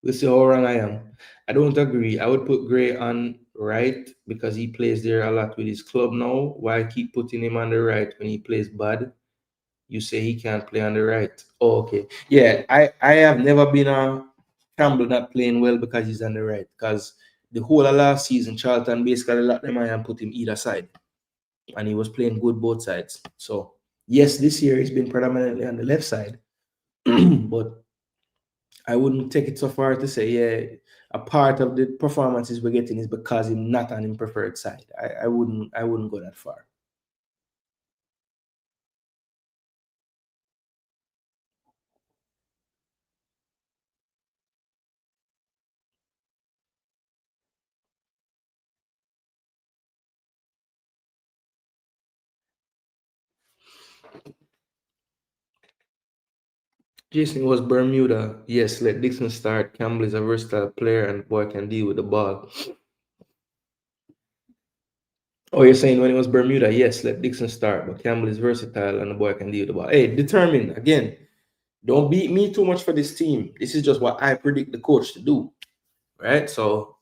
[SPEAKER 1] We'll see how wrong I am. I don't agree. I would put Gray on right because he plays there a lot with his club now. Why keep putting him on the right when he plays bad? You say he can't play on the right. Oh, okay. Yeah, I have never been a Campbell not playing well because he's on the right. Because the whole of last season, Charlton basically locked them and put him either side. And he was playing good both sides. So, yes, this year he's been predominantly on the left side. But I wouldn't take it so far to say, yeah, a part of the performances we're getting is because he's not on his preferred side. I wouldn't go that far. Jason was Bermuda. Yes, let Dixon start. Campbell is a versatile player and the boy can deal with the ball. Oh, you're saying when it was Bermuda? Yes, let Dixon start. But Campbell is versatile and the boy can deal with the ball. Hey, determined. Again, don't beat me too much for this team. This is just what I predict the coach to do. Right? So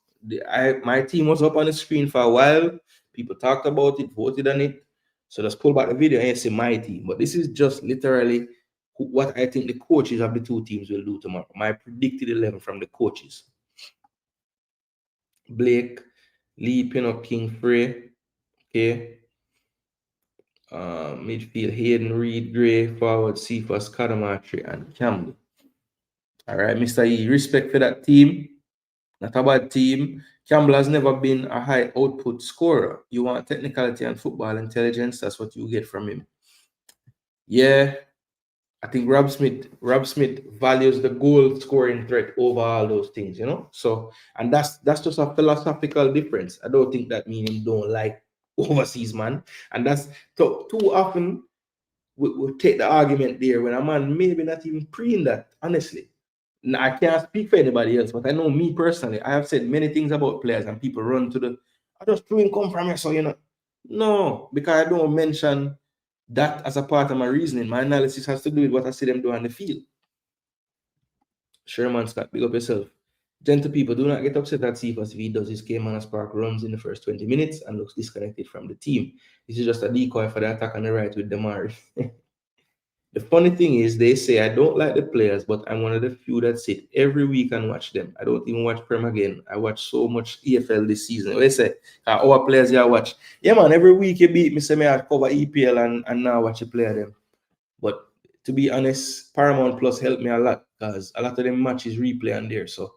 [SPEAKER 1] my team was up on the screen for a while. People talked about it, voted on it. So let's pull back the video and you see my team. But this is just literally what I think the coaches of the two teams will do tomorrow. My predicted 11 from the coaches. Blake, Lee, Pinnock, King, Frey. Okay. Midfield, Hayden, Reed, Gray. Forward, Cephas, Kadamatri, and Campbell. All right, Mr. E. Respect for that team. Not a bad team. Campbell has never been a high output scorer. You want technicality and football intelligence, that's what you get from him. Yeah, I think Rob Smith values the goal scoring threat over all those things, you know. So, and that's just a philosophical difference. I don't think that means he don't like overseas man, and that's too often we take the argument there when a man maybe not even preying that. Honestly, now, I can't speak for anybody else, but I know me personally. I have said many things about players, and people run to the. I just flew come from here, so you know. No, because I don't mention that as a part of my reasoning. My analysis has to do with what I see them do on the field. Sherman Scott, big up yourself. Gentle people, do not get upset at Cephas if he does his game and spark runs in the first 20 minutes and looks disconnected from the team. This is just a decoy for the attack on the right with Damari. The funny thing is, they say I don't like the players, but I'm one of the few that sit every week and watch them. I don't even watch Prem again. I watch so much EFL this season. They say, our players you watch. Yeah, man, every week you beat me, say me I cover EPL and now watch you play them. But to be honest, Paramount Plus helped me a lot because a lot of them matches replay on there. So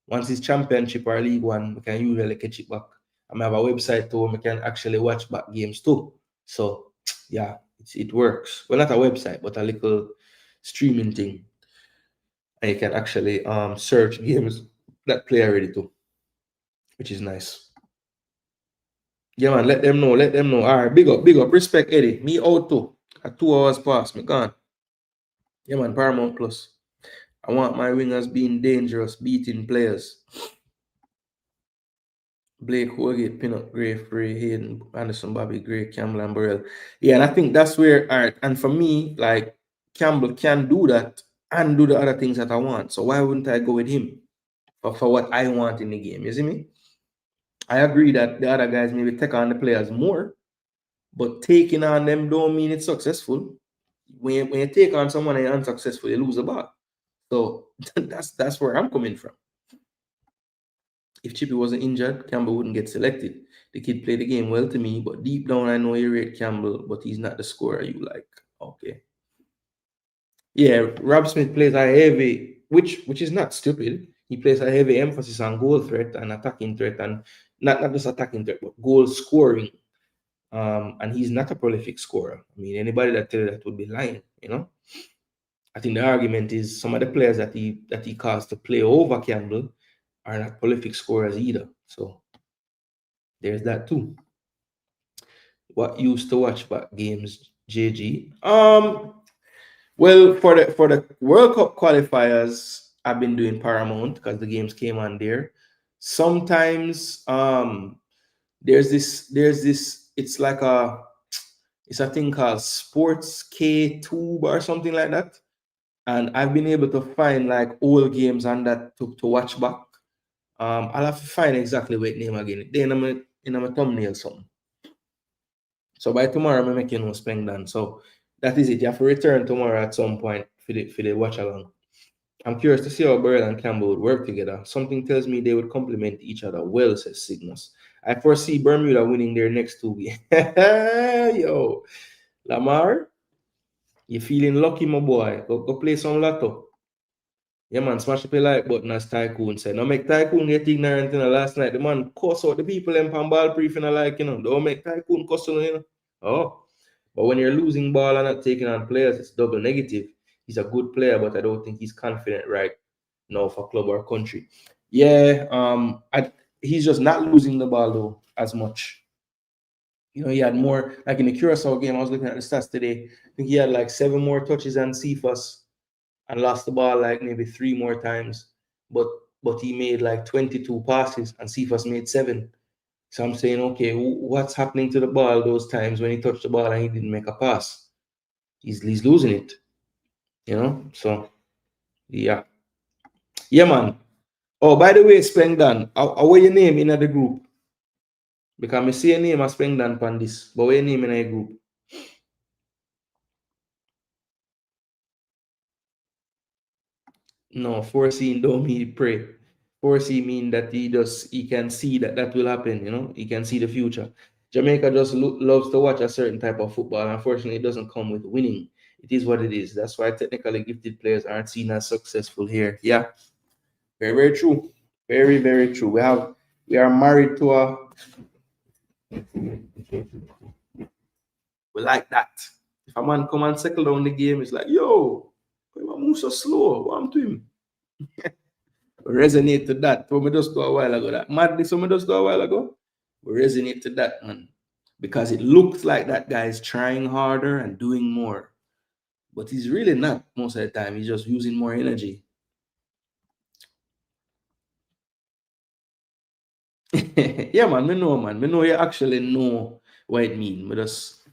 [SPEAKER 1] once it's championship or League One, we can usually catch it back. I have a website too where we can actually watch back games too. So yeah, it works. Well, not a website, but a little streaming thing. And you can actually search games that play already too, which is nice. Yeah, man, let them know, let them know. All right, big up, respect, Eddie. Me out too. At 2 hours past, me gone. Yeah, man, Paramount Plus. I want my wingers being dangerous, beating players. Blake, Holgate, Pinnock, Gray, Frey, Hayden, Anderson, Bobby, Gray, Campbell, and Burrell. Yeah, and I think that's where, all right, and for me, like, Campbell can do that and do the other things that I want. So why wouldn't I go with him for what I want in the game? You see me? I agree that the other guys maybe take on the players more, but taking on them don't mean it's successful. When you take on someone and you're unsuccessful, you lose the ball. So that's where I'm coming from. If Chippy wasn't injured, Campbell wouldn't get selected. The kid played the game well to me, but deep down I know you rate Campbell, but he's not the scorer you like. Okay. Yeah, Rob Smith plays a heavy, which is not stupid. He plays a heavy emphasis on goal threat and attacking threat, and not just attacking threat, but goal scoring. And he's not a prolific scorer. I mean, anybody that tell you that would be lying, you know. I think the argument is some of the players that he caused to play over Campbell are not prolific scorers either. So there's that too. What used to watch back games, JG? Well, for the World Cup qualifiers, I've been doing Paramount because the games came on there. Sometimes there's this it's like it's a thing called Sports K Tube or something like that. And I've been able to find like old games on that to watch back. I'll have to find exactly what name again. Then in my thumbnail something. So by tomorrow, I'm making no spend done. So that is it. You have to return tomorrow at some point for the watch along. I'm curious to see how Burrell and Campbell would work together. Something tells me they would complement each other well, says Cygnus. I foresee Bermuda winning their next 2 games. Yo, Lamar, you feeling lucky, my boy? Go play some lotto. Yeah, man, smash up the like button as Tycoon said. Now make Tycoon get ignorant, last night. The man cuss out the people in ball brief, Don't make Tycoon cuss, Oh. But when you're losing ball and not taking on players, it's double negative. He's a good player, but I don't think he's confident right now for club or country. Yeah, he's just not losing the ball though as much. He had more, like in the Curacao game, I was looking at the stats today. I think he had like 7 more touches than Cephas and lost the ball like maybe 3 more times. But he made like 22 passes and Cephas made 7. So I'm saying, okay, what's happening to the ball those times when he touched the ball and he didn't make a pass? He's losing it, So, yeah. Yeah, man. Oh, by the way, Spengdan, what your name in the group? Because I see your name as Spengdan on this, but what your name in the group? No, foreseen don't mean pray. Foresee mean that he can see that will happen, he can see the future. Jamaica just loves to watch a certain type of football. Unfortunately, it doesn't come with winning. It is what it is. That's why technically gifted players aren't seen as successful here. Yeah, very, very true. Very, very true. We are married to we like that. If a man come and settle down the game, it's like, yo, why move so slow? What happened to him? Resonate to that. What we just do a while ago. That madness what we just do a while ago. We resonate to that, man. Because it looks like that guy is trying harder and doing more. But he's really not most of the time. He's just using more energy. Yeah, man. Me know, man. Me know you actually know what it means.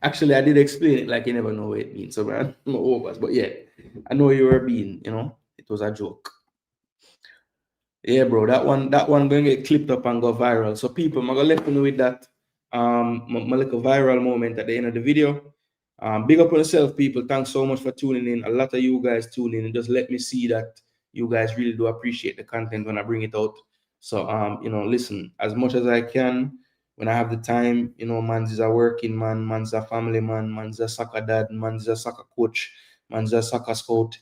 [SPEAKER 1] Actually, I did explain it like you never know what it means. So, man, I'm over. But yeah, I know you were being, it was a joke. Yeah, bro, that one going to get clipped up and go viral. So people, I'm gonna let you know with that. My little viral moment at the end of the video. Big up on yourself, people. Thanks so much for tuning in. A lot of you guys tune in and just let me see that you guys really do appreciate the content when I bring it out. So listen, as much as I can, when I have the time, man's is a working man, man's a family man, man's a soccer dad, man's a soccer coach, man's a soccer scout,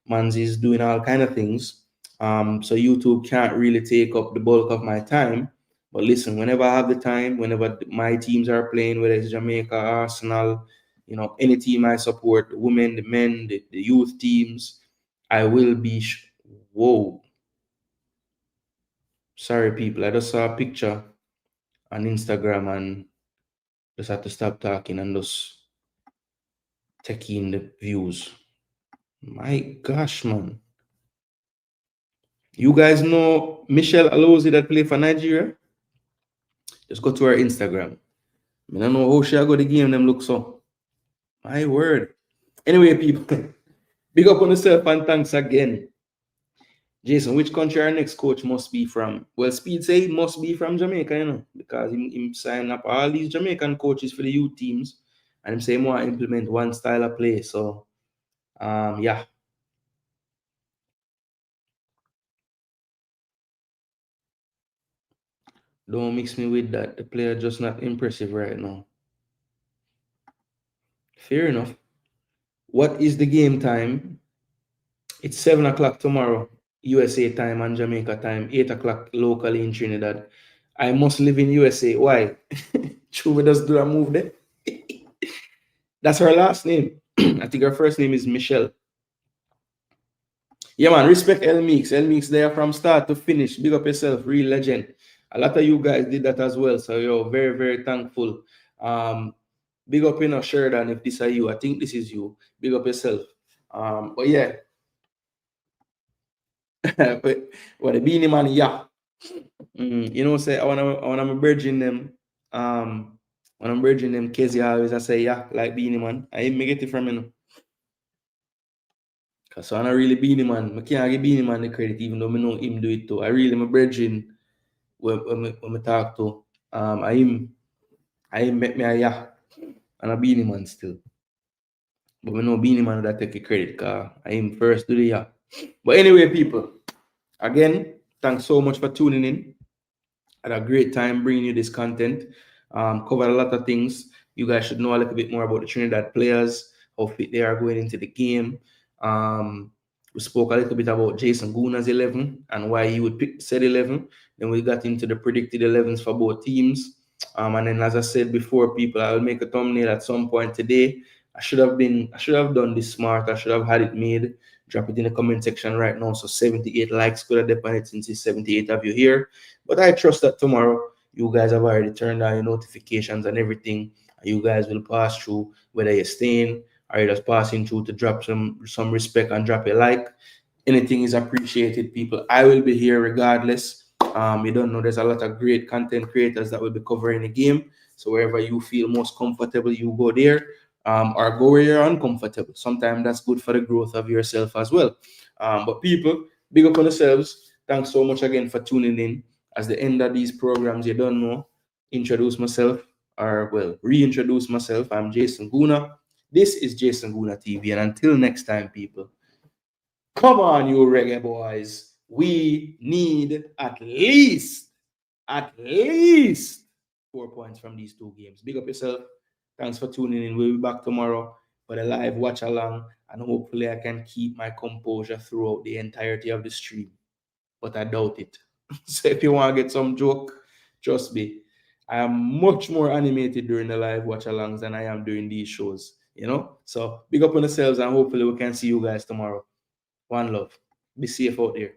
[SPEAKER 1] man's is doing all kind of things. So YouTube can't really take up the bulk of my time. But listen, whenever I have the time, whenever my teams are playing, whether it's Jamaica, Arsenal, you know, any team I support, the women, the men, the youth teams, I will be. Whoa. Sorry, people. I just saw a picture on Instagram and just had to stop talking and just take in the views. My gosh, man. You guys know Michelle Alozi that play for Nigeria? Just go to her Instagram. I don't know how she go the game them look so. My word. Anyway, people, big up on yourself and thanks again. Jason, which country our next coach must be from? Well, Speed say he must be from Jamaica, you know, because him sign up all these Jamaican coaches for the youth teams, and him say he want to implement one style of play. So, yeah. Don't mix me with that. The player just not impressive right now. Fair enough. What is the game time? It's 7 o'clock tomorrow, USA time and Jamaica time, 8 o'clock locally in Trinidad. I must live in USA. Why? Chuba does do a move there. That's her last name. I think her first name is Michelle. Yeah, man. Respect El Meeks. El Meeks there from start to finish. Big up yourself. Real legend. A lot of you guys did that as well. So, yo, very, very thankful. Big up, you know, Sheridan, if this are you. I think this is you. Big up yourself. But yeah. but the Beanie Man, yeah. You know, say when I'm bridging them, when I'm bridging them, Kezi always I say yeah, like Beanie Man. I even get it from him. Cause I'm not really Beanie Man. I can't give Beanie Man the credit, even though I know him do it too. I really am bridging when I talk to I make me a yeah and a Beanie Man still. But we know Beanie Man that take the credit because I am first to the yeah. But anyway, people, again, thanks so much for tuning in. Had a great time bringing you this content. Covered a lot of things. You guys should know a little bit more about the Trinidad players, how fit they are going into the game. We spoke a little bit about Jason Gooner's 11 and why he would pick said 11. Then we got into the predicted 11s for both teams. And then, as I said before, people, I will make a thumbnail at some point today. I should have done this smart. I should have had it made. Drop it in the comment section right now. So 78 likes could have depended since it's 78 of you here. But I trust that tomorrow you guys have already turned on your notifications and everything. And you guys will pass through, whether you're staying or you're just passing through to drop some respect and drop a like. Anything is appreciated, people. I will be here regardless. You don't know, there's a lot of great content creators that will be covering the game. So wherever you feel most comfortable, you go there. Or go where you're uncomfortable. Sometimes that's good for the growth of yourself as well. But people, big up on yourselves. Thanks so much again for tuning in. As the end of these programs, you don't know, introduce myself, or well, reintroduce myself. I'm Jason Gooner. This is Jason Gooner TV. And until next time, people, come on, you reggae boys. We need at least 4 points from these two games. Big up yourself. Thanks for tuning in. We'll be back tomorrow for the live watch along, and hopefully I can keep my composure throughout the entirety of the stream. But I doubt it. So if you want to get some joke, trust me, I am much more animated during the live watch alongs than I am during these shows. You know? So big up on yourselves, and hopefully we can see you guys tomorrow. One love. Be safe out there.